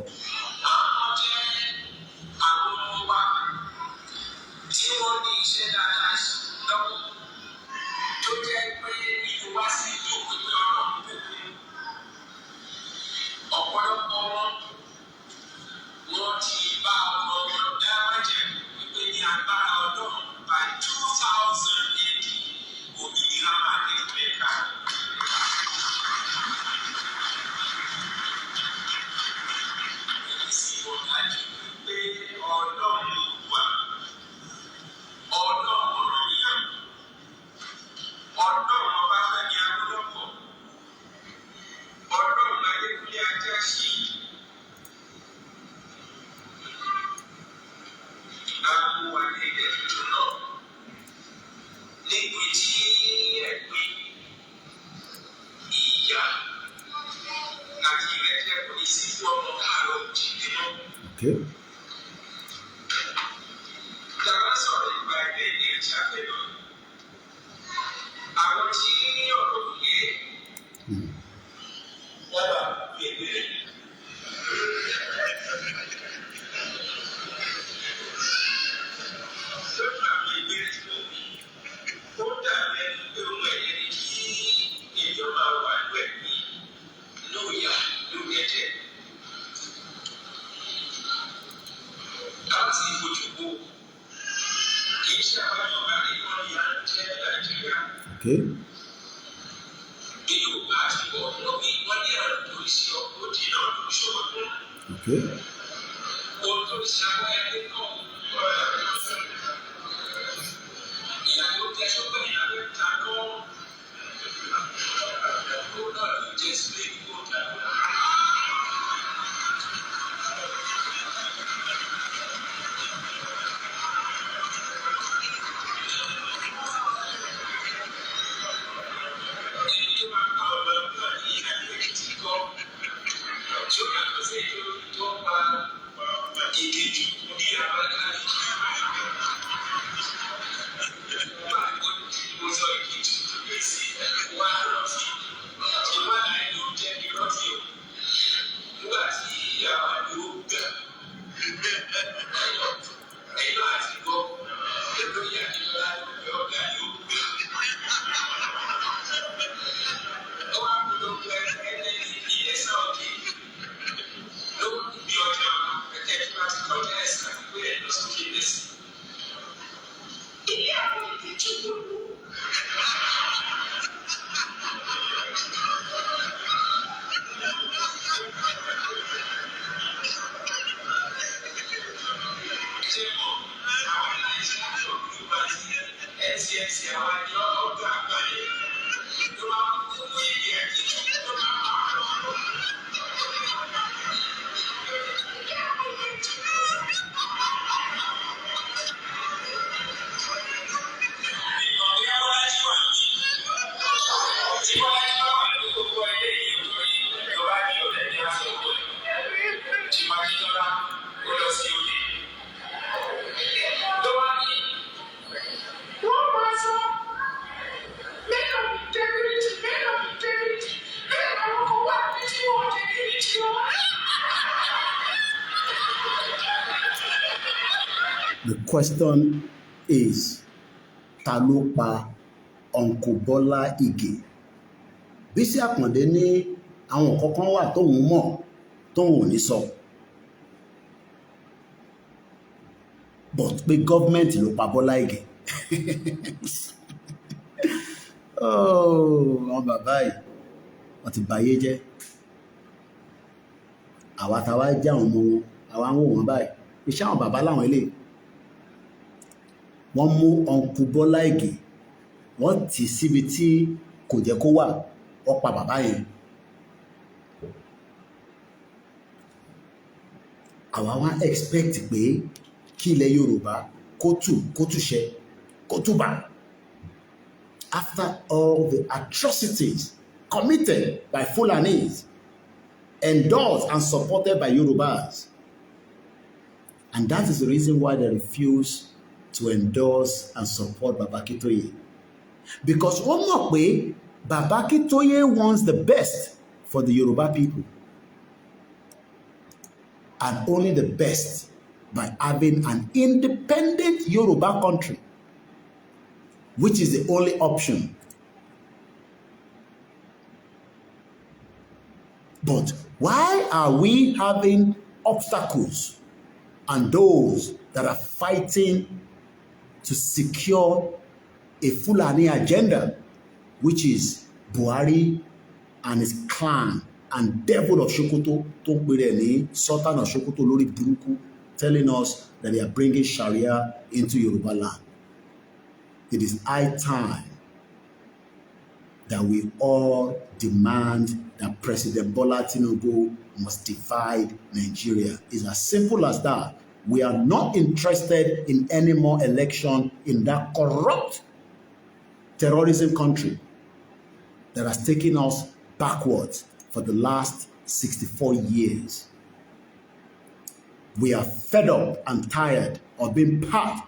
Okay. Okay. Okay. The question is, ta ló pa Uncle Bọ́lá Ìgè? Bísí Àkàndé ní àwọn kankan wà tóun mọ̀ tóun ò ní sọ. But pé gọ́ọ̀mẹ̀ntì ló pa Bọ́lá Ìgè. Àwọn bàbá yìí wọ́n ti báyé jẹ́. Àwa táwa jẹ́ àwọn ọmọ wọn, àwa ń wò wọ́n báyìí. Iṣẹ́ àwọn bàbá láwọn eléyìí. Wọ́n mú Uncle Bọ́lá Ìgè, wọ́n tì síbi tí kò jẹ́ kó wà, wọ́n pa bàbá yẹn. Àwa wá expect pé kí ilẹ̀ Yorùbá kó túṣẹ, kó túbà. After all the atrocities committed by Fulanis, endorsed and supported by Yorubas. And that is the reason why they refuse to endorse and support Baba Akintoye. Because one more way, Baba Akintoye wants the best for the Yoruba people. And only the best by having an independent Yoruba country, which is the only option. But why are we having obstacles and those that are fighting to secure a Fulani agenda, which is Buhari and his clan and devil of Sokoto, Sultan of Sokoto, Lori Buruku, telling us that they are bringing Sharia into Yoruba land? It is high time that we all demand that President Bola Tinubu must divide Nigeria. It's as simple as that. We are not interested in any more election in that corrupt terrorism country that has taken us backwards for the last 64 years. We are fed up and tired of being part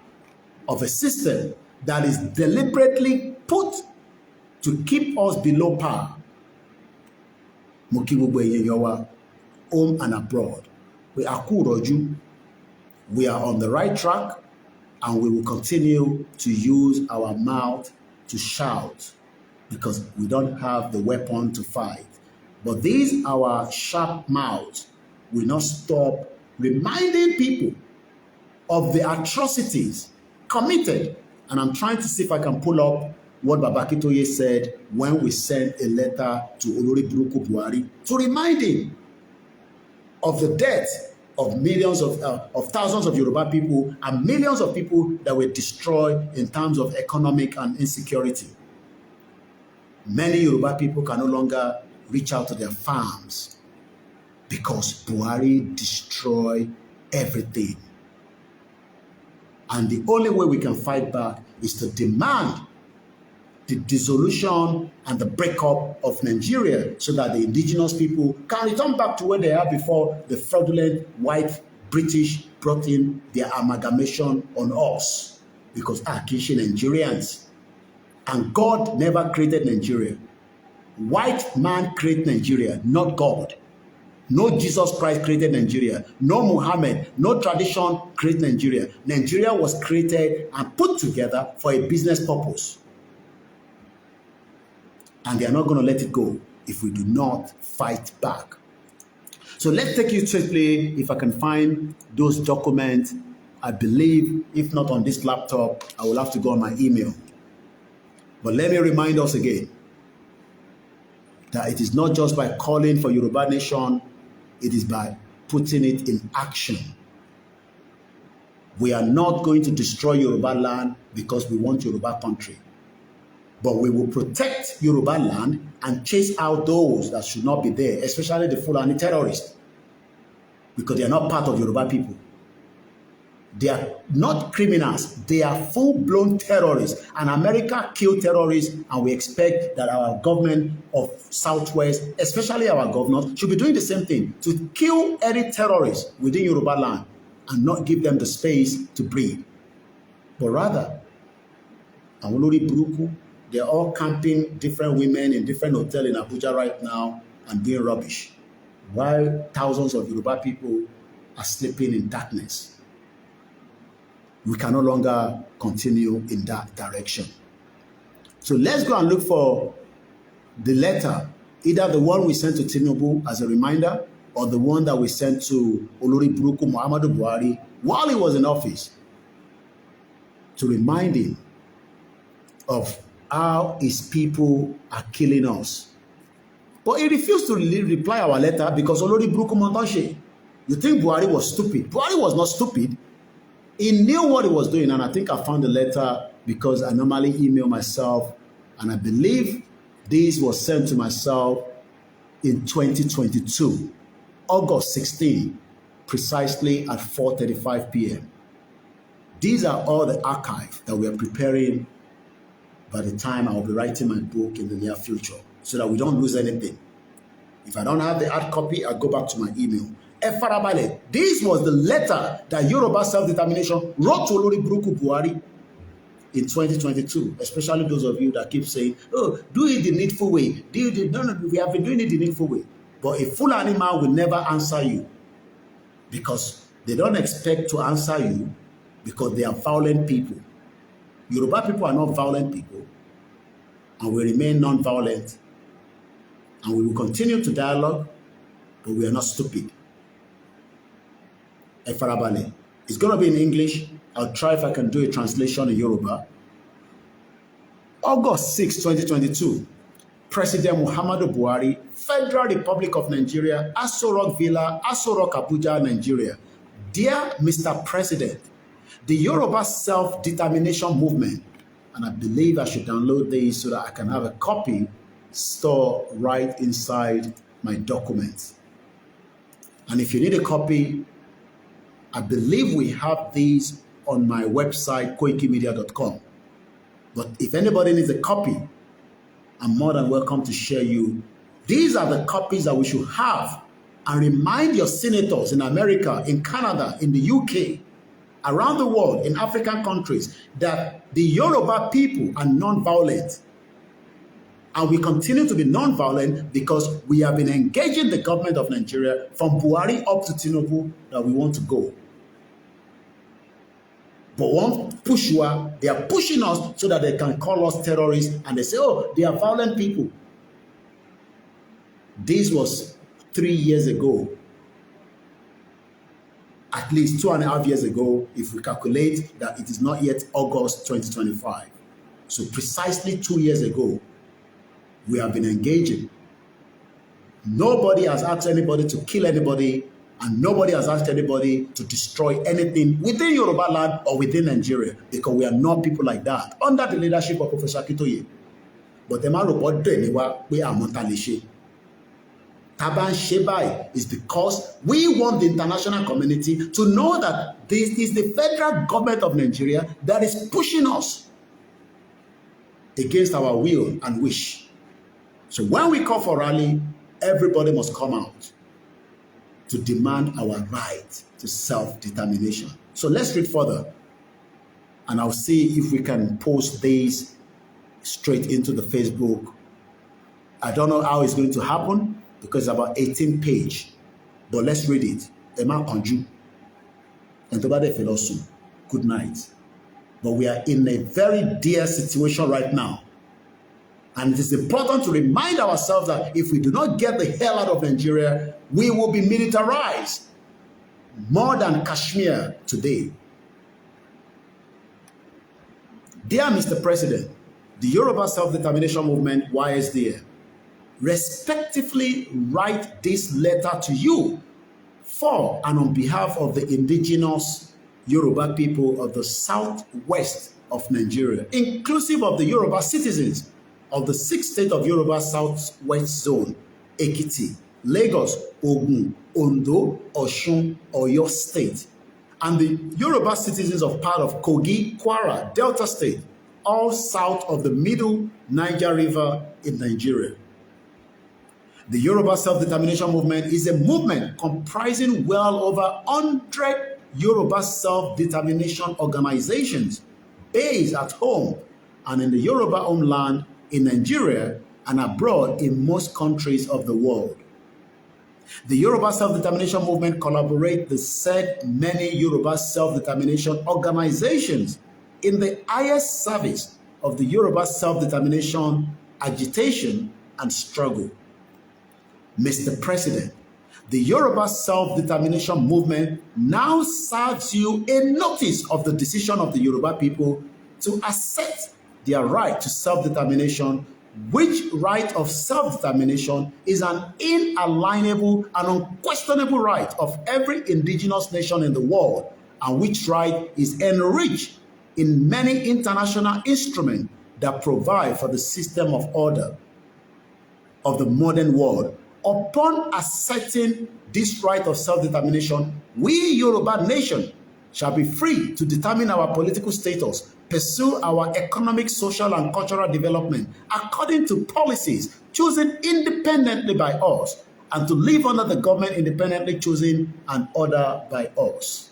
of a system that is deliberately put to keep us below par. Home and abroad. We are Kuroju. We are on the right track, and we will continue to use our mouth to shout because we don't have the weapon to fight. But these, our sharp mouths, will not stop reminding people of the atrocities committed. And I'm trying to see if I can pull up what Baba Akintoye said when we sent a letter to Olori Buruku Buhari to remind him of the death of millions of thousands of Yoruba people and millions of people that were destroyed in terms of economic and insecurity. Many Yoruba people can no longer reach out to their farms because Buhari destroyed everything. And the only way we can fight back is to demand the dissolution and the breakup of Nigeria so that the indigenous people can return back to where they are before the fraudulent white British brought in their amalgamation on us. Because Kishi Nigerians. And God never created Nigeria. White man created Nigeria, not God. No Jesus Christ created Nigeria. No Muhammad, no tradition created Nigeria. Nigeria was created and put together for a business purpose. And they are not going to let it go if we do not fight back. So let's take you swiftly, if I can find those documents. I believe, if not on this laptop, I will have to go on my email. But let me remind us again that it is not just by calling for Yoruba Nation, it is by putting it in action. We are not going to destroy Yoruba land because we want Yoruba country. But we will protect Yoruba land and chase out those that should not be there, especially the Fulani terrorists, because they are not part of Yoruba people. They are not criminals. They are full-blown terrorists. And America killed terrorists, and we expect that our government of Southwest, especially our governors, should be doing the same thing, to kill any terrorists within Yoruba land and not give them the space to breathe. But rather, Olori Buruku, they're all camping different women in different hotels in Abuja right now and doing rubbish, while thousands of Yoruba people are sleeping in darkness. We can no longer continue in that direction. So let's go and look for the letter, either the one we sent to Tinubu as a reminder or the one that we sent to Olori Buruku Muhammadu Buhari while he was in office to remind him of how his people are killing us. But he refused to reply our letter because Olori Buruku Montanshe. You think Buhari was stupid? Buhari was not stupid. He knew what he was doing, and I think I found the letter because I normally email myself, and I believe this was sent to myself in 2022, August 16, precisely at 4:35 p.m. These are all the archive that we are preparing by the time I will be writing my book in the near future. so that we don't lose anything. If I don't have the hard copy, I'll go back to my email. Efarabale, this was the letter that Yoruba Self-Determination wrote to Olori Buruku Buhari in 2022, especially those of you that keep saying, oh, do it the needful way. No, we have been doing it the needful way. But a Fulani man will never answer you because they don't expect to answer you because they are violent people. Yoruba people are not violent people, and we remain non-violent, and we will continue to dialogue, but we are not stupid. Efarabale. It's going to be in English. I'll try if I can do a translation in Yoruba. August 6, 2022. President Muhammadu Buhari, Federal Republic of Nigeria, Aso Rock Villa, Aso Rock, Abuja, Nigeria. Dear Mr. President, the Yoruba Self-Determination Movement, and I believe I should download these so that I can have a copy stored right inside my documents. And if you need a copy, I believe we have these on my website, KOIKIMEDIA.com. But if anybody needs a copy, I'm more than welcome to share you. These are the copies that we should have, and remind your senators in America, in Canada, in the UK, around the world, in African countries, that the Yoruba people are non-violent. And we continue to be non-violent because we have been engaging the government of Nigeria from Buhari up to Tinubu that we want to go. But one Pushua, they are pushing us so that they can call us terrorists, and they say, oh, they are violent people. This was 3 years ago. At least 2.5 years ago, if we calculate that it is not yet August 2025. So precisely 2 years ago, we have been engaging. Nobody has asked anybody to kill anybody, and nobody has asked anybody to destroy anything within Yoruba land or within Nigeria, because we are not people like that, under the leadership of Professor Akintoye. But the man report we are Montalishe. Taban Shebai is because we want the international community to know that this is the federal government of Nigeria that is pushing us against our will and wish. So when we call for rally, everybody must come out to demand our right to self-determination. So let's read further, and I'll see if we can post these straight into the Facebook. I don't know how it's going to happen because it's about 18 pages, but let's read it. Emma Konju. And good night. But we are in a very dear situation right now. And it is important to remind ourselves that if we do not get the hell out of Nigeria, we will be militarized more than Kashmir today. Dear Mr. President, the Yoruba Self-Determination Movement, YSDM, respectively write this letter to you for and on behalf of the indigenous Yoruba people of the southwest of Nigeria, inclusive of the Yoruba citizens of the 6th state of Yoruba Southwest Zone, Ekiti, Lagos, Ogun, Ondo, Osun, Oyo State, and the Yoruba citizens of part of Kogi, Kwara, Delta State, all south of the Middle Niger River in Nigeria. The Yoruba Self-Determination Movement is a movement comprising well over 100 Yoruba self-determination organizations based at home and in the Yoruba homeland in Nigeria and abroad in most countries of the world. The Yoruba Self-Determination Movement collaborates with said many Yoruba self-determination organizations in the highest service of the Yoruba self-determination agitation and struggle. Mr. President, the Yoruba Self-Determination Movement now serves you a notice of the decision of the Yoruba people to accept their right to self-determination, which right of self-determination is an inalienable and unquestionable right of every indigenous nation in the world, and which right is enriched in many international instruments that provide for the system of order of the modern world. Upon asserting this right of self-determination, we, Yoruba nation, shall be free to determine our political status, pursue our economic, social, and cultural development according to policies chosen independently by us, and to live under the government independently chosen and ordered by us.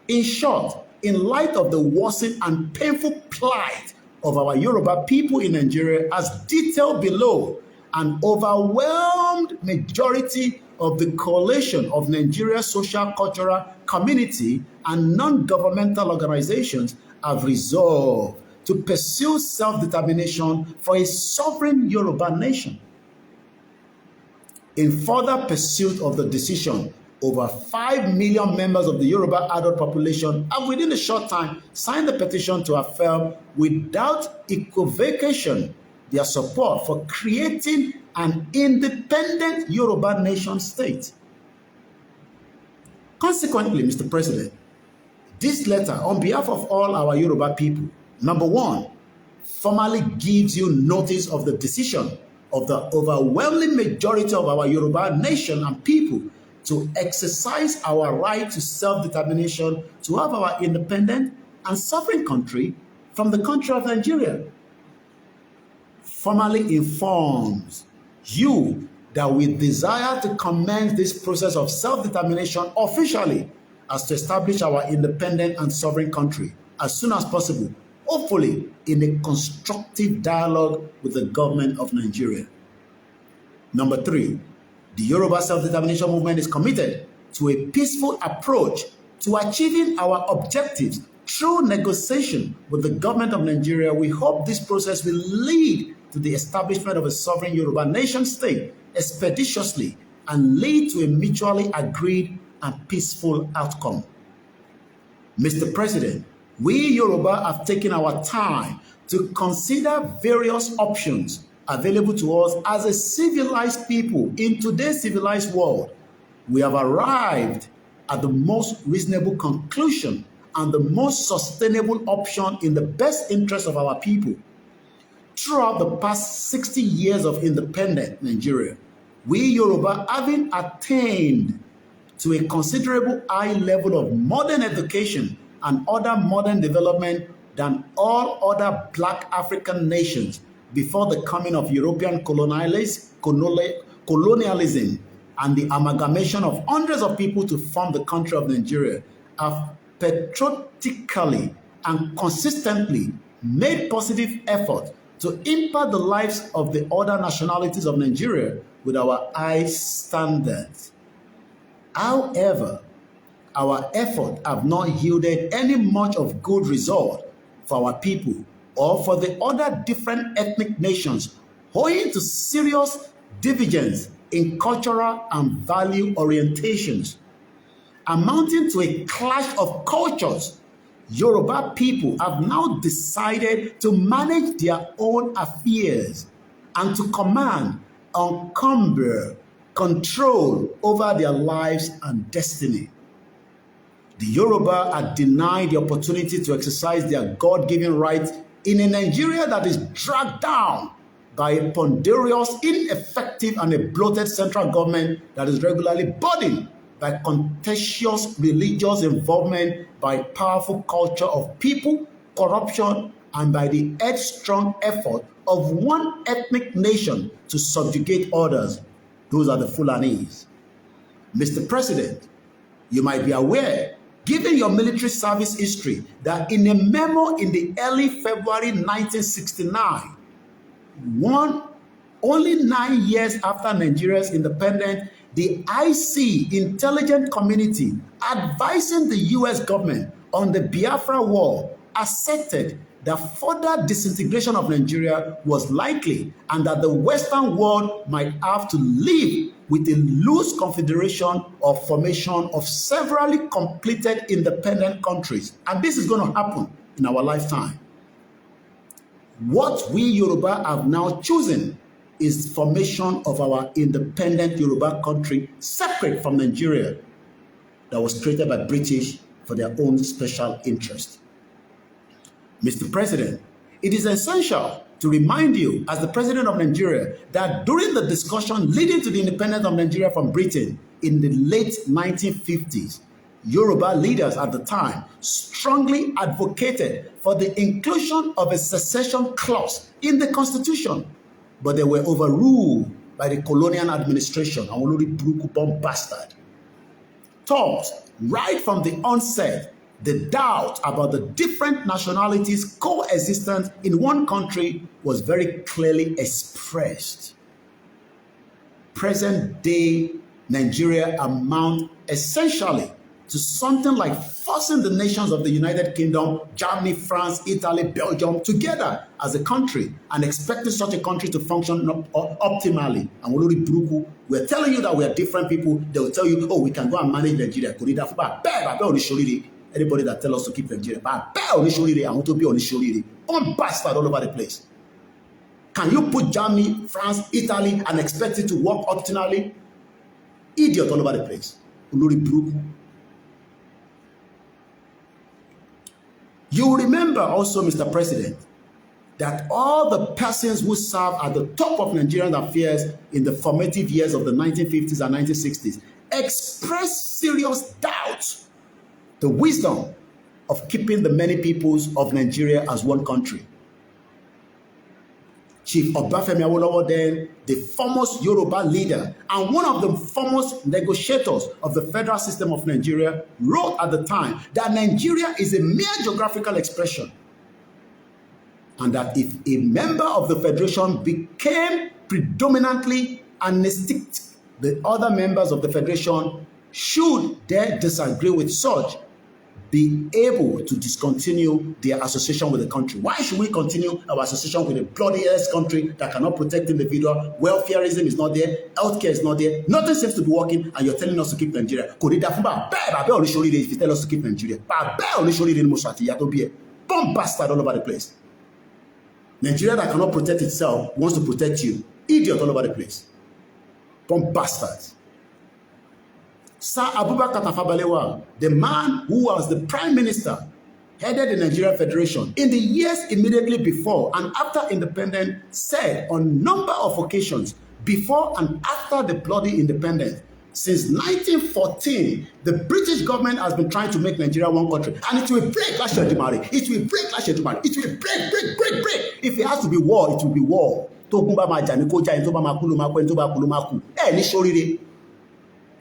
In short, in light of the worsened and painful plight of our Yoruba people in Nigeria, as detailed below, an overwhelmed majority of the coalition of Nigeria's social, cultural, community, and non-governmental organizations have resolved to pursue self-determination for a sovereign Yoruba nation. In further pursuit of the decision, over 5 million members of the Yoruba adult population have within a short time signed the petition to affirm without equivocation their support for creating an independent Yoruba nation state. Consequently, Mr. President, this letter on behalf of all our Yoruba people, number one, formally gives you notice of the decision of the overwhelming majority of our Yoruba nation and people to exercise our right to self-determination, to have our independent and sovereign country from the country of Nigeria. Formally informs you that we desire to commence this process of self-determination officially as to establish our independent and sovereign country as soon as possible, hopefully in a constructive dialogue with the government of Nigeria. Number three, the Yoruba self-determination movement is committed to a peaceful approach to achieving our objectives through negotiation with the government of Nigeria. We hope this process will lead to the establishment of a sovereign Yoruba nation state expeditiously and lead to a mutually agreed and peaceful outcome. Mr. President, we Yoruba have taken our time to consider various options available to us as a civilized people in today's civilized world. We have arrived at the most reasonable conclusion and the most sustainable option in the best interest of our people. Throughout the past 60 years of independent Nigeria, we Yoruba, having attained to a considerable high level of modern education and other modern development than all other Black African nations before the coming of European colonialism and the amalgamation of hundreds of people to form the country of Nigeria, have patriotically and consistently made positive effort to impact the lives of the other nationalities of Nigeria with our high standards. However, our efforts have not yielded any much of good result for our people or for the other different ethnic nations, owing to serious divergence in cultural and value orientations, amounting to a clash of cultures. Yoruba people have now decided to manage their own affairs and to command, encumber, control over their lives and destiny. The Yoruba are denied the opportunity to exercise their God-given rights in a Nigeria that is dragged down by a ponderous, ineffective, and a bloated central government that is regularly burdened by contentious religious involvement, by powerful culture of people, corruption, and by the headstrong effort of one ethnic nation to subjugate others. Those are the Fulanis. Mr. President, you might be aware, given your military service history, that in a memo in the early February 1969, only 9 years after Nigeria's independence, the IC intelligence community advising the US government on the Biafra war asserted that further disintegration of Nigeria was likely and that the Western world might have to live with a loose confederation or formation of severally completed independent countries. And this is going to happen in our lifetime. What we Yoruba have now chosen is formation of our independent Yoruba country separate from Nigeria that was created by British for their own special interest. Mr. President, it is essential to remind you as the President of Nigeria that during the discussion leading to the independence of Nigeria from Britain in the late 1950s, Yoruba leaders at the time strongly advocated for the inclusion of a secession clause in the Constitution. but they were overruled by the colonial administration. And olórí burúkú bomb bastard. Thought right from the onset, the doubt about the different nationalities coexistent in one country was very clearly expressed. Present day Nigeria amount essentially to something like forcing the nations of the United Kingdom, Germany, France, Italy, Belgium together as a country and expecting such a country to function optimally. And olórí burúkú, we're telling you that we are different people. They will tell you, oh, we can go and manage Nigeria. Anybody that tell us to keep Nigeria, I want to be onishoriri. On bastard all over the place. Can you put Germany, France, Italy and expect it to work optimally? Idiot all over the place. Olórí burúkú. You remember also, Mr. President, that all the persons who served at the top of Nigerian affairs in the formative years of the 1950s and 1960s expressed serious doubts the wisdom of keeping the many peoples of Nigeria as one country. Chief Obafemi Awolowo, then the foremost Yoruba leader and one of the foremost negotiators of the federal system of Nigeria, wrote at the time that Nigeria is a mere geographical expression and that if a member of the federation became predominantly anesthetic, the other members of the federation should they disagree with such be able to discontinue their association with the country. Why should we continue our association with a bloody-ass country that cannot protect individual? Welfareism is not there, healthcare is not there, nothing seems to be working, and you're telling us to keep Nigeria. If you tell us to keep Nigeria, bomb bastard all over the place. Nigeria that cannot protect itself wants to protect you. Idiot all over the place. Bomb bastards. Sir Abubakar Tafawa Balewa, the man who was the prime minister, headed the Nigerian Federation in the years immediately before and after independence, said on a number of occasions, before and after the bloody independence, since 1914, the British government has been trying to make Nigeria one country, and it will break last year. It will break last year. It will break. If it has to be war, it will be war.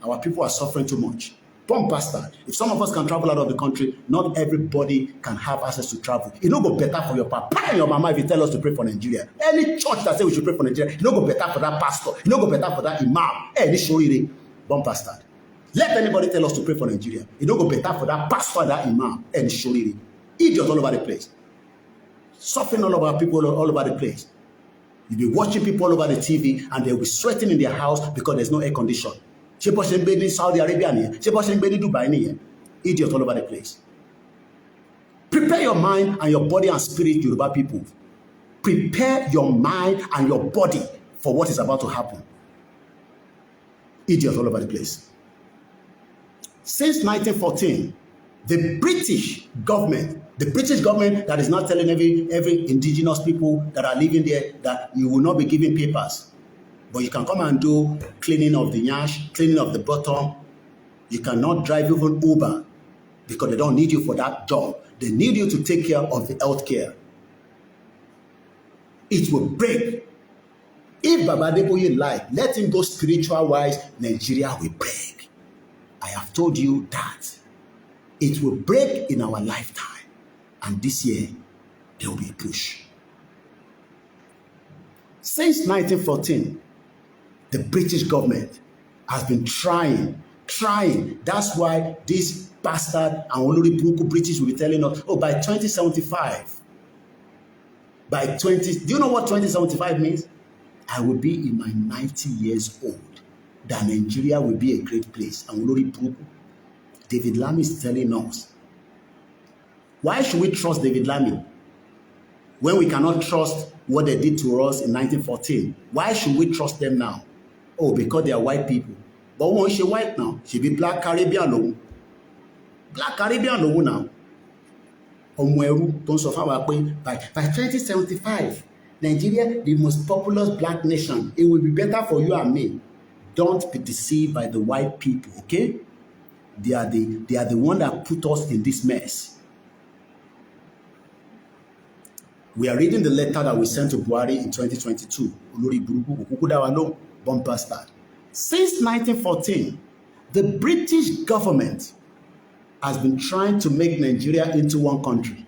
Our people are suffering too much. Bomb bastard. If some of us can travel out of the country, not everybody can have access to travel. It no go better for your papa and your mama if you tell us to pray for Nigeria. Any church that say we should pray for Nigeria, it no go better for that pastor. It no go better for that imam. Any shoriri. Bomb bastard. Let anybody tell us to pray for Nigeria. It no go better for that pastor, that imam. Any shoriri. Idiot all over the place. Suffering all over people all over the place. You'll be watching people all over the TV and they'll be sweating in their house because there's no air condition. Ṣé bó ṣe ń gbé ní Saudi Arabia nìyẹn? Ṣé bó ṣe ń gbé ní Dubai nìyẹn? Idiot all over the place. Prepare your mind and your body and spirit, Yoruba people. Prepare your mind and your body for what is about to happen. Idiot all over the place. Since 1914, the British government that is not telling every indigenous people that are living there that you will not be given papers. But you can come and do cleaning of the nyash, cleaning of the bottom. You cannot drive even Uber because they don't need you for that job. They need you to take care of the health care. It will break. If Baba Adeboye lie, let him go spiritual wise, Nigeria will break. I have told you that. It will break in our lifetime. And this year, there will be a push. Since 1914, the British government has been trying. That's why this bastard and Olori Buruku British will be telling us, oh, by 2075, do you know what 2075 means? I will be in my 90 years old. That Nigeria will be a great place. And Olori Buruku, David Lammy is telling us. Why should we trust David Lammy when we cannot trust what they did to us in 1914? Why should we trust them now? Oh, because they are white people. But when she white now, she be black Caribbean low. Black Caribbean low now. Omweru don't suffer by 2075, Nigeria, the most populous black nation. It will be better for you and me. Don't be deceived by the white people, okay? They are the one that put us in this mess. We are reading the letter that we sent to Buhari in 2022. Olórí burúkú òkúkú dá wa lóhùn, bomb bastard. Since 1914, the British government has been trying to make Nigeria into one country.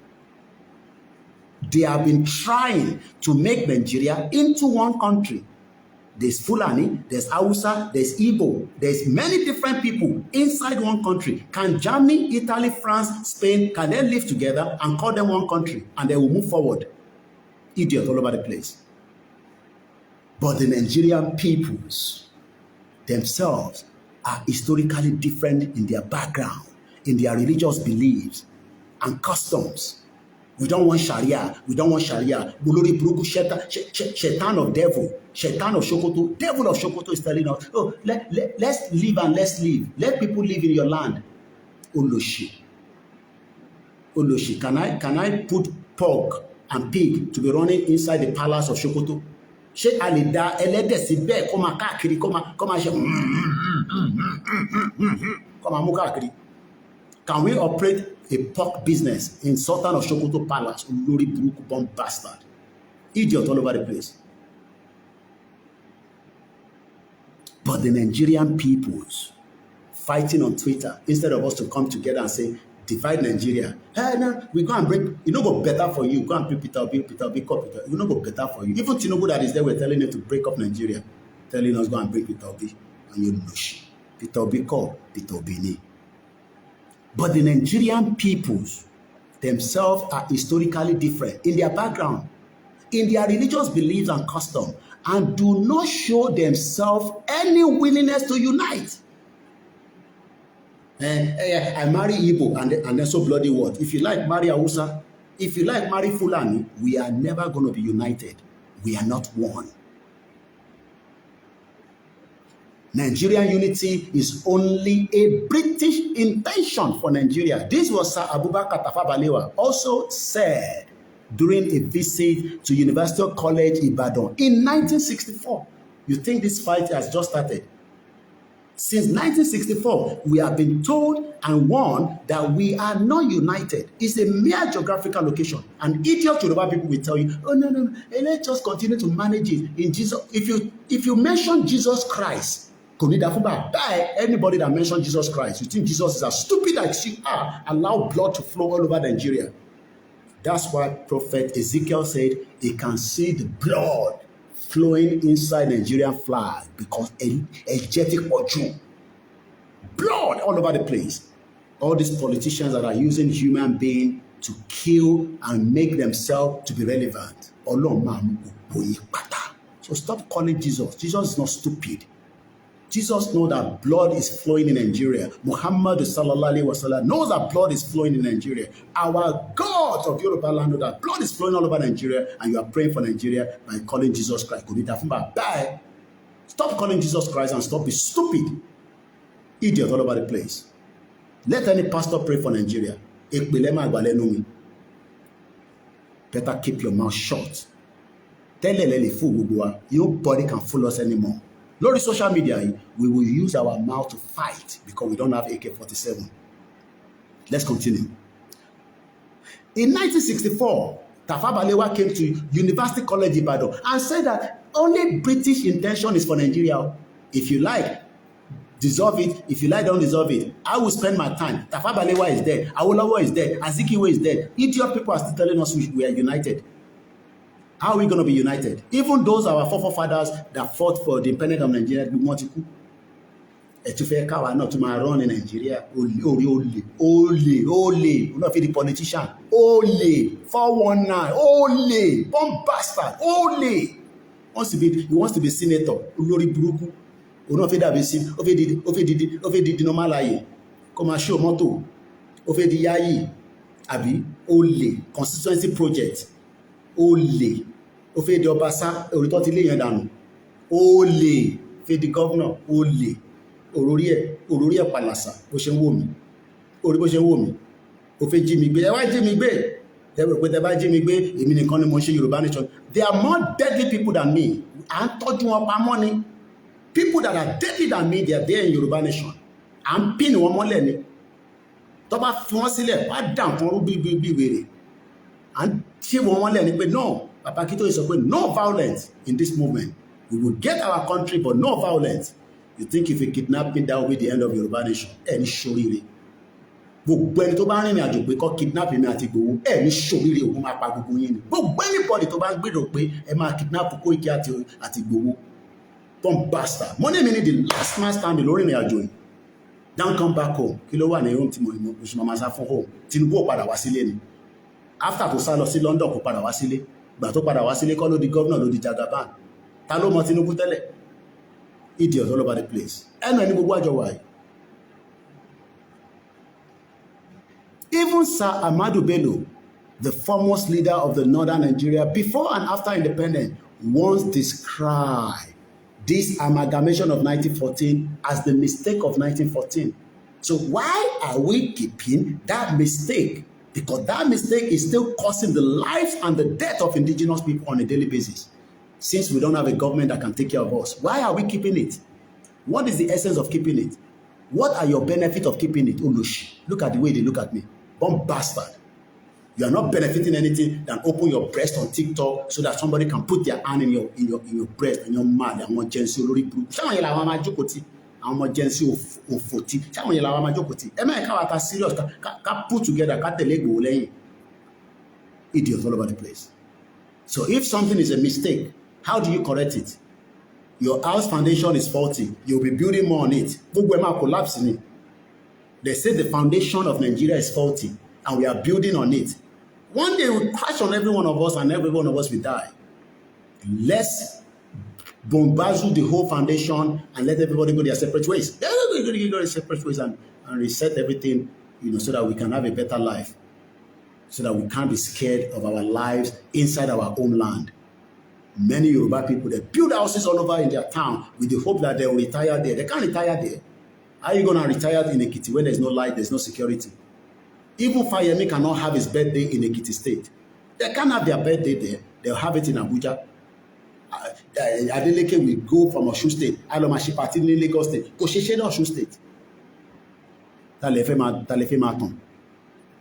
They have been trying to make Nigeria into one country. There's Fulani, there's Hausa, there's Igbo, there's many different people inside one country. Can Germany, Italy, France, Spain, can they live together and call them one country and they will move forward? Idiot all over the place. But the Nigerian peoples themselves are historically different in their background, in their religious beliefs and customs. We don't want Sharia. We don't want Sharia. Buluri Brugu Shaitan of devil. Shaitan of Sokoto. Devil of Sokoto is telling us, oh, let's live and let's live. Let people live in your land. Oloshi. Oloshi. Can I put pork and pig to be running inside the palace of Sokoto? Ṣé a lè dá ẹlẹ́dẹ̀ síbẹ̀ kó máa káàkiri kó máa ṣe kó máa mú káàkiri? Can we operate a pork business in Sultan of Sokoto Palace? Olórí burúkú bomb bastard. Idiot all over the place. But the Nigerian peoples fighting on Twitter, instead of us to come together and say, divide Nigeria. Hey, no, we go and break. You know, go better for you. Go and pick Peter Obi, you know, go better for you. Even Tinubu that is there, we're telling him to break up Nigeria, telling us go and break Peter Obi, and you know shit. Peter Obi call, Peter Obi ni. But the Nigerian peoples themselves are historically different in their background, in their religious beliefs and custom, and do not show themselves any willingness to unite. I marry Igbo and then so bloody what? If you like marry Hausa, if you like marry Fulani, we are never going to be united. We are not one. Nigerian unity is only a British intention for Nigeria. This was Sir Abubakar Tafawa Balewa also said during a visit to University College Ibadan in 1964. You think this fight has just started? Since 1964, we have been told and warned that we are not united. It's a mere geographical location. And idiot Yoruba people will tell you, oh, no, let's just continue to manage it. In Jesus, if you mention Jesus Christ, anybody that mentions Jesus Christ, you think Jesus is as stupid as you are, allow blood to flow all over Nigeria. That's why Prophet Ezekiel said he can see the blood flowing inside Nigerian flag because energetic origin. Blood all over the place. All these politicians that are using human beings to kill and make themselves to be relevant. So stop calling Jesus. Jesus is not stupid. Jesus knows that blood is flowing in Nigeria. Muhammad sallallahu alaihi wasallam knows that blood is flowing in Nigeria. Our God of Yoruba land knows that blood is flowing all over Nigeria, and you are praying for Nigeria by calling Jesus Christ. Stop calling Jesus Christ and stop being stupid. Idiot all over the place. Let any pastor pray for Nigeria. Better keep your mouth shut. Nobody can fool us anymore. Lórí social media, we will use our mouth to fight because we don't have AK-47. Let's continue. In 1964, Tafawa Balewa came to University College Ibadan and said that only British intention is for Nigeria. If you like, dissolve it. If you like, don't dissolve it. I will spend my time. Tafawa Balewa is dead. Awolowo is dead. Azikiwe is dead. Idiot people are still telling us we are united. How are we going to be united? Even those our forefathers that fought for the independence of Nigeria, we want to not to run in Nigeria. Ole. We're not the politician. Ole. 419. Ole. Bomb bastard. Ole. He wants to be senator. Olórí burúkú. We're not that be seen. Di normal aye. Come and show motto. Di yayi. Abi. Ole. Constituency project. Ole. Di Obasa, òrítọ́ ti lé yẹn dànù. Ole. Di governor. Ole. Òrórí ẹ̀ pàlàsà. Bó ṣe ń wò mí. Orí bó ṣe ń wò mí. Ó fẹ́ jí mi gbé. Ẹ wá jí mi gbé. Ẹ rò pé tẹ bá jí mi gbé, èmi nìkan ni mo ṣe Yorùbá nation. There are more deadly people than me. À ń tọ́jú wọn pamọ́ ni. People that are deadly than me, they are there in Yorùbá nation. À ń pín wọn mọ́lẹ̀ ni. Tó bá fi wọ́n sílẹ̀, wá dà nǹkan rú bí wèrè. And tí wọ́n lẹ̀ ní pé no, Papa Akintoye sọ pé no violence in this movement. We will get our country but no violence. You think if you kidnap me, that will be the end of Yorùbá nation? Ẹni ṣoríire. Gbogbo ẹni tó bá rìnrìn àjò pé kọ́ kidnap mi àti Ìgbòho, ẹni ṣoríire òun máa pa gbogbo yín ni. Gbogbo anybody tó bá ń gbèrò pé ẹ máa kidnap Koiki àti Ìgbòho. Bomb bastard. Money mi ni the last man standing lórí ìrìn àjò yìí. Don't come back home. Kí ló wà ní home tí mo ṣe máa sá fún home? Tinubu ò padà wá sílé ni. After tó sá lọ sí London kò padà wá sílé. Ìgbà tó padà wá sílé kọ́ ló di governor ló di Jagaban. Ta ló mọ Tinubu tẹ́lẹ̀? Idiots all over the place. Ẹnu ẹni gbogbo àjọ wà yìí. Even Sir Ahmadu Bello, the foremost leader of the northern Nigeria before and after independence, once described this amalgamation of 1914 as the mistake of 1914. So why are we keeping that mistake? Because that mistake is still causing the lives and the death of indigenous people on a daily basis. Since we don't have a government that can take care of us, why are we keeping it? What is the essence of keeping it? What are your benefits of keeping it? Olushi, look at the way they look at me. Bomb bastard. You are not benefiting anything than open your breast on TikTok so that somebody can put their hand in your breast and your mouth and want Jensi olórí burúkú. Ṣáwọn yẹn làwọn máa jókòó tì, àwọn ọmọ Jensi òfòtí. Ṣáwọn yẹn làwọn máa jókòó tì. Ẹ máa ká wa ta serious ká put together ká tẹ̀lé Ìgbòho lẹ́yìn. Idiots all over the place. So if something is a mistake, how do you correct it? Your house foundation is faulty. You'll be building more on it. Gbogbo ẹ̀ máa collapse ni. They say the foundation of Nigeria is faulty and we are building on it. One day it will crash on every one of us and every one of us will die. Let's bombard the whole foundation and let everybody go their separate ways. Everybody go their separate ways and reset everything, so that we can have a better life. So that we can't be scared of our lives inside our own land. Many Yoruba people, they build houses all over in their town with the hope that they will retire there. They can't retire there. How are you going to retire in Ekiti when there's no light, there's no security? Even Fayemi cannot have his birthday in Ekiti State. They can't have their birthday there. They'll have it in Abuja. Adeleke will go from Osun State. Alomashi party in Lagos State. Kò ṣeé ṣe ní Osun State. Ta lè fẹ́ máa tàn.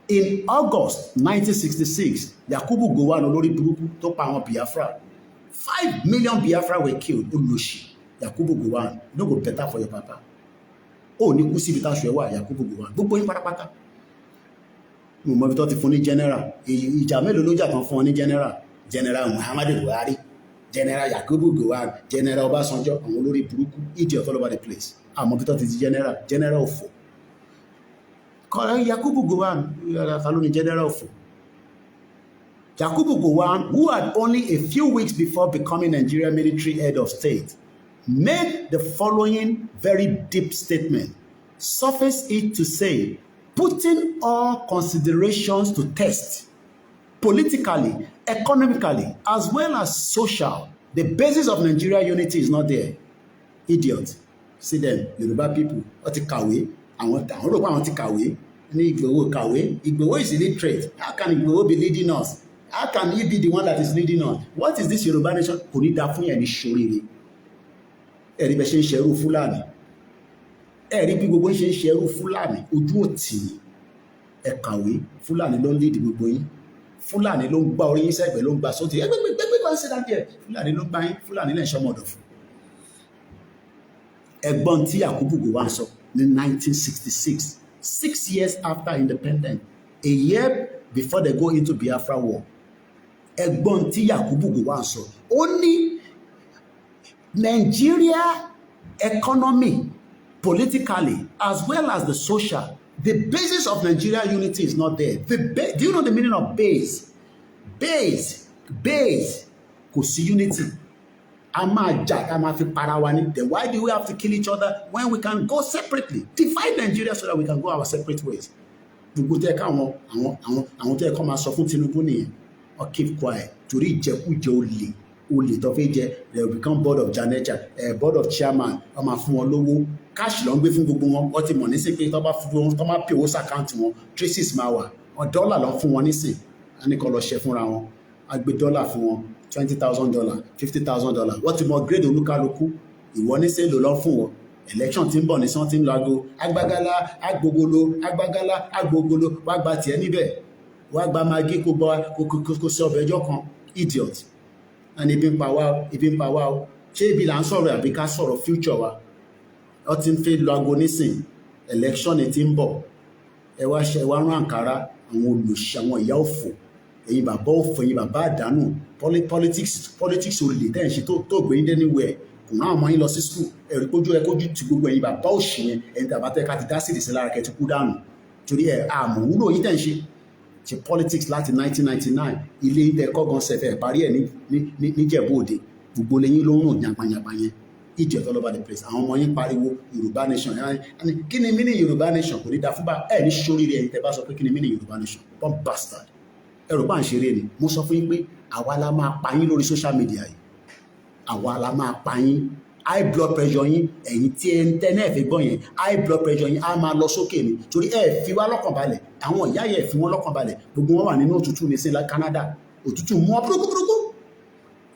In August 1966, Yakubu Gowon olórí burúkú tó pa àwọn Biafra. 5 million Biafra were killed. Oloshi. Yakubu Gowon, no go better for your papa. Oh, ní kú síbi táṣọ ẹwà Yakubu Gowon. Gbogbo yín pátápátá. Mo mọ̀ bí tó ti fún ní general. Ìjà mélòó ló jà tán fún ọ ní general? General Muhammadu Buhari, General Yakubu Gowon, General Ọbásanjọ́, àwọn olórí burúkú, idiot all over the place. Àmọ́ bí tó ti di general òfò. Kọ̀ọ̀rọ̀ Yakubu Gowon, àtàlù ní general òfò. Yakubu Gowon, who had only a few weeks before becoming Nigeria military head of state, made the following very deep statement. Suffice it to say, putting all considerations to test, politically, economically, as well as social, the basis of Nigeria unity is not there. Idiot. See them, Yoruba people, wọ́n ti kàwé, àwọn rò pé àwọn ti kàwé, ní Ìgbòho kàwé. Ìgbòho is illiterate. How can Ìgbòho be leading us? How can he be the one that is leading us? What is this Yoruba nation? Kò ní dá fún yẹn ní ṣoríire. Ẹ̀rí bẹ́ẹ̀ ṣe ń ṣerú Fúlàní. Ẹ̀rí bí gbogbo ṣe ń ṣerú Fúlàní. Ojú òtì ni. Ẹ kàwé. Fúlàní ló ń lead gbogbo yín. Fúlàní ló ń gbá orí yín sẹ́gbẹ̀ẹ́ ló ń gbá sóti. Ẹgbẹ́ kan ṣe dáńtì ẹ̀. Fúlàní ló ń gbá yín. Fúlàní lè ń ṣọmọdọ̀ fún. Ẹ̀gbọ́n tí Yakubu Gowon sọ ní 1966, 6 years after independence, a year before they go into Biafra war. Ẹ̀gbọ́n tí Yakubu Gowon sọ, ó ní Nigeria economy, politically, as well as the social, the basis of Nigeria unity is not there. Do you know the meaning of base? Base, kò sí unity. A máa jà, a máa fi para wa ni. Then why do we have to kill each other when we can go separately? Divide Nigeria so that we can go our separate ways. Gbogbo tẹ́ ká àwọn tẹ́ kọ́ máa sọ fún Tinubu nìyẹn. Or keep quiet. Torí ìjẹkújẹ olè tó fẹ́ jẹ, they will become board of board of chairman. Wọ́n máa fún wọn lówó. Cash ló ń gbé fún gbogbo wọn. Wọ́n ti mọ̀ nísìn pé tó bá pay owó sàkáǹtì wọn, traces máa wà. Dọ́là ló ń fún wọn nísìn. A ní kó lọ ṣe fúnra wọn. A gbé dọ́là fún wọn. $20,000, $50,000. Wọ́n ti mọ grade olúkálukú. Ìwọ nísìn ló lọ fún wọn. Election tí ń bọ̀ ní sọ́n tí ń lago. Agbágálá, agbogolo, wá gba tiẹ̀ níbẹ̀. wá gba magi kó sí ọbẹ̀ ẹjọ́ kan idiot. And ebi ń pa wá o ṣé ibi là ń sọ̀rọ̀ àbí ká sọ̀rọ̀ future wa ọ ti ń fi lọ aago nísìn election ti ń bọ̀ ẹ wá rán àǹkárá àwọn olùṣe àwọn ìyá òfò ẹ̀yin bàbá òfò ẹ̀yin bàbá àdánù politics olè tẹ́ ẹ̀ ń ṣe tó gbé yín anywhere kò rán àwọn ọmọ yín lọ sí school ẹ̀rí kójú ti gbogbo ẹ̀yin bàbá òṣì yẹn ẹ̀yin tàbá tẹ́ ká ti dá sídìí sí lára kẹ́ ti kú dànù torí ẹ̀ àmọ̀ wúlò yín tẹ́ ń ṣe politics láti 1999 ilé yín tẹ́ kọ́ gan sẹ̀fẹ̀ parí ẹ̀ níjẹ̀bú òde gbogbo lẹ́yìn ló ń rùn yànpanyànpa yẹn Egypt all over the place àwọn ọmọ yín pariwo Yorùbá nation kí ni meaning Yorùbá nation kò ní da fún bá ẹ̀ ní sóríire ẹ̀yin tẹ́ bá sọ pé kí ni meaning Yorùbá nation one bastard ẹ̀rọ bá ń ṣeré ni mo sọ fún yín pé àwa la máa pa yín lórí social media yìí àwa la máa pa yín high blood pressure yín ẹ̀yin tí ẹ ń tẹ́ náà fi gbọ́ yẹn high blood pressure yín á máa lọ sókè ni torí ẹ fi wá lọ́kàn balẹ̀ àwọn ìyá yẹn fi wọ́n lọ́kàn balẹ̀ gbogbo wọn wà nínú òtútù ní sí Canada òtútù mú ọ burúkú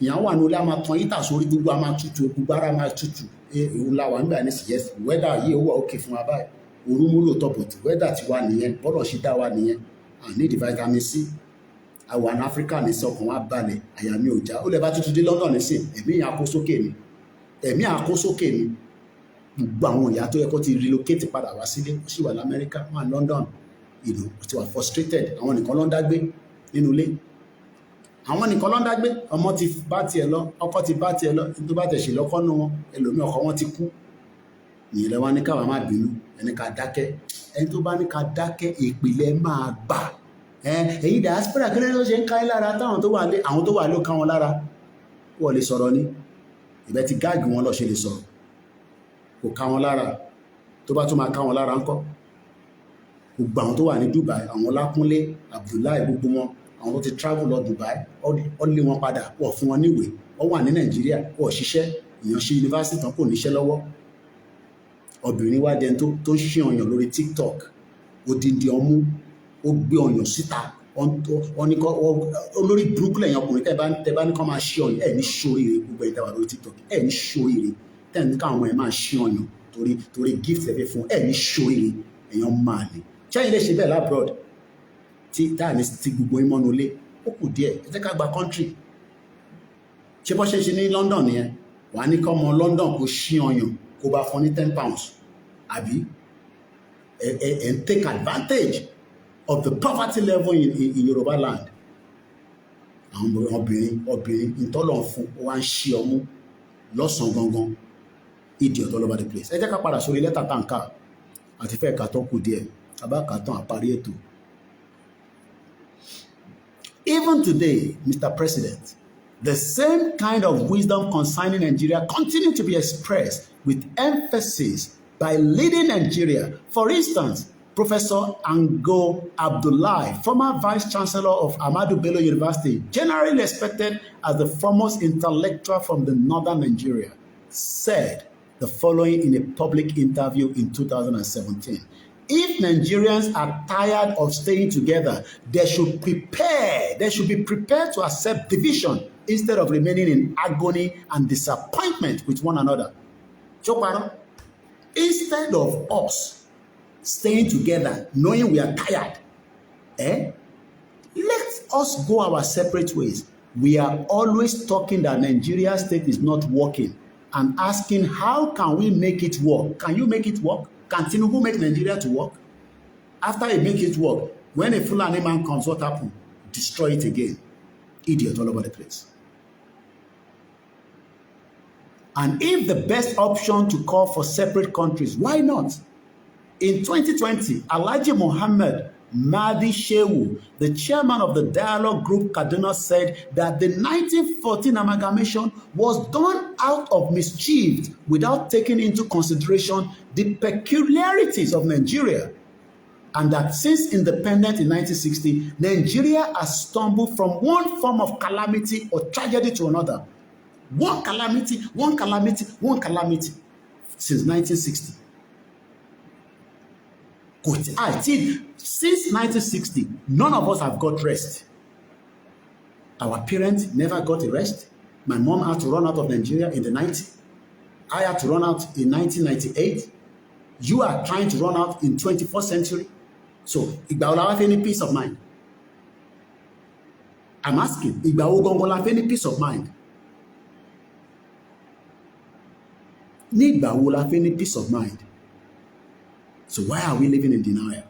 ìyàwó àná olè á máa tan yíta sórí gbogbo á máa tutù gbogbo ara máa tutù òun la wà nígbà ní yes weather yìí ó wà òkè fún wa báyìí òru mú lò tọ́pọ̀ tí weather ti wà nìyẹn bọ́lọ̀ ṣe dá wa nìyẹn need vitamin C àwọn Áfíríkà ní sọkàn wa balẹ̀ àyà mi ò já ó lè bá tuntun dé London nísìn ẹ̀mí àkó sókè ni gbogbo àwọn ìyá tó yẹ kó ti relocate padà wá sílé ó sì wà l'Amẹ́ríkà wà London ìlú ti wà frustrated àwọn nìkan ló ń dágbé nínú ilé àwọn nìkan ló ń dágbé ọmọ ti bá tiẹ̀ lọ ọkọ ti bá tiẹ̀ lọ tó bá tẹ̀ ṣe lọ́kọ́ nù wọn ẹlòmíì ọkọ wọn ti kú ìyẹn lẹ́wọ́n ní káwa má bínú ẹni ká dákẹ́ ẹni tó bá ní ká dákẹ́ ìpìlẹ̀ máa gbà èyí diaspora kí ló ṣe ń ká lára táwọn tó wà lé àwọn tó wà ló ká wọn lára wọ́n lè sọ̀rọ̀ ní ìbẹ́ ti gáàgì wọn lọ ṣe lè sọ̀rọ̀ kò ká wọn lára tó bá tún máa ká wọn lára ńkọ́ gbogbo àwọn tó wà ní Dubai àwọn Ọlákúnlé Abdullahi gbogbo wọn àwọn tó ti travel lọ Dubai ó lé wọn padà wọ́n fún wọn níwèé wọ́n wà ní Nàìjíríà wọ́n ṣiṣẹ́ èèyàn ṣe yunifásitì tán kò níṣẹ́ lọ́wọ́ obìnrin wá dẹni tó ń ṣe ọyàn lórí TikTok odindi ọmú ó gbé ọyàn síta olórí burúkú lẹ́yìn ọkùnrin tẹ́ bá ní kọ́ máa ṣe ọyàn ẹ̀ ní ṣoríire gbogbo ẹ̀dá wà lórí TikTok ẹ̀ ní ṣoríire tẹ́ ní káwọn ẹ̀ máa ṣe ọyàn torí gift ẹ̀fẹ̀ fún ẹ̀ ní ṣoríire èèyàn máa lè ṣẹ́yìn lè ṣe bẹ́ẹ̀ labroad tí táàní ti gbogbo ìmọ̀nù lé ó kù díẹ̀ ẹ jẹ́ ká gba country ṣé bọ́ ṣe ṣe ní London nìyẹn wàá ní kọ́ ọmọ London kó ṣí ọyàn kó bá fún ní £10 àbí and take advantage of the poverty level in Yoruba land. Àwọn obìnrin ìtọ́lọ̀ fún wa ń ṣí ọmú lọ́sàn-án gangan idiot all over the place. Ẹ jẹ́ ká padà sórí lẹ́tà tàǹkà àti fẹ́ ẹ̀ka tó kù díẹ̀ abákàtàn àparí ètò. Even today, Mr. President, the same kind of wisdom concerning Nigeria continue to be expressed with emphasis by leading Nigeria. For instance, Professor Ango Abdullahi, former Vice-Chancellor of Ahmadu Bello University, generally respected as the foremost intellectual from the northern Nigeria, said the following in a public interview in 2017. If Nigerians are tired of staying together, they should be prepared to accept division instead of remaining in agony and disappointment with one another. Choparo, instead of us staying together, knowing we are tired, let us go our separate ways. We are always talking that Nigeria state is not working and asking how can we make it work? Can you make it work? Can Tinubu make Nigeria to work? After he make it work, when a Fulani man comes, what happens? Destroy it again. Idiot all over the place. And if the best option to call for separate countries, why not? In 2020, Alhaji Mohammed Mahdi Shehu, the chairman of the dialogue group Kaduna, said that the 1914 amalgamation was done out of mischief without taking into consideration the peculiarities of Nigeria, and that since independence in 1960, Nigeria has stumbled from one form of calamity or tragedy to another. One calamity, one calamity, one calamity since 1960. Since 1960, none of us have got rest. Our parents never got a rest. My mom had to run out of Nigeria in the 90s. I had to run out in 1998. You are trying to run out in 21st century. So, ìgbà wo la wá fẹ́ ní peace of mind? I'm asking, ìgbà wo gangan la fẹ́ ní peace of mind? Ní ìgbà wo la fẹ́ ní peace of mind? So why are we living in denial?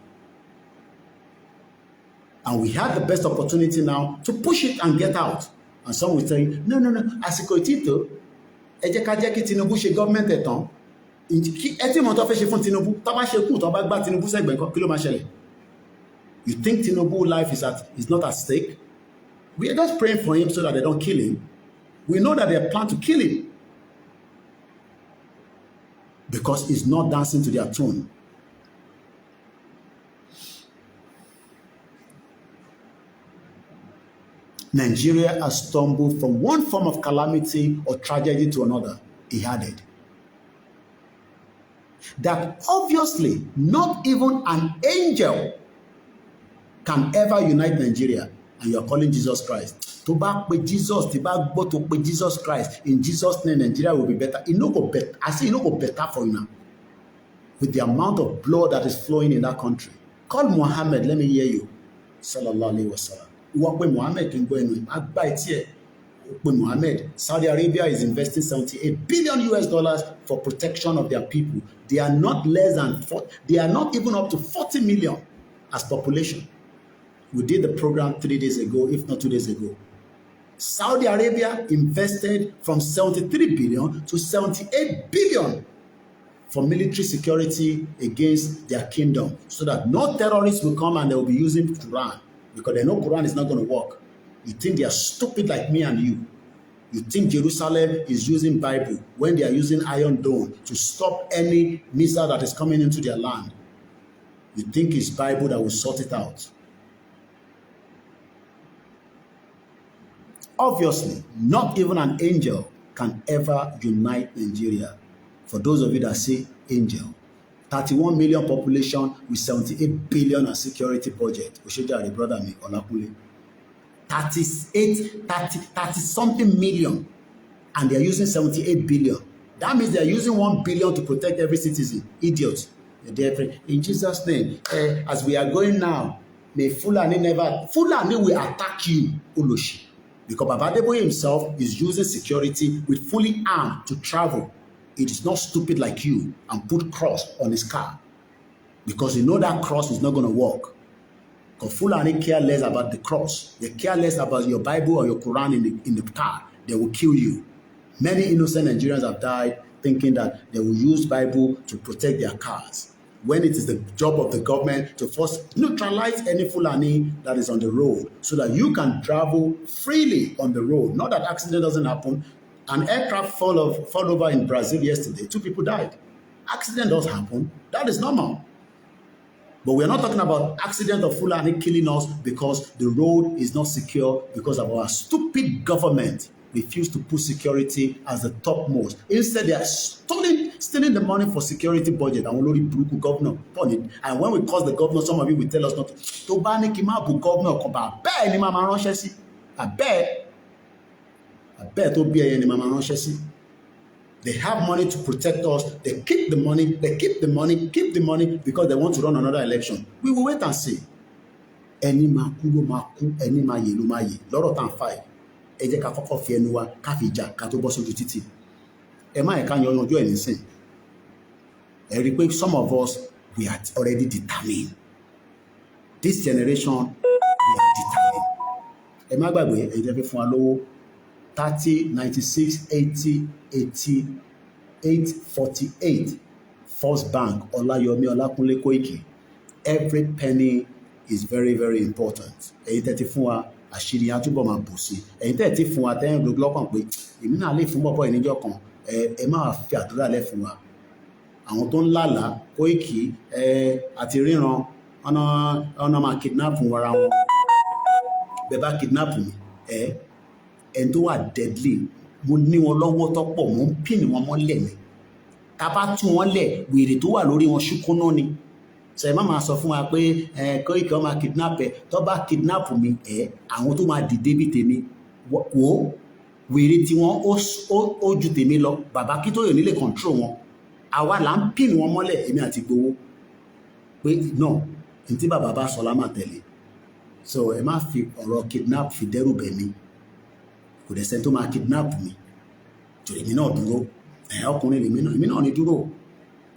And we have the best opportunity now to push it and get out. And some will say, no, àsìkò ìtìtò, ẹ jẹ́ ká jẹ́ kí Tinubu ṣe government ẹ̀ tán. Ẹ tí mo tọ́ fẹ́ ṣe fún Tinubu, tó bá ṣe kú, tó bá gbá Tinubu sẹ́gbẹ̀ẹ́ kan, kí ló máa ṣẹlẹ̀? You think Tinubu's life is not at stake? We are just praying for him so that they don't kill him. We know that they plan to kill him because he's not dancing to their tune. Nigeria has stumbled from one form of calamity or tragedy to another, he added. That obviously not even an angel can ever unite Nigeria, and you are calling Jesus Christ. To back with Jesus, to back but to with Jesus Christ. In Jesus' name, Nigeria will be better. It no go better. I say it no go better for you now. With the amount of blood that is flowing in that country. Call Muhammad, let me hear you. Sallallahu alaihi wasallam. Muhammad can go in. Muhammad, Saudi Arabia is investing $78 billion for protection of their people. They are not less than they are not even up to 40 million as population. We did the program 3 days ago, if not 2 days ago. Saudi Arabia invested from 73 billion to 78 billion for military security against their kingdom, so that no terrorists will come and they will be using Quran, because they know Quran is not going to work. You think they are stupid like me and you. You think Jerusalem is using Bible when they are using Iron Dome to stop any missile that is coming into their land. You think it's Bible that will sort it out. Obviously, not even an angel can ever unite Nigeria. For those of you that say angel, 31 million population with 78 billion as security budget. Oshejare, brother me, OLAKUNLE. 30 something million, and they are using 78 billion. That means they are using 1 billion to protect every citizen. Idiots. In Jesus' name, as we are going now, may Fulani will attack you, Oloshi. Because Babadebo himself is using security with fully armed to travel. It is not stupid like you and put cross on his car. Because you know that cross is not going to work. Because Fulani care less about the cross. They care less about your Bible or your Quran in the car. They will kill you. Many innocent Nigerians have died thinking that they will use Bible to protect their cars, when it is the job of the government to first neutralize any Fulani that is on the road so that you can travel freely on the road. Not that accident doesn't happen. An aircraft fell over in Brazil yesterday. 2 people died. Accident does happen. That is normal. But we're not talking about accident of Fulani killing us because the road is not secure because of our stupid government refuse to put security as the topmost. Instead, they are stealing the money for security budget. And Olori Buruku governor. And when we cause the governor, some of you will tell us not to. To bani kimabu governor koba. Be ni mama ránṣẹ́ sí. I bet to be any mama ránṣẹ́ sí. They have money to protect us. They keep the money. They keep the money because they want to run another election. We will wait and see. Any maku ló maku, any maye ló maye. Lọ́rọ̀ tan five. Ẹ jẹ́ ká kọ́kọ́ fi ẹnu wa ká fi jà ká tó bọ́ sójú títì. Ẹ má yẹ ká yan ọjọ́ ẹ̀ nísìn. Ẹ rí pé some of us, we are already determined. This generation, we are determined. Ẹ má gbàgbé ẹ jẹ́ fi fún wa lówó 30, 96, 80, 88, 48. First Bank, OLAYOMI KOIKI. Every penny is very, very important. Ẹ̀yin tẹ́tí fún wa, àṣírí àtúbọ̀ máa bù sí. Ẹ̀yin tẹ́tí fún wa tẹ́yìn gbogbo lọ́kàn pé èmi náà lè fún bọ́bọ́ ìníjọ́ kan. Ẹ máa fi àdúrà lẹ̀ fún wa. Àwọn tó ń lálàá Koiki àti ríran ọ̀nà máa kidnap fún ara wọn. Bẹ́ẹ̀ bá kidnap mi, ẹni tó wà deadly, mo ní wọn lọ́wọ́ tó pọ̀, mo ń pin wọn mọ́lẹ̀ ni. Tá bá tú wọn lẹ̀, wèrè tó wà lórí wọn ṣúkúná ni. Ṣé ẹ má máa sọ fún wa pé Koiki ó máa kidnap ẹ, tó bá kidnap mi, àwọn tó máa dìde bí tèmi wò wèrè tí wọ́n ó ju tèmi lọ. Bàbá Akíntóyè nílé control wọn. Àwa là ń pin wọn mọ́lẹ̀, èmi àti Gbowó. Pé no, ní tí bàbá bá sọ la máa tẹ̀lé. so ẹ má fi ọ̀rọ̀ kidnap fi dẹ́rù bẹ̀ mí kò dẹ̀ sẹ́ni tó máa kidnap mi torí èmi náà dúró ọkùnrin lèmi náà ní dúró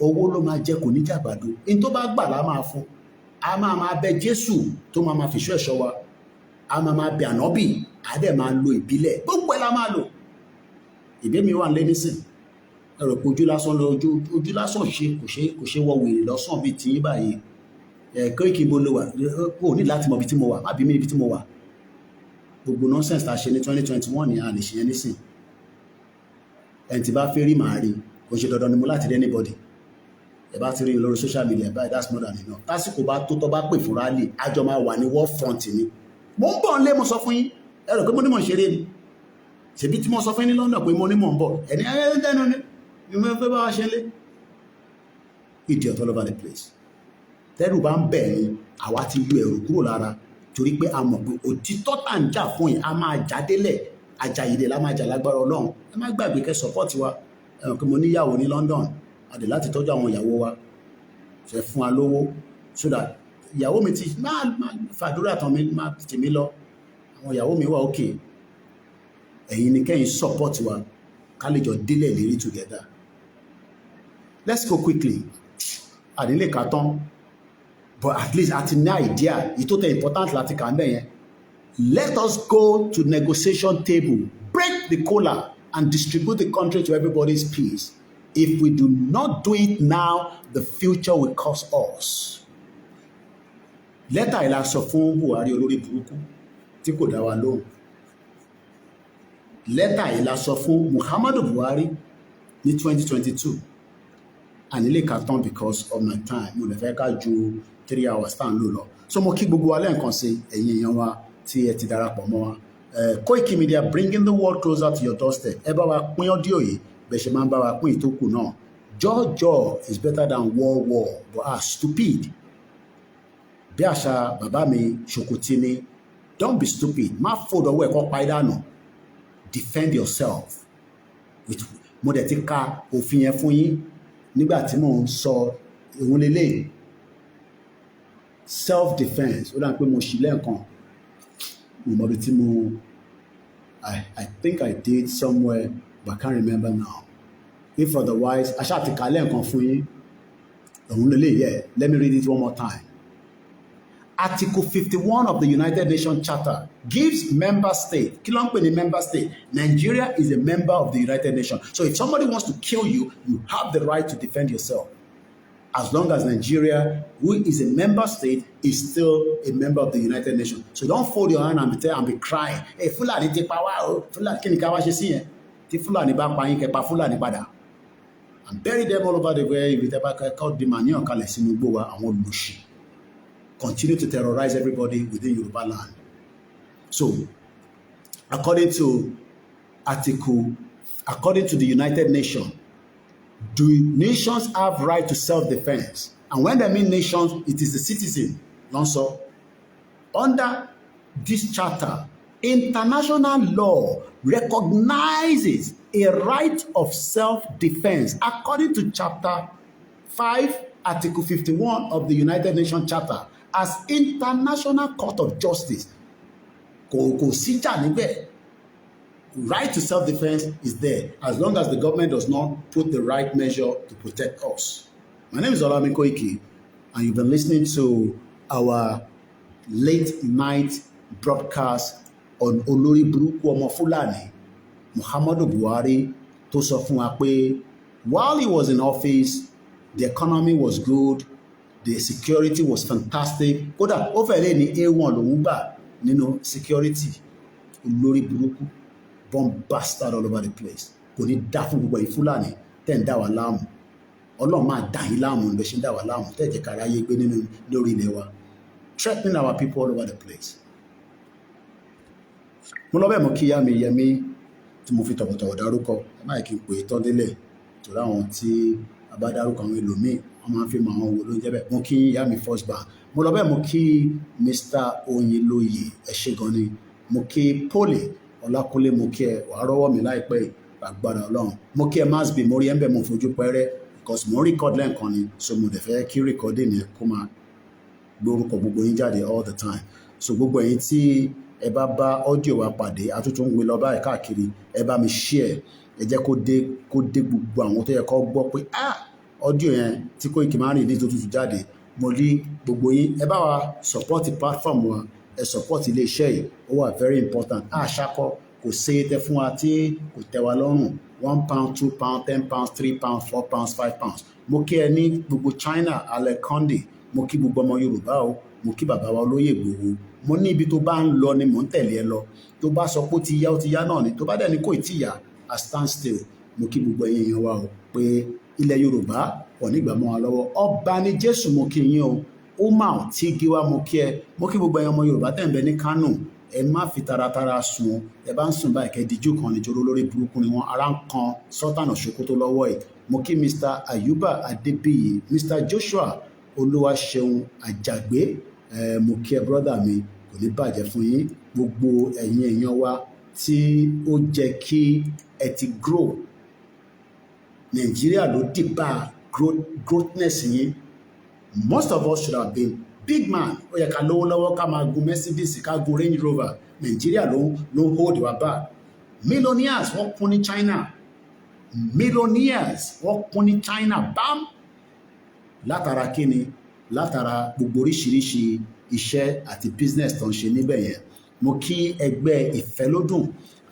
owó ló máa jẹ kò ní jàgbàdo ní tó bá gbà lá máa fún a máa bẹ Jésù tó máa fi ṣọ́ ẹ̀ṣọ́ wa a máa bẹ ànábì a dẹ̀ máa lo ìbílẹ̀ gbogbo ẹ̀ la máa lò ìbí mi wà lé nísìn ẹ̀rọ pé ojú lásán kò ṣe wọ wèrè lọ́sàn bíi tiyín báyìí Koiki bó ló wà ó ní láti mọ ibi tí mo wà má bí mi ibi tí mo wà gbogbo nonsense tá a ṣe ní 2021 ni a lè ṣe yẹn nísìn ẹni tí bá fẹ́ rí màá rí kò ṣe dandan ni mo láti rí anybody ẹ bá ti rí lórí social media báyìí that's more than enough tásìkò bá tó tọ́ bá pè fún rally àjọ máa wà ní war front ni mo ń bọ̀ ń lé mo sọ fún yín ẹ rò pé mo ní mò ń ṣeré ni ṣèbí tí mo sọ fún yín ní London pé mo ní mò ń bọ̀ ẹni ayẹyẹ dẹnu ni mo fẹ́ bá wa ṣe lé idiot all over the place tẹ́rù bá ń bẹ̀ ni àwa ti yọ ẹ̀rù kúrò lára torí pé a mọ̀ pé òtítọ́ tá ń jà fún yìí a máa já délẹ̀ àjàyèdè la máa jà lágbára Ọlọ́run ẹ má gbàgbé kẹ́ support wa ẹ mọ̀ pé mo níyàwó ní London àdè láti tọ́jú àwọn ìyàwó wa fẹ́ fún wa lówó so that ìyàwó mi ti máa fàdúrà tán mi máa tì mí lọ àwọn ìyàwó mi wà okay ẹ̀yin ni kẹ́yìn support wa ká lè jọ délẹ̀ lérí together let's go quickly àdínlé ká tán but at least a ti ní idea yìí tó tẹ important láti kà ń bẹ̀ yẹn let us go to negotiation table break the kola and distribute the country to everybody's peace. If we do not do it now, the future will cost us. Lẹ́tà ìlà sọ fún Buhari olórí burúkú tí kò dá wa lóhùn. Lẹ́tà ìlà sọ fún Muhammadu Buhari ní 2022. Ànílé ka tán because of my time. Mo lè fẹ́ ká ju 3 hours tá à ń lò lọ. So mo kí gbogbo wa lẹ́ẹ̀kan sí ẹ̀yin èèyàn wa tí ẹ ti darapọ̀ mọ́ wa. Koiki Media bringing the world closer to your doorstep. Ẹ bá wa pín ọ́díò yìí bẹ́ẹ̀ ṣe máa ń bá wa pín ìtókù náà. Jaw is better than war but stupid. Bí àṣà bàbá mi ṣòkòtì ni don't be stupid má fòdò owó ẹ̀kọ́ pa ìdánù defend yourself. Mo dẹ̀ ti ka òfin yẹn fún yín nígbà tí mò ń sọ ìwọ̀n lélẹ̀ self defence ó dà pé mo ṣì lẹ́ẹ̀kan mo mọ̀ bí tí mo I think I did somewhere but I can't remember now. If otherwise, I shall take a lẹ́ẹ̀kan fún yín. Yeah, let me read it one more time. Article 51 of the United Nations Charter gives member state. Kí ló ń pè ní member state? Nigeria is a member of the United Nations. So if somebody wants to kill you, you have the right to defend yourself. As long as Nigeria, who is a member state, is still a member of the United Nations. So don't fold your hand and be crying. Hey, Fulani take power. Fulani kí ni ká wá ṣe sí yẹn? Tí Fulani bá pa yín kẹ́ pa Fulani padà. And bury them all over the way if they call the manure kalẹ̀ sínú igbó wa àwọn olùṣì. Continue to terrorize everybody within Yoruba land. So, according to the United Nations, do nations have right to self-defense? And when they mean nations, it is the citizen. Also, under this charter, international law recognizes a right of self-defense according to Chapter 5, Article 51 of the United Nations Charter as International Court of Justice. Kò síjà níbẹ̀. Right to self-defense is there as long as the government does not put the right measure to protect us. My name is OLAYOMI KOIKI and you've been listening to our late night broadcast on Olórí Burúkú Ọmọ Fúlàní Muhammadu Buhari tó sọ fún wa pé while he was in office the economy was good, the security was fantastic. Kódà ó fẹ́lẹ́ ní A1 lòún gbà nínú security. Olórí burúkú bomb bastard all over the place. Kò ní dá fún gbogbo ìfúlàní tẹ́ ń dá wa láàmú. Ọlọ́run máa dá yín láàmú ní bẹ́ẹ̀ ṣe ń dá wa láàmú tẹ́ jẹ́ kára ayé gbé nínú lórí ilẹ̀ wa. Threatening our people all over the place. Mo lọ bẹ́ẹ̀ mọ́ kí ìyá mi Yẹmí tí mo fi tọ̀wọ̀tọ̀wọ̀ dárúkọ máa kí n pè é tán délẹ̀ torí àwọn tí a bá dárúkọ àwọn ẹlòmíì wọ́n máa ń fi mọ àwọn wo ló ń jẹ́ bẹ́ẹ̀. Mo kí ìyá mi first bank. Mo lọ bẹ́ẹ̀ mo kí Mr. Oyinlóye ẹ ṣé gan ni. Mo kí Poli Ọlákúnlé mo kí ẹ wàá rọ́wọ́ mi láìpẹ́ agbára Ọlọ́run. Mo kí ẹ Masbi mo rí ẹ ń bẹ̀ mo fojú pẹ́rẹ́ because mo ń record lẹ́ẹ̀kan ni so mo dẹ̀ fẹ́ kí recording yẹn kó máa gbórúkọ gbogbo yín jáde all the time. so gbogbo ẹ̀yin tí ẹ bá bá ọ́díò wa pàdé àtúntò ń gbé lọ báyìí káàkiri ẹ bá mi share ẹ jẹ́ kó dé gbogbo àwọn tó yẹ kó gbọ́ pé ọ́díò yẹn tí Koiki máa ń rìn ní tó tutù jáde mo rí gbogbo yín ẹ bá wa support platform wa ẹ support iléeṣẹ́ yìí ó wà very important àṣàkọ kò ṣe é tẹ fún wa tí kò tẹ́ wa lọ́rùn £1, £2, £10, £3, £4, £5. mo kí ẹ ní gbogbo China alẹ́ Conde mo kí gbogbo ọmọ Yorùbá o mo kí bàbá wa Olóyè Ìgbòho mo ní ibi tó bá ń lọ ni mò ń tẹ̀lé ẹ lọ tó bá sọ pé ó ti yá náà ni tó bá dẹ̀ ní kò tí yá a stand still mo kí gbogbo ẹ̀yin èèyàn wa o pé ilẹ̀ Yorùbá wọ̀ nígbà mọ́ wa lọ́wọ́ ọba ní Jésù mo kí yín o ó mà tí gí wá mo kí ẹ mo kí gbogbo ẹ̀yin ọmọ Yorùbá tẹ̀ ń bẹ ní Kánò ẹ má fi taratara sùn ẹ bá ń sùn báyìí kẹ́ díjú kan nítorí olórí burúkú ni wọ́n ara ń kan Sultan Sokoto lọ́wọ́ ẹ̀ mo kí Mr. Ayuba Adebiyi Mr. Joshua Olúwaṣeun Àjàgbé mo kí ẹ brọ́dà mi kò ní bàjẹ́ fún yín gbogbo ẹ̀yin èèyàn wa tí ó jẹ́ kí ẹ ti grow Nàìjíríà ló dìbà growthness yín most of us should have been big man ó yẹ ká lówó lọ́wọ́ ká máa gun Mercedes ká gun Range Rover Nàìjíríà ló hold wa back millionaires wọ́n kún ní China millionaires wọ́n kún ní China bam látara kíni látara gbogbo oríṣiríṣi iṣẹ́ àti business tó ń ṣe níbẹ̀ yẹn mo kí ẹgbẹ́ ìfẹ́lódùn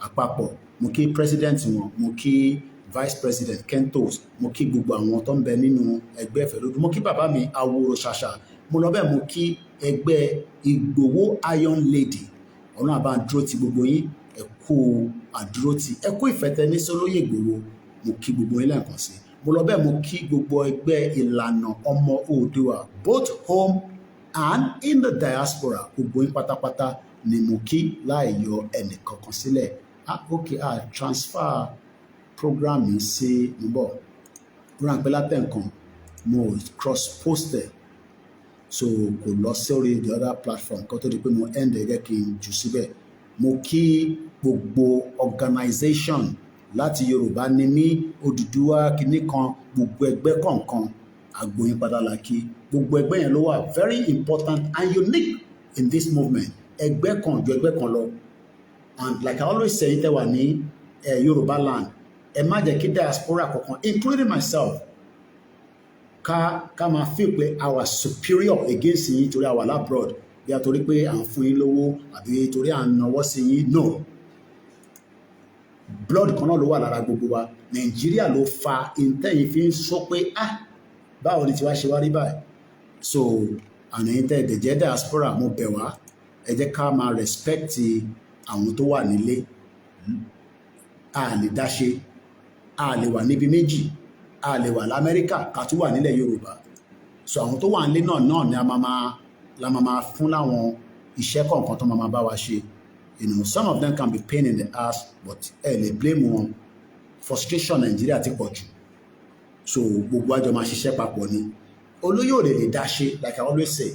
àpapọ̀ mo kí president wọn mo kí vice president Kentos mo kí gbogbo àwọn tó ń bẹ nínú ẹgbẹ́ ìfẹ́lódùn mo kí bàbá mi Aworo Ṣàṣà mo lọ bẹ́ẹ̀ mo kí ẹgbẹ́ Ìgbòho Iron Lady ọ̀nà àbá dúró ti gbogbo yín ẹ kú àdúró ti ẹ kú ìfẹ́tẹ́ ní sólóyè Ìgbòho mo kí gbogbo yín lẹ́ẹ̀kan sí mo lọ bẹ́ẹ̀ mo kí gbogbo ẹgbẹ́ ìlànà ọmọ Oòduà both home and in the diaspora gbogbo yín pátápátá ni mo kí láì yọ ẹnì kankan sílẹ̀ transfer program mi sí níbọ̀ program pé látẹ̀ nǹkan mo cross posted so kò lọ sórí the other platform kó tó di pé mo end ẹ̀ jẹ́ kí n jù síbẹ̀ mo kí gbogbo organization láti Yorùbá ní mí Odùduwà kìíní kan gbogbo ẹgbẹ́ kọ̀ọ̀kan àgbóyin padàlà kí gbogbo ẹgbẹ́ yẹn ló wà very important and unique in this movement ẹgbẹ́ kan ju ẹgbẹ́ kan lọ and like I always say tẹ́ wà ní Yorùbá land ẹ má jẹ́ kí diaspora kankan including myself ká máa feel pé our superior against yín torí àwa labroad bí a torí pé à ń fún yín lówó àbí torí à ń nawọ́ sí yín no blood kan náà ló wà lára gbogbo wa Nàìjíríà ló fa ìtẹ́yìn fi ń sọ pé báwo ni tiwa ṣe wá rí báyìí so àná ìtẹ́ ìdẹ̀jẹ́ diaspora mo bẹ̀ wá ẹ jẹ́ ká máa respect àwọn tó wà nílé a lè dáṣe a lè wà níbi méjì a lè wà l'Amẹ́ríkà ká tún wà nílẹ̀ Yorùbá so àwọn tó wà nílé náà ni la máa fún láwọn iṣẹ́ kọ̀ọ̀kan tó máa bá wa ṣe some of them can be pain in the ass but ẹ lè blame wọn frustration Nàìjíríà ti pọ̀ jù so gbogbo àjọ máa ṣiṣẹ́ papọ̀ ni olóyè ò lè dá ṣe like I always say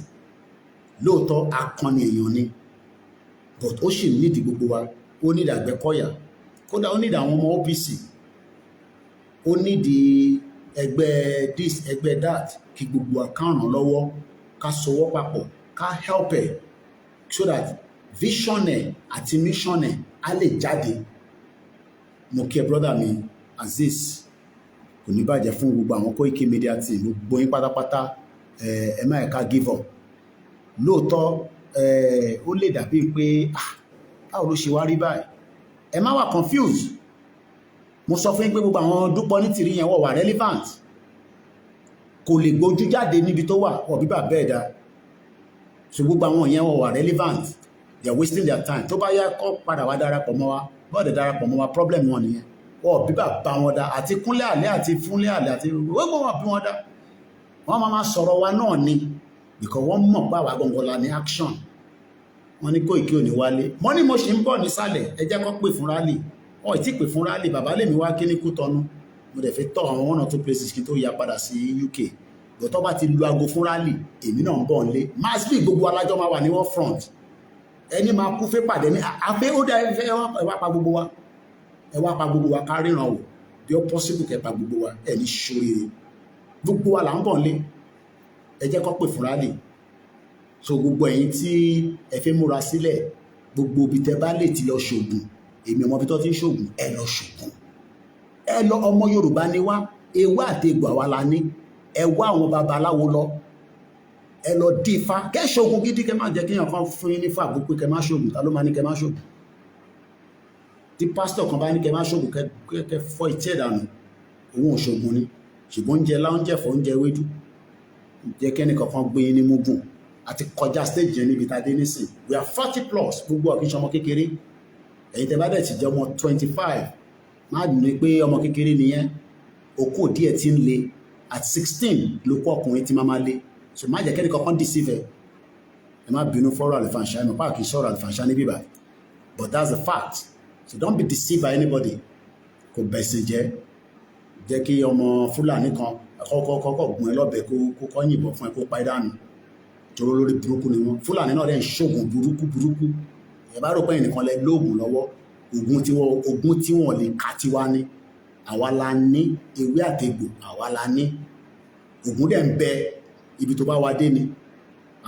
lóòótọ́ akọni èèyàn ni but ó sì nídìí gbogbo wa ó nídìí Àgbẹ̀kọ̀yà kódà ó nídìí àwọn ọmọ OPC ó nídìí ẹgbẹ́ this ẹgbẹ́ that kí gbogbo wa ká ràn lọ́wọ́ ká sowọ́ papọ̀ ká help ẹ̀ so that vision ẹ̀ àti mission ẹ̀ á lè jáde mo kí ẹ brother mi Azeez kò ní bàjẹ́ fún gbogbo àwọn Koiki Media team gbogbo yín pátápátá ẹ má ẹ̀ka give up lóòótọ́ ó lè dàbí pé báwo ló ṣe wá rí báyìí ẹ má wà confused mo sọ fún yín pé gbogbo àwọn Dúpọ̀ ní tìrí yẹn wọ́n wà relevant kò lè gbójú jáde níbi tó wà ọ̀ bíbà bẹ́ẹ̀ dá so gbogbo àwọn yẹn wọ́n wà relevant they are wasting their time tó bá yá kọ́ padà wá darapọ̀ mọ́ wa bọ́ọ̀dẹ̀ darapọ̀ mọ́ wa problem wọn nìyẹn wọ́n bíbà bá wọn dá àti Kúnlé Àlẹ́ àti Fúnlé Àlẹ́ àti gbogbo wọn bí wọn dá wọ́n máa sọ̀rọ̀ wa náà ni because wọ́n mọ̀ pé àwa gbọ̀ngàn la ní action wọ́n ní Koiki ò ní wálé wọ́n ní mo ṣì ń bọ̀ nísàlẹ̀ ẹ jẹ́ kó pè fún rally ọ̀ tí pè fún rally bàbá lèmi wá kí ní Kútọ́nù mo dẹ̀ fi tọ́ àwọn 1 or 2 places kí tó ya padà sí UK gbọ́tọ́ bá ti lu aago fún rally èmi náà ń bọ̀ nílé mass bí gbogbo alájọ́ máa wà ní wọ́n front ẹni máa kú fẹ́ pàdé ní àfẹ́ ó dá ẹ wá pa gbogbo wa ẹ wá pa gbogbo wa ká ríran wò bí ó possible kẹ́ pa gbogbo wa ẹ ní ṣoríire gbogbo wa là ń bọ̀ nílé ẹ jẹ́ kó pè fún rally so gbogbo ẹ̀yin tí ẹ fẹ́ múra sílẹ̀ gbogbo ibi tẹ́ bá lè ti lọ ṣògùn èmi ọmọ ibi tó ti ń ṣògùn ẹ lọ ṣògùn ẹ lọ ọmọ Yorùbá ni wá ewé àti egbò àwa la ní ẹ wá àwọn babaláwo lọ ẹ lọ dífá kẹ́ ṣògùn gidi kẹ́ má jẹ́ kéèyàn kan fún yín ní fà gbogbo kẹ́ má ṣògùn ta ló máa ní kẹ́ má ṣògùn tí pásítọ̀ kan bá ní kẹ́ má ṣògùn kẹ́ fọ́ ìtí ẹ̀ dànù òun ò ṣògùn ni ṣùgbọ́n oúnjẹ láúnjẹ fọ́ oúnjẹ ewédú jẹ́ kẹ́ni kankan gbé yín ní mugun àti kọjá stage yẹn níbi tá a dé nísìn we are 40 plus gbogbo ọ̀kíṣẹ́ ọmọ kékeré ẹ̀yin tẹ́ bá dẹ̀ ti jẹ́ ọmọ 25 má ní pé ọmọ kékeré nìyẹn okó díẹ̀ tí ń le at 16 ló kó ọkùnrin tí máa le so má jẹ́ kẹ́ni kankan deceive ẹ má bínú fọ́rọ̀ àlùfàǹṣá ẹ mọ̀ pá kì í sọ̀rọ̀ àlùfàǹṣá níbí báyìí but that's the fact so don't be deceived by anybody kò bẹ̀sìn jẹ́ kí ọmọ Fúlàní kan kọ́kọ́ gún ẹ lọ́bẹ kó kọ́ yìnbọn fún ẹ kó pa ẹ́ dànù torí lórí burúkú ni wọ́n Fúlàní náà dẹ̀ ń ṣògùn burúkú ẹ bá rò pé ẹnìkan lẹ lóògùn lọ́wọ́ ogun tí wọ́n lè ka tiwa ní àwa la ní ewé àtegbò àwa la ní ogun dẹ̀ ń bẹ ibi tó bá wa dé ni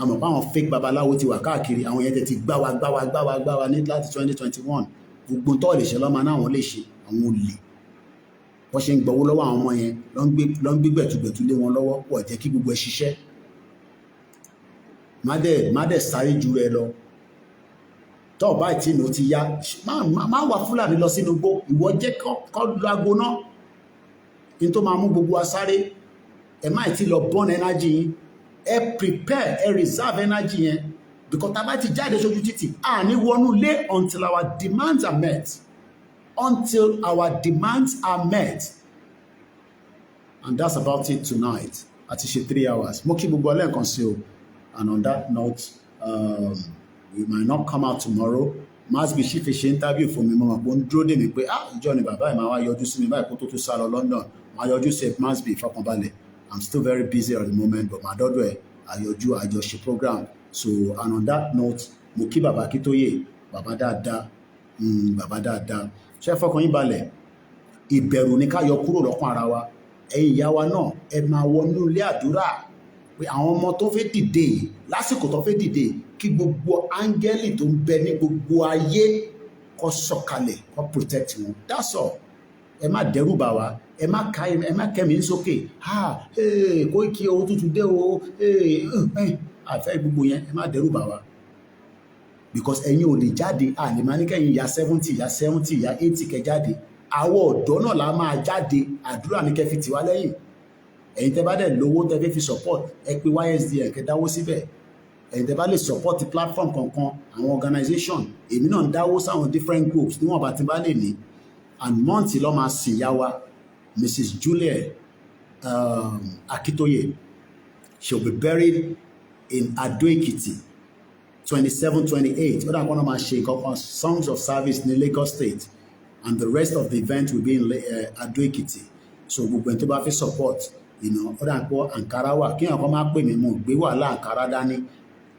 àmọ́ báwọn fake babaláwo ti wà káàkiri àwọn yẹn tẹ̀ ti gbá wa ní láti 2021 gbogbo tó lè ṣe lọ́mọ náà wọ́n lè ṣe àwọn olè wọ́n ṣe ń gbọ́wọ́ lọ́wọ́ àwọn ọmọ yẹn lọ ń gbé gbẹ̀tùgbẹ̀tù lé wọn lọ́wọ́ pọ̀ jẹ́ kí gbogbo ẹ ṣiṣẹ́ má dẹ̀ sáré ju rẹ lọ tọ́ bá ìtì ní ó ti yá má wà Fúlàní lọ sínú igbó ìwọ jẹ́ kọ́ lọ ago náà ní tó máa mú gbogbo wa sáré ẹ má ìtì lọ burn energy yín ẹ prepare ẹ reserve energy yẹn because tá a bá ti jáde sójú títì à ní wọnú ilé until our demands are met. Until our demands are met. And that's about it tonight. Àti ṣe 3 hours. Mo kí gbogbo ọlẹ́ǹkan sí o. And on that note, we might not come out tomorrow. Masbi ṣì fi ṣe interview fún mi. Mo mọ̀ pé ó ń dúró dè mí pé ìjọ ni bàbá ẹ̀ máa wá yọjú sí mi báyìí kó tó tún sá lọ London. Màá yọjú sí Masbi ìfọkànbalẹ̀. I'm still very busy at the moment, but màá dọ́dọ̀ ẹ̀ àyọjú àjọṣe program. So, and on that note, mo kí bàbá Akíntóyè, bàbá dáadáa, bàbá dáadáa. Ṣé fọkàn yín balẹ̀ ìbẹ̀rù ní ká yọ kúrò lọ́kàn ara wa ẹ̀yin ìyá wa náà ẹ máa wọnú ilé àdúrà pé àwọn ọmọ tó fẹ́ dìde lásìkò tó fẹ́ dìde kí gbogbo áńgẹ́lì tó ń bẹ ní gbogbo ayé kó sọ̀kalẹ̀ kó protect wọn that's all ẹ má dẹ́rù bà wá ẹ má kẹ́mi ń sókè Kóìkì owó tuntun dé o àfẹ́ gbogbo yẹn ẹ má dẹ́rù bà wá because ẹ̀yin ò lè jáde àlèmáníkẹ́yìn ya 70 ya 70 ya 80 kẹ jáde àwọn ọ̀dọ́ náà la máa jáde àdúrà ní kẹfì tiwa lẹ́yìn ẹ̀yin tẹ́ bá dẹ̀ lówó tẹ́ fẹ́ fi support ẹ pé YSDN kẹ dáwó síbẹ̀ ẹ̀yin tẹ́ bá lè support platform kankan àwọn organization èmi náà ń dáwó sáwọn different groups níwọ̀n bá ti bá lè ní and month lọ́ máa sìn yá wa Mrs. Juliet Akitoye she will be buried in Ado Ekiti 27-28 ó dà kọ́ náà máa ṣe nǹkan songs of service ní Lagos State and the rest of the event will be in Ado Ekiti so gbogbo ẹni tó bá fi support ó dà pọ̀ Ankara wà kí èèyàn kan máa pè mí mo gbé wàhálà Ankara dání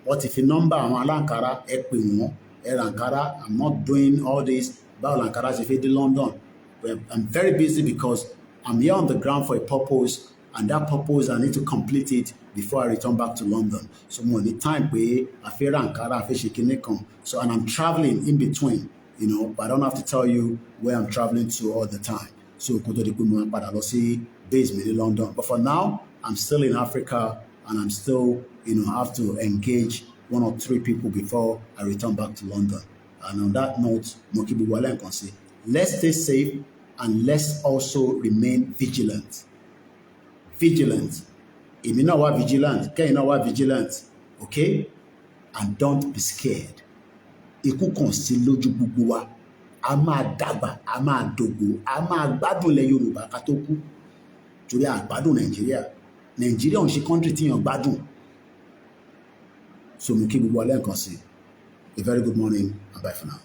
wọ́n ti fi nọ́mbà àwọn aláǹkárá ẹ pè wọ́n ẹ ra Ankara I'm not doing all this báwo Ankara ṣe fi dé London but I'm very busy because I'm here on the ground for a purpose and that purpose I need to complete it before I return back to London. So mo ní time pé a fẹ́ ra Ankara, a fẹ́ ṣe kinní kan. So and I'm traveling in between, but I don't have to tell you where I'm traveling to all the time. So kó tó di pé mo máa padà lọ sí base mi ní London. But for now, I'm still in Africa and I'm still, have to engage 1 or 3 people before I return back to London. And on that note, mo kí gbogbo alẹ́ nǹkan sí. Let's stay safe and let's also remain vigilant. Vigilant. Èmi náà wá vigilant, kẹ́yìn náà wá vigilant, okay? And don't be scared. Ikú kàn sí lójú gbogbo wa. A máa dàgbà, a máa dògbò, a máa gbádùn ilẹ̀ Yorùbá ká tó kú. Torí àgbádùn Nàìjíríà. Nàìjíríà ò ń ṣe country tí yàn gbádùn. So mo kí gbogbo alẹ́ nǹkan sí. A very good morning and bye for now.